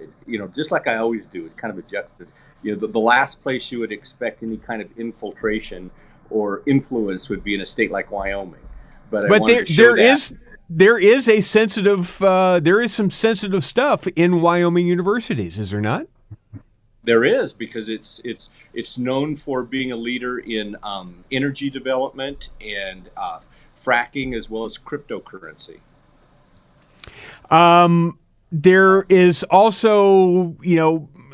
just like I always do, kind of a juxtaposition. The last place you would expect any kind of infiltration or influence would be in a state like Wyoming. But there is some sensitive stuff in Wyoming universities, is there not? There is, because it's known for being a leader in energy development and fracking, as well as cryptocurrency. There is also,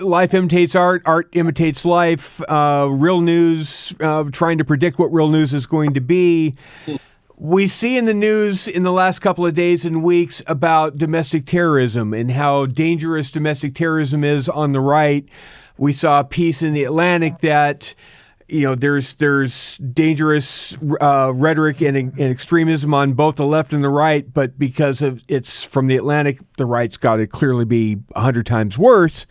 life imitates art, art imitates life, real news, trying to predict what real news is going to be. We see in the news in the last couple of days and weeks about domestic terrorism and how dangerous domestic terrorism is on the right. We saw a piece in the Atlantic that, there's dangerous rhetoric and extremism on both the left and the right, but because of it's from the Atlantic, the right's got to clearly be 100 times worse.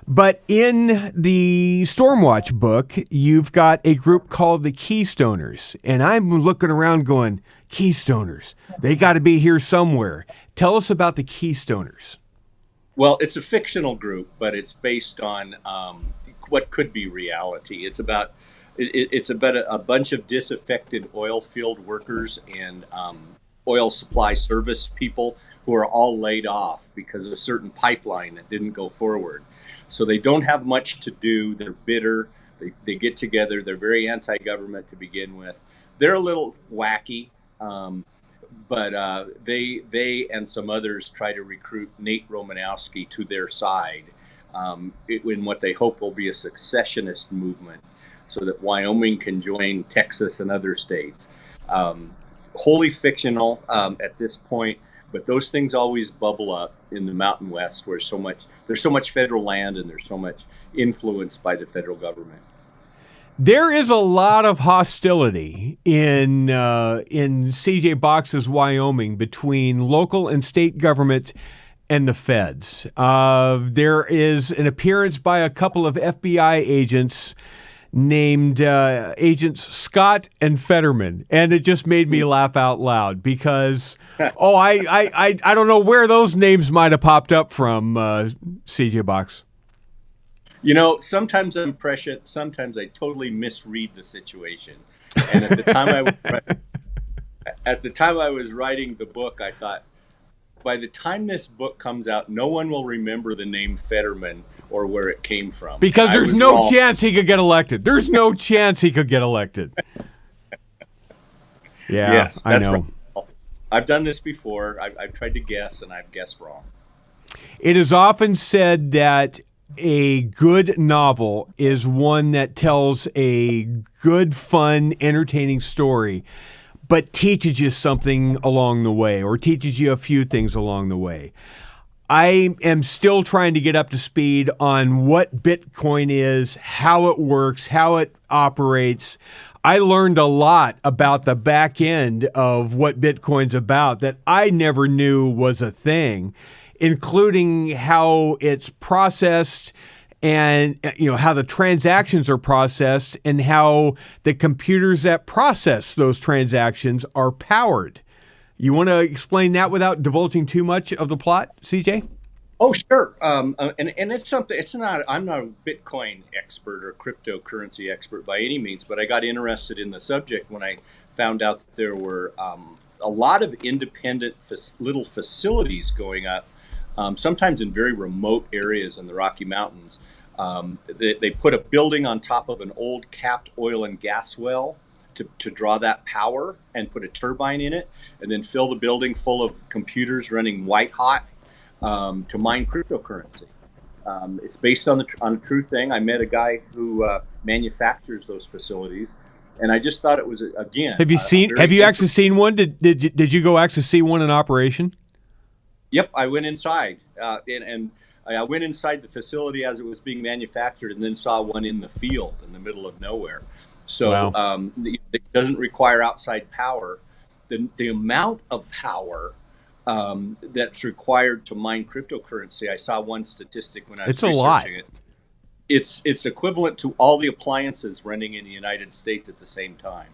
But in the Stormwatch book, you've got a group called the Keystoners. And I'm looking around going, Keystoners, they got to be here somewhere. Tell us about the Keystoners. Well, it's a fictional group, but it's based on what could be reality. It's about a bunch of disaffected oil field workers and oil supply service people who are all laid off because of a certain pipeline that didn't go forward. So they don't have much to do. They're bitter. They get together. They're very anti-government to begin with. They're a little wacky, but they and some others try to recruit Nate Romanowski to their side in what they hope will be a secessionist movement, so that Wyoming can join Texas and other states. Wholly fictional at this point. But those things always bubble up in the Mountain West, where there's so much federal land and there's so much influence by the federal government. There is a lot of hostility in C.J. Box's Wyoming between local and state government and the feds. There is an appearance by a couple of FBI agents named Agents Scott and Fetterman, and it just made me laugh out loud because I don't know where those names might have popped up from, CJ Box. Sometimes I'm prescient, sometimes I totally misread the situation. And at the time I was writing the book, I thought, by the time this book comes out, no one will remember the name Fetterman or where it came from. Because there's no chance he could get elected. There's no chance he could get elected. Yeah, yes, I know. Right. I've done this before. I've tried to guess, and I've guessed wrong. It is often said that a good novel is one that tells a good, fun, entertaining story, but teaches you something along the way, or teaches you a few things along the way. I am still trying to get up to speed on what Bitcoin is, how it works, how it operates. I learned a lot about the back end of what Bitcoin's about that I never knew was a thing, including how it's processed and how the transactions are processed and how the computers that process those transactions are powered. You want to explain that without divulging too much of the plot, CJ? Oh, sure. And it's something. I'm not a Bitcoin expert or cryptocurrency expert by any means, but I got interested in the subject when I found out that there were a lot of independent little facilities going up, sometimes in very remote areas in the Rocky Mountains. They put a building on top of an old capped oil and gas well to draw that power and put a turbine in it, and then fill the building full of computers running white hot to mine cryptocurrency. It's based on a true thing. I met a guy who manufactures those facilities, and I just thought it was again. Have you actually seen one? Did you go actually see one in operation? Yep, I went inside, and I went inside the facility as it was being manufactured, and then saw one in the field in the middle of nowhere. So wow. It doesn't require outside power. The amount of power that's required to mine cryptocurrency, I saw one statistic when I was researching it. It's equivalent to all the appliances running in the United States at the same time.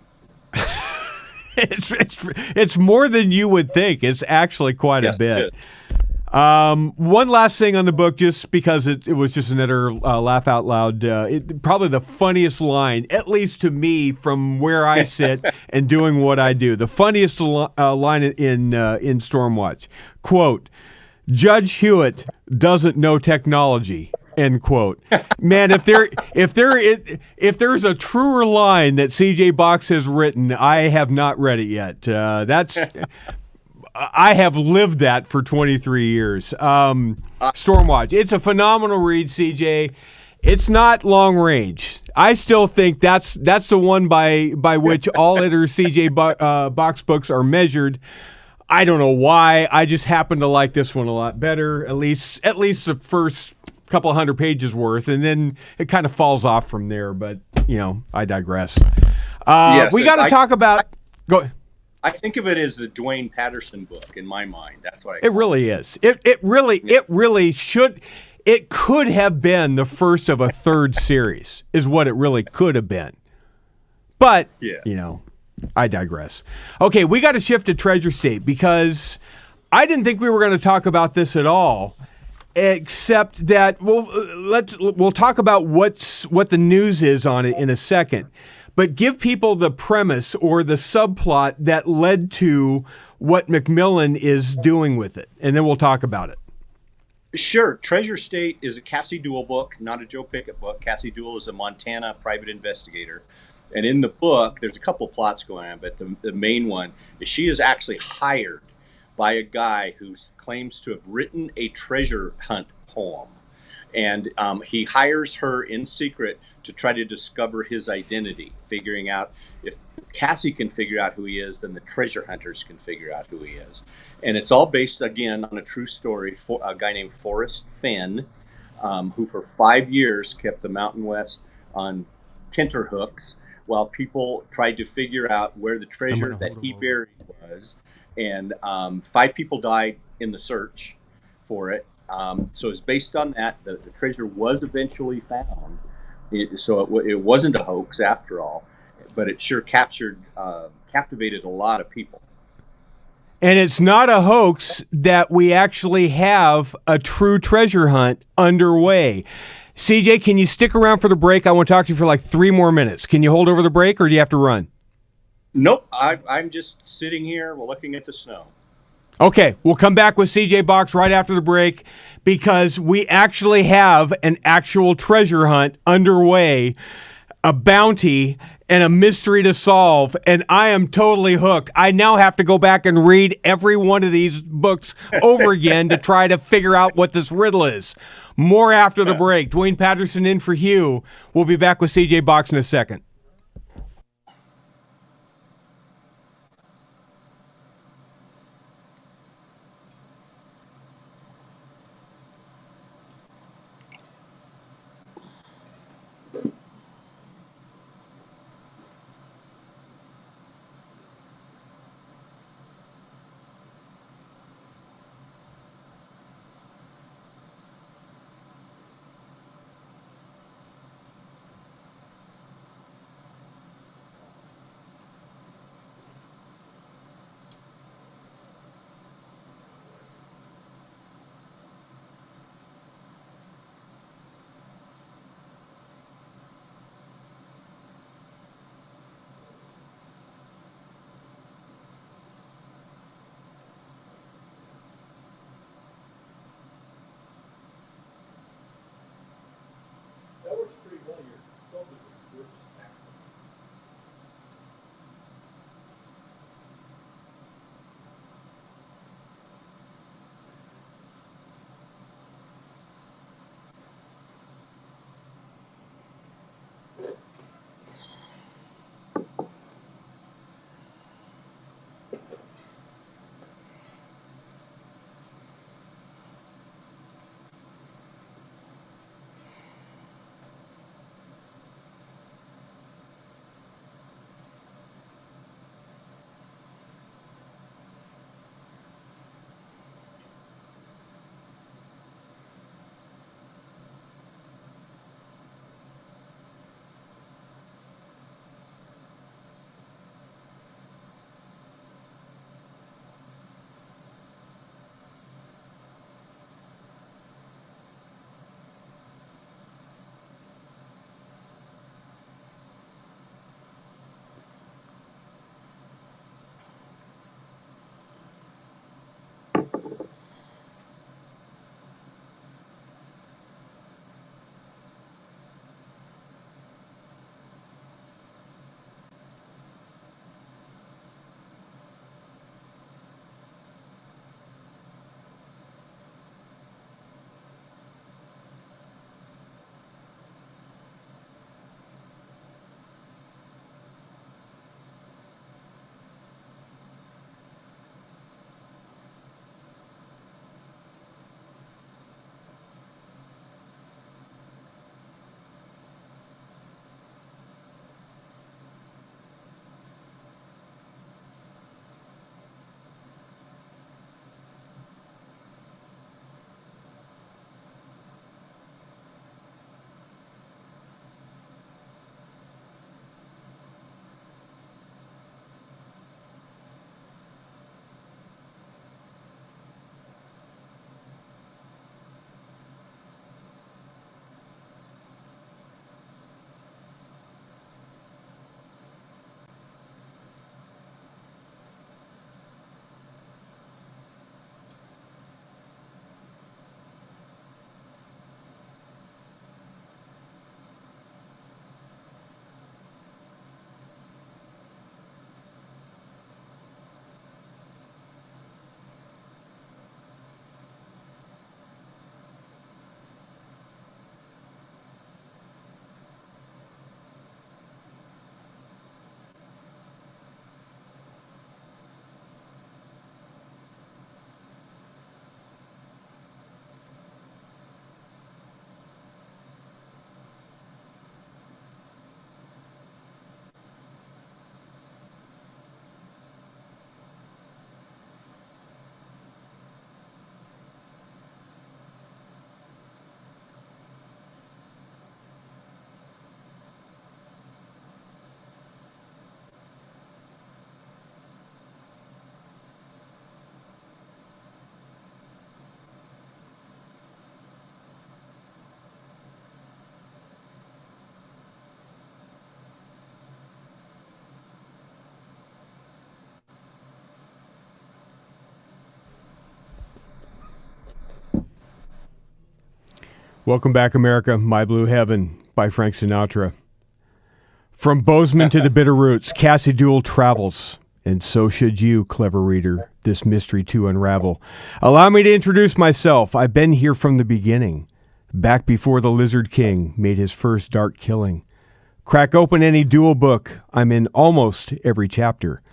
It's more than you would think. It's actually quite a bit. One last thing on the book, just because it was just another laugh out loud. Probably the funniest line, at least to me, from where I sit and doing what I do. The funniest line in Stormwatch. Quote, Judge Hewitt doesn't know technology. End quote. Man, if there's a truer line that C.J. Box has written, I have not read it yet. I have lived that for 23 years. Stormwatch. It's a phenomenal read, CJ. It's not long range. I still think that's the one by which all other CJ Box books are measured. I don't know why. I just happen to like this one a lot better. At least the first couple hundred pages worth, and then it kind of falls off from there. But I digress. Yes, we got to talk about. Go. I think of it as the Dwayne Patterson book in my mind. That's what it really is. It really should. It could have been the first of a third series, is what it really could have been. But I digress. Okay, we got to shift to Treasure State because I didn't think we were going to talk about this at all, except that we'll talk about what the news is on it in a second. But give people the premise or the subplot that led to what Macmillan is doing with it, and then we'll talk about it. Sure. Treasure State is a Cassie Duell book, not a Joe Pickett book. Cassie Duell is a Montana private investigator. And in the book, there's a couple of plots going on, but the main one is she is actually hired by a guy who claims to have written a treasure hunt poem. And he hires her in secret to try to discover his identity, figuring out if Cassie can figure out who he is, then the treasure hunters can figure out who he is. And it's all based, again, on a true story for a guy named Forrest Fenn, who for 5 years kept the Mountain West on tenterhooks while people tried to figure out where the treasure that he buried was. And 5 people died in the search for it. So it's based on that. The treasure was eventually found. So it wasn't a hoax after all, but it sure captivated a lot of people. And it's not a hoax that we actually have a true treasure hunt underway. CJ, can you stick around for the break? I want to talk to you for like 3 more minutes. Can you hold over the break, or do you have to run? Nope. I'm just sitting here looking at the snow. Okay, we'll come back with CJ Box right after the break because we actually have an actual treasure hunt underway, a bounty, and a mystery to solve, and I am totally hooked. I now have to go back and read every one of these books over again to try to figure out what this riddle is. More after the break. Dwayne Patterson in for Hugh. We'll be back with CJ Box in a second. Welcome back, America. My Blue Heaven by Frank Sinatra. From Bozeman to the Bitterroots, Cassie Duell travels. And so should you, clever reader, this mystery to unravel. Allow me to introduce myself. I've been here from the beginning, back before the Lizard King made his first dark killing. Crack open any Duell book, I'm in almost every chapter,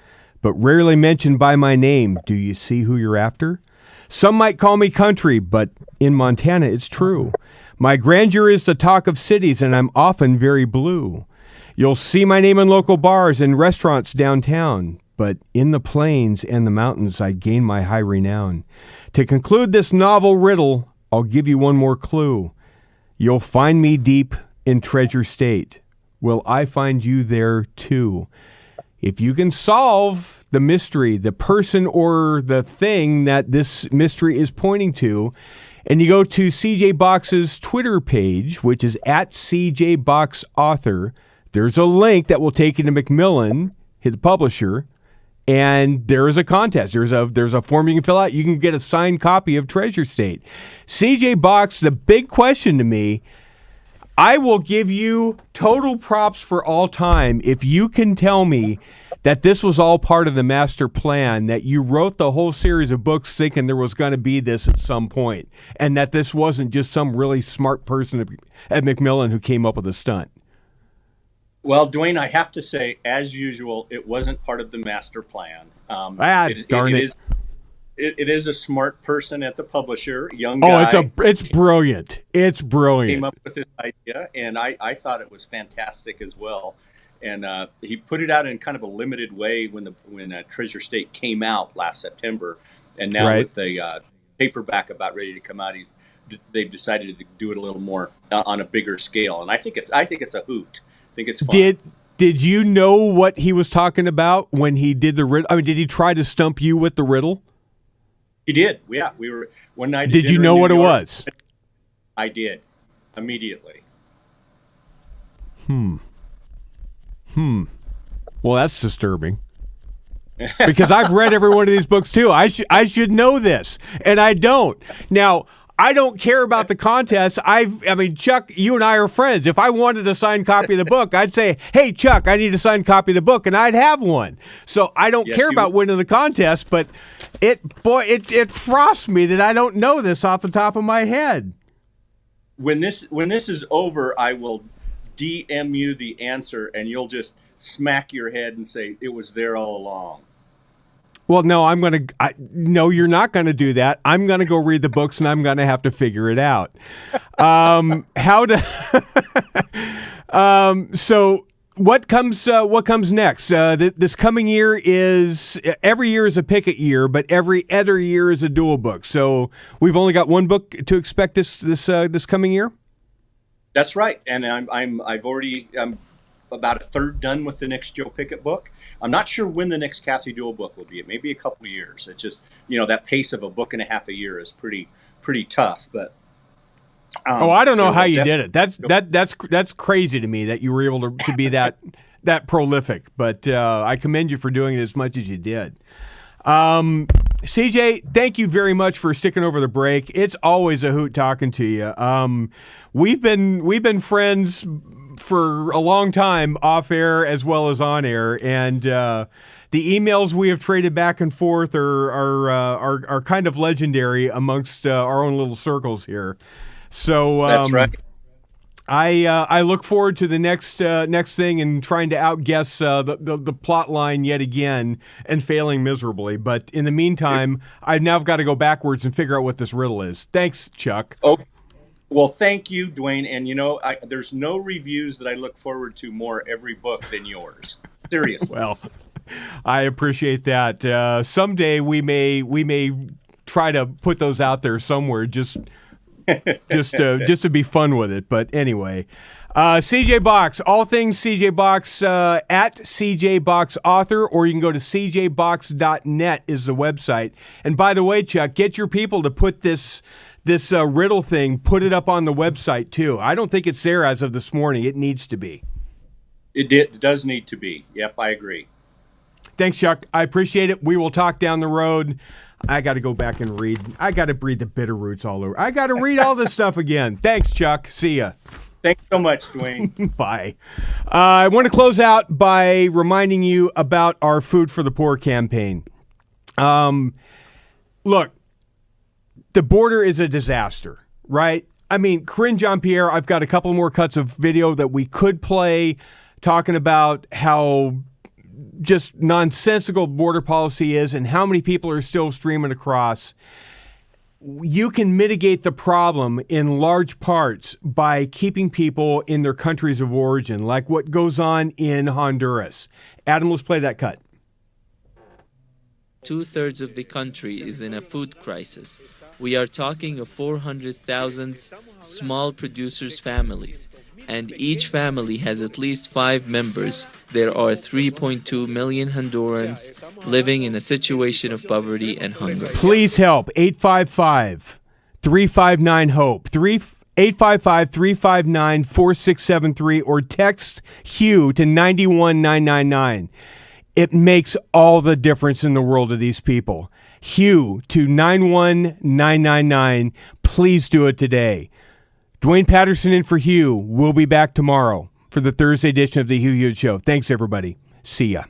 but rarely mentioned by my name. Do you see who you're after? Some might call me country, but in Montana it's true. My grandeur is the talk of cities, and I'm often very blue. You'll see my name in local bars and restaurants downtown, but in the plains and the mountains I gain my high renown. To conclude this novel riddle, I'll give you one more clue. You'll find me deep in Treasure State. Will I find you there too? If you can solve the mystery, the person or the thing that this mystery is pointing to, and you go to CJ Box's Twitter page, which is at CJ Box Author, there's a link that will take you to Macmillan, his publisher, and there is a contest. There's a form you can fill out. You can get a signed copy of Treasure State. CJ Box, the big question to me, I will give you total props for all time if you can tell me that this was all part of the master plan, that you wrote the whole series of books thinking there was going to be this at some point, and that this wasn't just some really smart person at Macmillan who came up with a stunt. Well, Dwayne, I have to say, as usual, it wasn't part of the master plan. Darn it. It is a smart person at the publisher, young guy. Oh, it's brilliant. It's brilliant. Came up with this idea, and I thought it was fantastic as well. And he put it out in kind of a limited way when Treasure State came out last September, and now with the paperback about ready to come out, they've decided to do it a little more on a bigger scale. And I think it's a hoot. I think it's fun. Did you know what he was talking about when he did the riddle? I mean, did he try to stump you with the riddle? He did. Yeah, we were one night. Did you know what it was? I did immediately. Well, that's disturbing. Because I've read every one of these books too. I should know this, and I don't. Now, I don't care about the contest. I mean, Chuck, you and I are friends. If I wanted a signed copy of the book, I'd say, "Hey, Chuck, I need a signed copy of the book," and I'd have one. So I don't care about winning the contest, but it frosts me that I don't know this off the top of my head. When this is over, I will DM you the answer, and you'll just smack your head and say it was there all along. Well, no, no, you're not going to do that. I'm going to go read the books, and I'm going to have to figure it out. So what comes next? This coming year is, every year is a Pickett year, but every other year is a Duell book. So we've only got one book to expect this coming year. That's right, and I'm about a third done with the next Joe Pickett book. I'm not sure when the next Cassie Duell book will be. It may be a couple of years. It's just, that pace of a book and a half a year is pretty tough. But I don't know how you did it. That's crazy to me that you were able to be that prolific. But I commend you for doing it as much as you did. CJ, thank you very much for sticking over the break. It's always a hoot talking to you. We've been friends for a long time, off air as well as on air, and the emails we have traded back and forth are kind of legendary amongst our own little circles here. So that's right. I look forward to the next thing and trying to outguess the plot line yet again and failing miserably. But in the meantime, I've now got to go backwards and figure out what this riddle is. Thanks, Chuck. Oh. Well, thank you, Dwayne. And there's no reviews that I look forward to more every book than yours. Seriously. Well, I appreciate that. Someday we may try to put those out there somewhere, just to be fun with it. But anyway, CJ Box, all things CJ Box at CJ Box Author, or you can go to cjbox.net is the website. And by the way, Chuck, get your people to put this riddle thing, put it up on the website too. I don't think it's there as of this morning. It needs to be. It does need to be. Yep, I agree. Thanks, Chuck. I appreciate it. We will talk down the road. I got to go back and read. I got to breathe the bitter roots all over. I got to read all this stuff again. Thanks, Chuck. See ya. Thanks so much, Dwayne. Bye. I want to close out by reminding you about our Food for the Poor campaign. Look, the border is a disaster, right? I mean, Corinne Jean-Pierre, I've got a couple more cuts of video that we could play talking about how just nonsensical border policy is and how many people are still streaming across. You can mitigate the problem in large parts by keeping people in their countries of origin, like what goes on in Honduras. Adam, let's play that cut. 2/3 of the country is in a food crisis. We are talking of 400,000 small producers' families, and each family has at least 5 members. There are 3.2 million Hondurans living in a situation of poverty and hunger. Please help. 855-359-HOPE. 855-359-4673 or text Hugh to 91999. It makes all the difference in the world to these people. Hugh to 91999. Please do it today. Dwayne Patterson in for Hugh. We'll be back tomorrow for the Thursday edition of the Hugh Hewitt Show. Thanks, everybody. See ya.